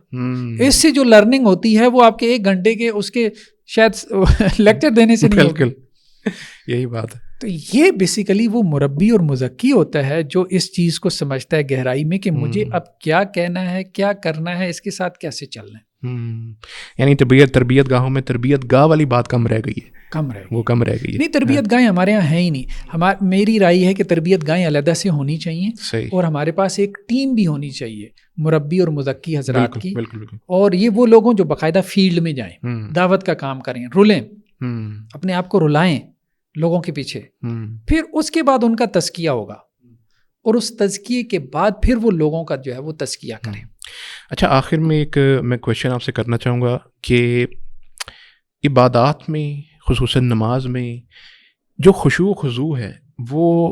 اس سے جو لرننگ ہوتی ہے وہ آپ کے 1 گھنٹے کے اس کے شاید لیکچر دینے سے نہیں ہوگی. یہی بات ہے. تو یہ بیسیکلی وہ مربی اور مزکی ہوتا ہے جو اس چیز کو سمجھتا ہے گہرائی میں کہ مجھے اب کیا کہنا ہے, کیا کرنا ہے, اس کے ساتھ کیسے چلنا ہے. یعنی تربیت گاہوں میں تربیت گاہ والی بات کم رہ گئی ہے. وہ کم رہ گئی ہے. نہیں, تربیت گاہیں ہمارے یہاں ہیں ہی نہیں. میری رائے ہے کہ تربیت گاہیں علیحدہ سے ہونی چاہیے, اور ہمارے پاس ایک ٹیم بھی ہونی چاہیے مربی اور مزکی حضرات کی. اور یہ وہ لوگ ہوں جو باقاعدہ فیلڈ میں جائیں, دعوت کا کام کریں, رولیں, اپنے آپ کو رلائیں لوگوں کے پیچھے. پھر اس کے بعد ان کا تزکیہ ہوگا, اور اس تزکیے کے بعد پھر وہ لوگوں کا جو ہے وہ تزکیہ کریں. اچھا, آخر میں میں کویشچن آپ سے کرنا چاہوں گا کہ عبادات میں خصوصاً نماز میں جو خشوع و خضوع ہے وہ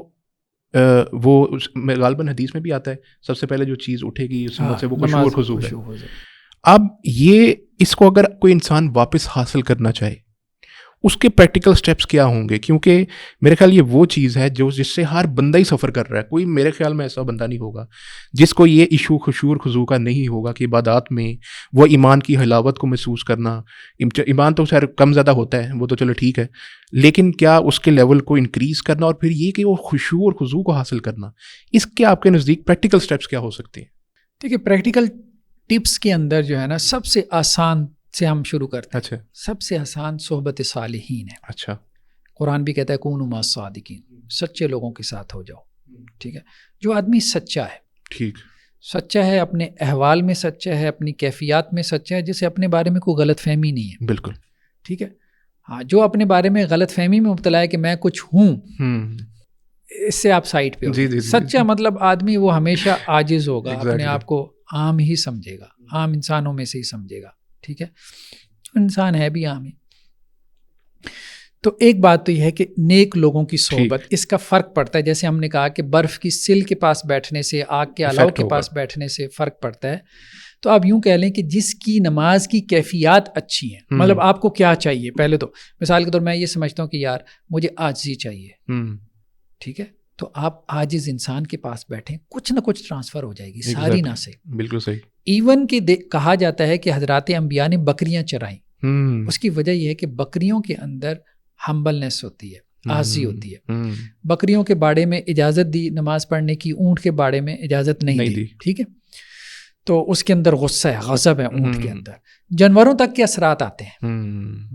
غالباً حدیث میں بھی آتا ہے, سب سے پہلے جو چیز اٹھے گی سنت سے وہ خشوع و خضوع ہے. اب اس کو اگر کوئی انسان واپس حاصل کرنا چاہے اس کے پریکٹیکل سٹیپس کیا ہوں گے؟ کیونکہ میرے خیال یہ وہ چیز ہے جس سے ہر بندہ ہی سفر کر رہا ہے. کوئی میرے خیال میں ایسا بندہ نہیں ہوگا جس کو یہ ایشو خشوع خضوع کا نہیں ہوگا کہ عبادات میں وہ ایمان کی حلاوت کو محسوس کرنا. ایمان تو خیر کم زیادہ ہوتا ہے, وہ تو چلو ٹھیک ہے, لیکن کیا اس کے لیول کو انکریز کرنا اور پھر یہ کہ وہ خشوع اور خضوع کو حاصل کرنا, اس کے آپ کے نزدیک پریکٹیکل سٹیپس کیا ہو سکتے ہیں؟ ٹھیک ہے, پریکٹیکل ٹپس کے اندر جو ہے نا سب سے آسان سے ہم شروع کرتے ہیں. اچھا. سب سے آسان صحبت صالحین ہے. اچھا. قرآن بھی کہتا ہے کونوا مع الصادقین, سچے لوگوں کے ساتھ ہو جاؤ. ٹھیک ہے, جو آدمی سچا ہے, ٹھیک, سچا ہے, اپنے احوال میں سچا ہے, اپنی کیفیات میں سچا ہے, جسے اپنے بارے میں کوئی غلط فہمی نہیں ہے. بالکل ٹھیک ہے. ہاں, جو اپنے بارے میں غلط فہمی میں مبتلا ہے کہ میں کچھ ہوں, اس سے آپ سائڈ پہ ہو. سچا مطلب آدمی وہ ہمیشہ عاجز ہوگا, اپنے آپ کو عام ہی سمجھے گا, عام انسانوں میں سے ہی سمجھے گا. ٹھیک ہے, انسان ہے بھی عام ہی. تو ایک بات تو یہ ہے کہ نیک لوگوں کی صحبت, اس کا فرق پڑتا ہے. جیسے ہم نے کہا کہ برف کی سل کے پاس بیٹھنے سے, آگ کے الاؤ کے پاس بیٹھنے سے فرق پڑتا ہے. تو آپ یوں کہہ لیں کہ جس کی نماز کی کیفیات اچھی ہیں, مطلب آپ کو کیا چاہیے. پہلے تو مثال کے طور میں یہ سمجھتا ہوں کہ یار مجھے عاجزی چاہیے. ٹھیک ہے, تو آپ عاجز انسان کے پاس بیٹھیں, کچھ نہ کچھ ٹرانسفر ہو جائے گی, ساری نہ سے. بالکل صحیح. ایون کہ کہا جاتا ہے کہ حضرات انبیاء نے بکریاں چرائیں. اس کی وجہ یہ ہے کہ بکریوں کے اندر ہمبلنس ہوتی ہے, عاجزی ہوتی ہے. بکریوں کے باڑے میں اجازت دی نماز پڑھنے کی, اونٹ کے باڑے میں اجازت نہیں دی. ٹھیک ہے, تو اس کے اندر غصہ ہے, غضب ہے اونٹ کے اندر. جانوروں تک کے اثرات آتے ہیں,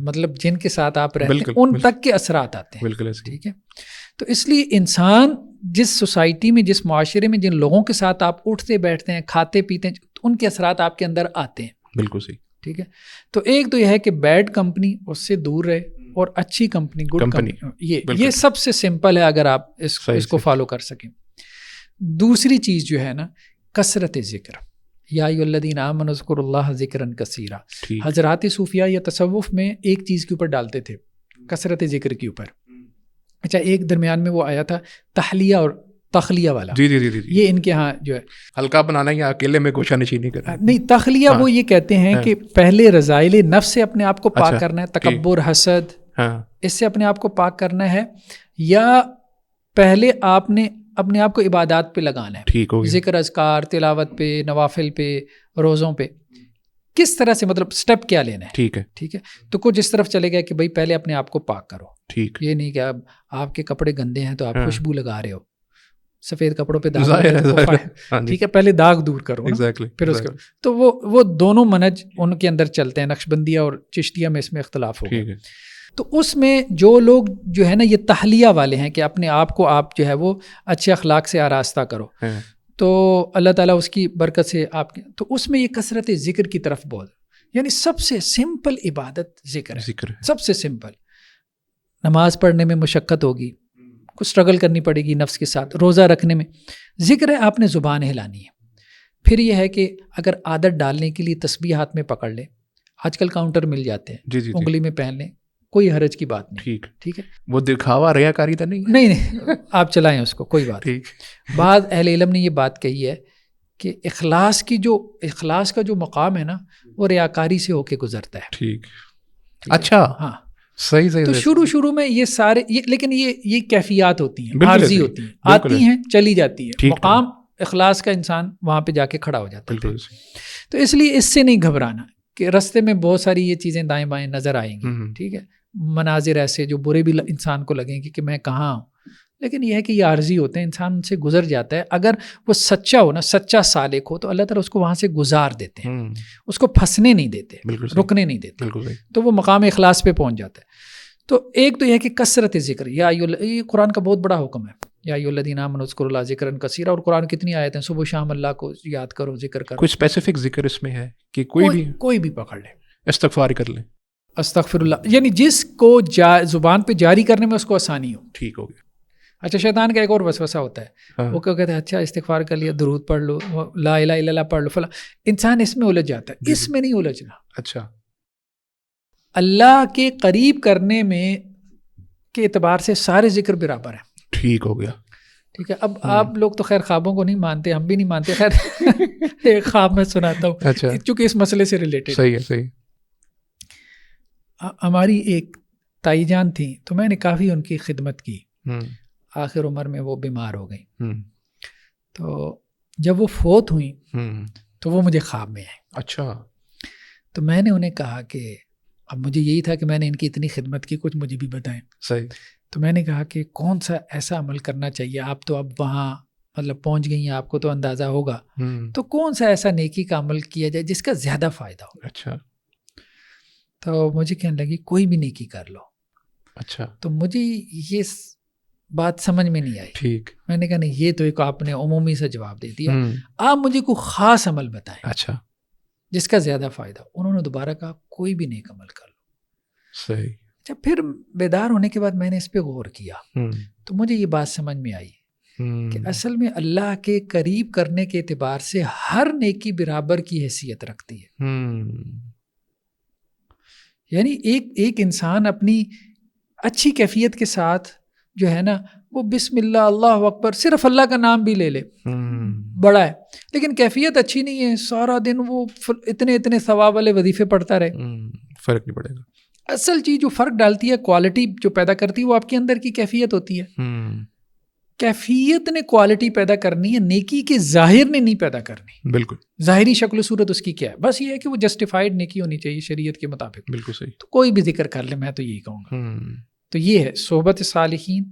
مطلب جن کے ساتھ آپ رہتے ہیں ان تک کے اثرات آتے ہیں. ٹھیک ہے, تو اس لیے انسان جس سوسائٹی میں, جس معاشرے میں, جن لوگوں کے ساتھ آپ اٹھتے بیٹھتے ہیں, کھاتے پیتے ہیں, ان کے اثرات آپ کے اندر آتے ہیں. بالکل صحیح. ٹھیک ہے, تو ایک تو یہ ہے کہ بیڈ کمپنی اس سے دور رہے, اور اچھی کمپنی, گڈ کمپنی, یہ سب سے سمپل ہے اگر آپ اس کو فالو کر سکیں. دوسری چیز جو ہے نا, کثرت ذکر. یا ایھا الذین آمنوا اذکروا اللہ ذکرا کثیرا. حضرات صوفیہ یا تصوف میں ایک چیز کے اوپر ڈالتے تھے, کثرت ذکر کے اوپر. اچھا, ایک درمیان میں وہ آیا تھا تحلیہ اور تخلیہ والا. جی. یہ ان کے ہاں جو ہے ہلکا بنانا یا اکیلے میں گوشہ نشینی کرنا. نہیں, تخلیہ وہ یہ کہتے ہیں کہ پہلے رذائل نفس سے اپنے آپ کو پاک کرنا ہے, تکبر, حسد, اس سے اپنے آپ کو پاک کرنا ہے, یا پہلے آپ نے اپنے آپ کو عبادات پہ لگانا ہے. ٹھیک ہو گیا. ذکر, اذکار, تلاوت پہ, نوافل پہ, روزوں پہ, کس طرح سے, مطلب سٹیپ کیا لینا ہے. ٹھیک ہے, تو کچھ اس طرف چلے گئے کہ بھائی پہلے اپنے آپ کو پاک کرو. ٹھیک, یہ نہیں کہ اب آپ کے کپڑے گندے ہیں تو آپ خوشبو لگا رہے ہو, سفید کپڑوں پہ داغ ہے. ٹھیک ہے, پہلے داغ دور کرو, پھر اس کے. تو وہ دونوں منہج ان کے اندر چلتے ہیں. نقشبندیہ اور چشتیہ میں اس میں اختلاف ہو گیا. تو اس میں جو لوگ جو ہے نا یہ تحلیہ والے ہیں کہ اپنے آپ کو آپ جو ہے وہ اچھے اخلاق سے آراستہ کرو, تو اللہ تعالیٰ اس کی برکت سے آپ کے تو اس میں یہ کثرت ذکر کی طرف بول، یعنی سب سے سمپل عبادت ذکر ہے، سب سے سمپل. نماز پڑھنے میں مشقت ہوگی، کچھ اسٹرگل کرنی پڑے گی نفس کے ساتھ، روزہ رکھنے میں ذکر ہے، آپ نے زبان ہلانی ہے. پھر یہ ہے کہ اگر عادت ڈالنے کے لیے تسبیح ہاتھ میں پکڑ لیں، آج کل کاؤنٹر مل جاتے ہیں، انگلی میں پہن لیں، کوئی حرج کی بات نہیں. ٹھیک ہے، وہ دکھاوا ریاکاری تو نہیں آپ چلائیں اس کو، کوئی بات. بعض اہل علم نے یہ بات کہی ہے کہ اخلاص کا جو مقام ہے نا وہ ریاکاری سے ہو کے گزرتا ہے. ٹھیک، اچھا، ہاں صحیح. تو شروع میں یہ سارے لیکن یہ کیفیات ہوتی ہیں، عارضی ہوتی ہیں، آتی ہیں چلی جاتی ہے. مقام اخلاص کا انسان وہاں پہ جا کے کھڑا ہو جاتا ہے. تو اس لیے اس سے نہیں گھبرانا کہ رستے میں بہت ساری یہ چیزیں دائیں بائیں نظر آئیں گی. ٹھیک ہے، مناظر ایسے جو برے بھی انسان کو لگیں گے کہ میں کہاں ہوں، لیکن یہ ہے کہ یہ عارضی ہوتے ہیں، انسان ان سے گزر جاتا ہے. اگر وہ سچا ہو نا، سچا سالک ہو، تو اللہ تعالیٰ اس کو وہاں سے گزار دیتے ہیں، اس کو پھنسنے نہیں دیتے، رکنے نہیں دیتے، تو وہ مقام اخلاص پہ پہنچ جاتا ہے. تو ایک تو یہ ہے کہ کثرت ذکر، یہ قرآن کا بہت بڑا حکم ہے، یا ایھا الذین آمنوا اذکروا اللہ ذکرا کثیرا. اور قرآن کتنی آیتیں ہیں، صبح و شام اللہ کو یاد کرو، ذکر کرو. کوئی اسپیسیفک ذکر اس میں ہے کہ کوئی بھی پکڑ لے، استغفار کر لیں، استغفر اللہ، یعنی جس کو زبان پہ جاری کرنے میں اس کو آسانی ہو. ٹھیک ہو گیا. اچھا، شیطان کا ایک اور وسوسہ ہوتا ہے، وہ کیا کہتا ہے، اچھا استغفار کر لیا، درود پڑھ لو، لا الہ الا اللہ پڑھ لو، فلاں. انسان اس میں الجھ جاتا ہے. اس میں نہیں الجھنا. اچھا، اللہ کے قریب کرنے میں کے اعتبار سے سارے ذکر برابر ہیں. ٹھیک ہو گیا. ٹھیک ہے. اب آپ لوگ تو خیر خوابوں کو نہیں مانتے، ہم بھی نہیں مانتے. خیر ایک خواب میں سناتا ہوں، اچھا، چونکہ اس مسئلے سے ریلیٹڈ. صحیح. ہماری ایک تائی جان تھی، تو میں نے کافی ان کی خدمت کی. آخر عمر میں وہ بیمار ہو گئی. تو جب وہ فوت ہوئیں تو وہ مجھے خواب میں آئے. اچھا. تو میں نے انہیں کہا کہ اب مجھے یہی تھا کہ میں نے ان کی اتنی خدمت کی، کچھ مجھے بھی بتائیں. صحیح. تو میں نے کہا کہ کون سا ایسا عمل کرنا چاہیے، آپ تو اب وہاں مطلب پہنچ گئی ہیں، آپ کو تو اندازہ ہوگا، تو کون سا ایسا نیکی کا عمل کیا جائے جس کا زیادہ فائدہ ہو. اچھا. تو مجھے کہنے لگی کوئی بھی نیکی کر لو. اچھا. تو مجھے یہ بات سمجھ میں نہیں آئی. ٹھیک. میں نے کہا نہیں، یہ تو ایک آپ نے عمومی سے جواب دے دیا، آپ مجھے کوئی خاص عمل بتائیں. اچھا. جس کا زیادہ فائدہ. انہوں نے دوبارہ کہا کوئی بھی نیک عمل کر لو. صحیح. جب پھر بیدار ہونے کے بعد میں نے اس پہ غور کیا تو مجھے یہ بات سمجھ میں آئی کہ اصل میں اللہ کے قریب کرنے کے اعتبار سے ہر نیکی برابر کی حیثیت رکھتی ہے. یعنی ایک انسان اپنی اچھی کیفیت کے ساتھ جو ہے نا وہ بسم اللہ اللہ اکبر صرف اللہ کا نام بھی لے لے بڑا ہے، لیکن کیفیت اچھی نہیں ہے، سارا دن وہ اتنے ثواب والے وظیفے پڑھتا رہے، فرق نہیں پڑے گا. اصل چیز جو فرق ڈالتی ہے، کوالٹی جو پیدا کرتی ہے، وہ آپ کے اندر کی کیفیت ہوتی ہے. کیفیت نے کوالٹی پیدا کرنی ہے، نیکی کے ظاہر نے نہیں پیدا کرنی. بالکل. ظاہری شکل و صورت اس کی کیا ہے، بس یہ ہے کہ وہ جسٹیفائڈ نیکی ہونی چاہیے شریعت کے مطابق. بالکل صحیح. تو کوئی بھی ذکر کر لے، میں تو یہی کہوں گا. تو یہ ہے صحبت صالحین،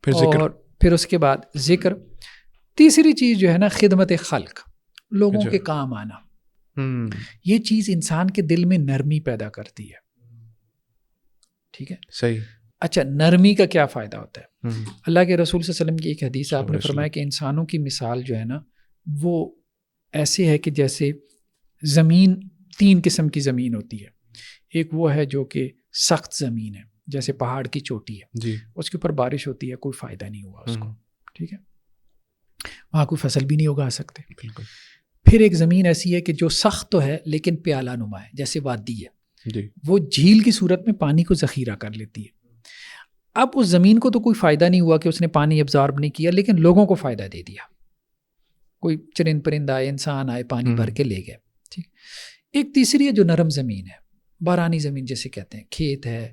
اور پھر اس کے بعد ذکر. تیسری چیز جو ہے نا خدمت خلق، لوگوں کے کام آنا. یہ چیز انسان کے دل میں نرمی پیدا کرتی ہے. ٹھیک ہے. صحیح. اچھا، نرمی کا کیا فائدہ ہوتا ہے؟ اللہ کے رسول صلی اللہ علیہ وسلم کی ایک حدیث آپ نے فرمایا کہ انسانوں کی مثال جو ہے نا وہ ایسے ہے کہ جیسے زمین، 3 قسم کی زمین ہوتی ہے. ایک وہ ہے جو کہ سخت زمین ہے، جیسے پہاڑ کی چوٹی ہے جی، اس کے اوپر بارش ہوتی ہے، کوئی فائدہ نہیں ہوا اس کو. ٹھیک ہے، وہاں کوئی فصل بھی نہیں اگا سکتے. بالکل. پھر ایک زمین ایسی ہے کہ جو سخت تو ہے لیکن پیالہ نما ہے، جیسے وادی ہے جی، وہ جھیل کی صورت میں پانی کو ذخیرہ کر لیتی ہے. اب اس زمین کو تو کوئی فائدہ نہیں ہوا کہ اس نے پانی ابزارب نہیں کیا، لیکن لوگوں کو فائدہ دے دیا. کوئی چرند پرند آئے، انسان آئے، پانی بھر کے لے گئے. ٹھیک. ایک تیسری ہے جو نرم زمین ہے، بارانی زمین جیسے کہتے ہیں، کھیت ہے،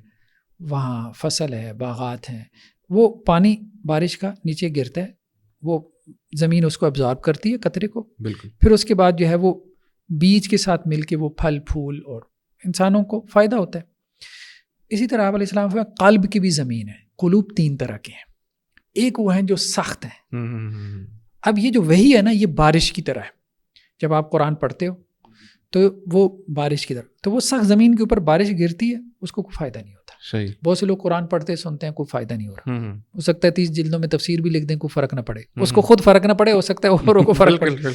وہاں فصل ہے، باغات ہیں، وہ پانی بارش کا نیچے گرتا ہے، وہ زمین اس کو ابزارب کرتی ہے قطرے کو. بالکل. پھر اس کے بعد جو ہے وہ بیج کے ساتھ مل کے وہ پھل پھول اور انسانوں کو فائدہ ہوتا ہے. اسی طرح آپ علیہ السلام فرمایا قلب کی بھی زمین ہے. قلوب 3 طرح کے ہیں. ایک وہ ہیں جو سخت ہیں. اب یہ جو وحی ہے نا، یہ بارش کی طرح ہے. جب آپ قرآن پڑھتے ہو تو وہ بارش کی طرح، تو وہ سخت زمین کے اوپر بارش گرتی ہے، اس کو کوئی فائدہ نہیں ہوتا. صحیح. بہت سے لوگ قرآن پڑھتے سنتے ہیں، کوئی فائدہ نہیں ہو رہا. ہو سکتا ہے 30 جلدوں میں تفسیر بھی لکھ دیں، کوئی فرق نہ پڑے، اس کو خود فرق نہ پڑے، ہو سکتا ہے اوروں کو فرق پڑے.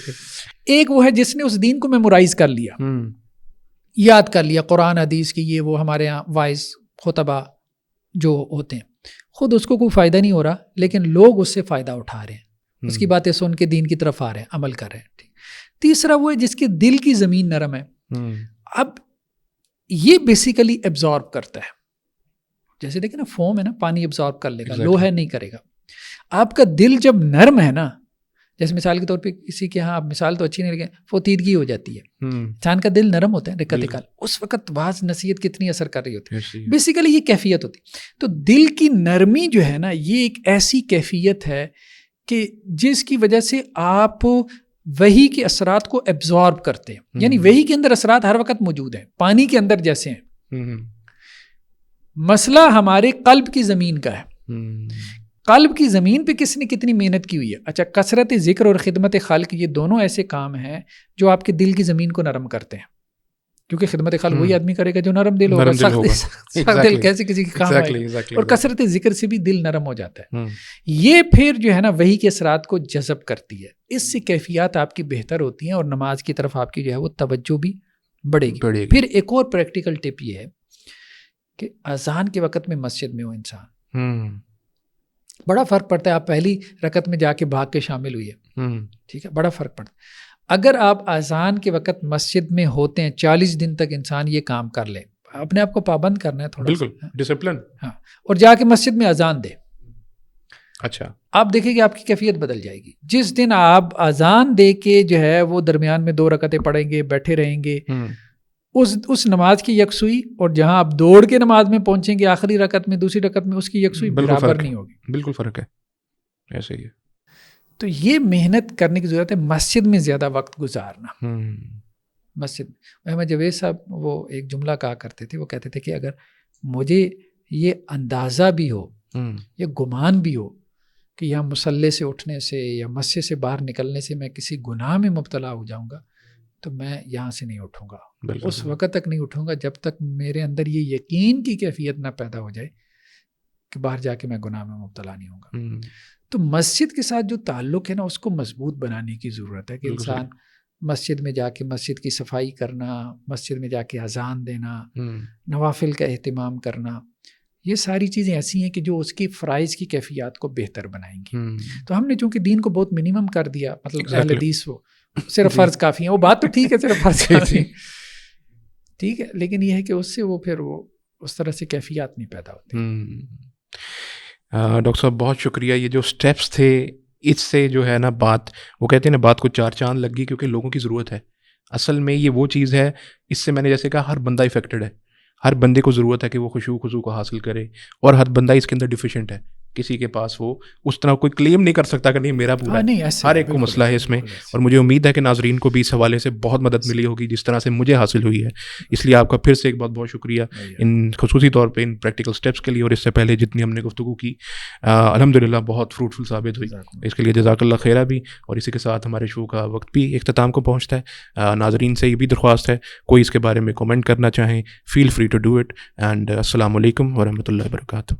ایک وہ ہے جس نے اس دین کو میمورائز کر لیا، یاد کر لیا، قرآن حدیث کی یہ وہ ہمارے یہاں وائز خطبہ جو ہوتے ہیں، خود اس کو کوئی فائدہ نہیں ہو رہا، لیکن لوگ اس سے فائدہ اٹھا رہے ہیں، اس کی باتیں سن کے دین کی طرف آ رہے ہیں، عمل کر رہے ہیں. تیسرا وہ ہے جس کے دل کی زمین نرم ہے. اب یہ بیسیکلی ایبزارب کرتا ہے، جیسے دیکھیں نا فوم ہے نا، پانی ایبزارب کر لے گا، لوہا نہیں کرے گا. آپ کا دل جب نرم ہے نا، جیسے مثال کے طور پہ کسی کے ہاں، مثال تو اچھی نہیں لیکن فوتیدگی ہو جاتی ہے، انسان کا دل نرم ہوتا ہے رکعت کال، اس وقت بعض نصیحت کتنی اثر کر رہی ہوتی ہے، بیسیکلی یہ کیفیت ہوتی. تو دل کی نرمی جو ہے نا، یہ ایک ایسی کیفیت ہے کہ جس کی وجہ سے آپ وحی کے اثرات کو ایبزارب کرتے ہیں. یعنی وحی کے اندر اثرات ہر وقت موجود ہیں، پانی کے اندر جیسے ہیں. مسئلہ ہمارے قلب کی زمین کا ہے. قلب کی زمین پہ کس نے کتنی محنت کی ہوئی ہے. اچھا، کثرت ذکر اور خدمت خالق، یہ دونوں ایسے کام ہیں جو آپ کے دل کی زمین کو نرم کرتے ہیں، کیونکہ خدمت خالق وہی آدمی کرے گا جو نرم دل ہوگا. سخت دل کیسے کسی کے کام آئے گا. اور کثرت ذکر سے بھی دل نرم ہو جاتا ہے. یہ پھر جو ہے نا وحی کے اثرات کو جذب کرتی ہے، اس سے کیفیات آپ کی بہتر ہوتی ہیں اور نماز کی طرف آپ کی جو ہے وہ توجہ بھی بڑھے گی. پھر ایک اور پریکٹیکل ٹپ یہ ہے کہ اذان کے وقت میں مسجد میں ہو انسان، بڑا فرق پڑتا ہے. آپ پہلی رکعت میں جا کے بھاگ کے شامل ہوئی ہے، ٹھیک ہے، بڑا فرق پڑتا ہے. اگر آپ اذان کے وقت مسجد میں ہوتے ہیں، 40 دن تک انسان یہ کام کر لے، اپنے آپ کو پابند کرنا ہے تھوڑا، بالکل ڈسپلن، ہاں، اور جا کے مسجد میں اذان دے. اچھا، آپ دیکھیں کہ آپ کی کیفیت بدل جائے گی. جس دن آپ اذان دے کے جو ہے وہ درمیان میں 2 رکعتیں پڑھیں گے، بیٹھے رہیں گے، اس نماز کی یکسوئی، اور جہاں آپ دوڑ کے نماز میں پہنچیں گے آخری رکعت میں، دوسری رکعت میں، اس کی یکسوئی برابر نہیں ہوگی. بالکل فرق ہے، ایسے ہی ہے. تو یہ محنت کرنے کی ضرورت ہے، مسجد میں زیادہ وقت گزارنا. مسجد احمد جاوید صاحب وہ ایک جملہ کہا کرتے تھے، وہ کہتے تھے کہ اگر مجھے یہ اندازہ بھی ہو یا گمان بھی ہو کہ یہاں مصلی سے اٹھنے سے یا مسجد سے باہر نکلنے سے میں کسی گناہ میں مبتلا ہو جاؤں گا، تو میں یہاں سے نہیں اٹھوں گا. اس وقت تک نہیں اٹھوں گا جب تک میرے اندر یہ یقین کی کیفیت نہ پیدا ہو جائے کہ باہر جا کے میں گناہ میں مبتلا نہیں ہوں گا. تو مسجد کے ساتھ جو تعلق ہے نا، اس کو مضبوط بنانے کی ضرورت ہے کہ انسان مسجد میں جا کے مسجد کی صفائی کرنا، مسجد میں جا کے اذان دینا، نوافل کا اہتمام کرنا، یہ ساری چیزیں ایسی ہیں کہ جو اس کی فرائض کی کیفیات کو بہتر بنائیں گی. تو ہم نے چونکہ دین کو بہت منیمم کر دیا، مطلب اہل حدیث وہ صرف فرض کافی ہیں، وہ بات تو ٹھیک ہے، صرف فرض کافی ہے، ٹھیک ہے، لیکن یہ ہے کہ اس سے وہ پھر وہ اس طرح سے کیفیات نہیں پیدا ہوتی. ڈاکٹر صاحب بہت شکریہ. یہ جو سٹیپس تھے، اس سے جو ہے نا بات، وہ کہتے ہیں نا بات کو 4 چاند لگ گئی، کیونکہ لوگوں کی ضرورت ہے. اصل میں یہ وہ چیز ہے، اس سے میں نے جیسے کہا ہر بندہ افیکٹڈ ہے، ہر بندے کو ضرورت ہے کہ وہ خضوع کو حاصل کرے، اور ہر بندہ اس کے اندر ڈیفیشینٹ ہے. کسی کے پاس وہ اس طرح کوئی کلیم نہیں کر سکتا کہ نہیں میرا پورا ہے. ہر ایک کو مسئلہ ہے اس میں، اور مجھے امید ہے کہ ناظرین کو بھی اس حوالے سے بہت مدد ملی ہوگی جس طرح سے مجھے حاصل ہوئی ہے. اس لیے آپ کا پھر سے ایک بہت شکریہ ان خصوصی طور پہ ان پریکٹیکل سٹیپس کے لیے، اور اس سے پہلے جتنی ہم نے گفتگو کی الحمدللہ بہت فروٹفل ثابت ہوئی. اس کے لیے جزاک اللہ خیرہ بھی. اور اسی کے ساتھ ہمارے شو کا وقت بھی اختتام کو پہنچتا ہے. ناظرین سے یہ بھی درخواست ہے، کوئی اس کے بارے میں کامنٹ کرنا چاہیں، feel free to do it. And السلام علیکم ورحمۃ اللہ وبرکاتہ.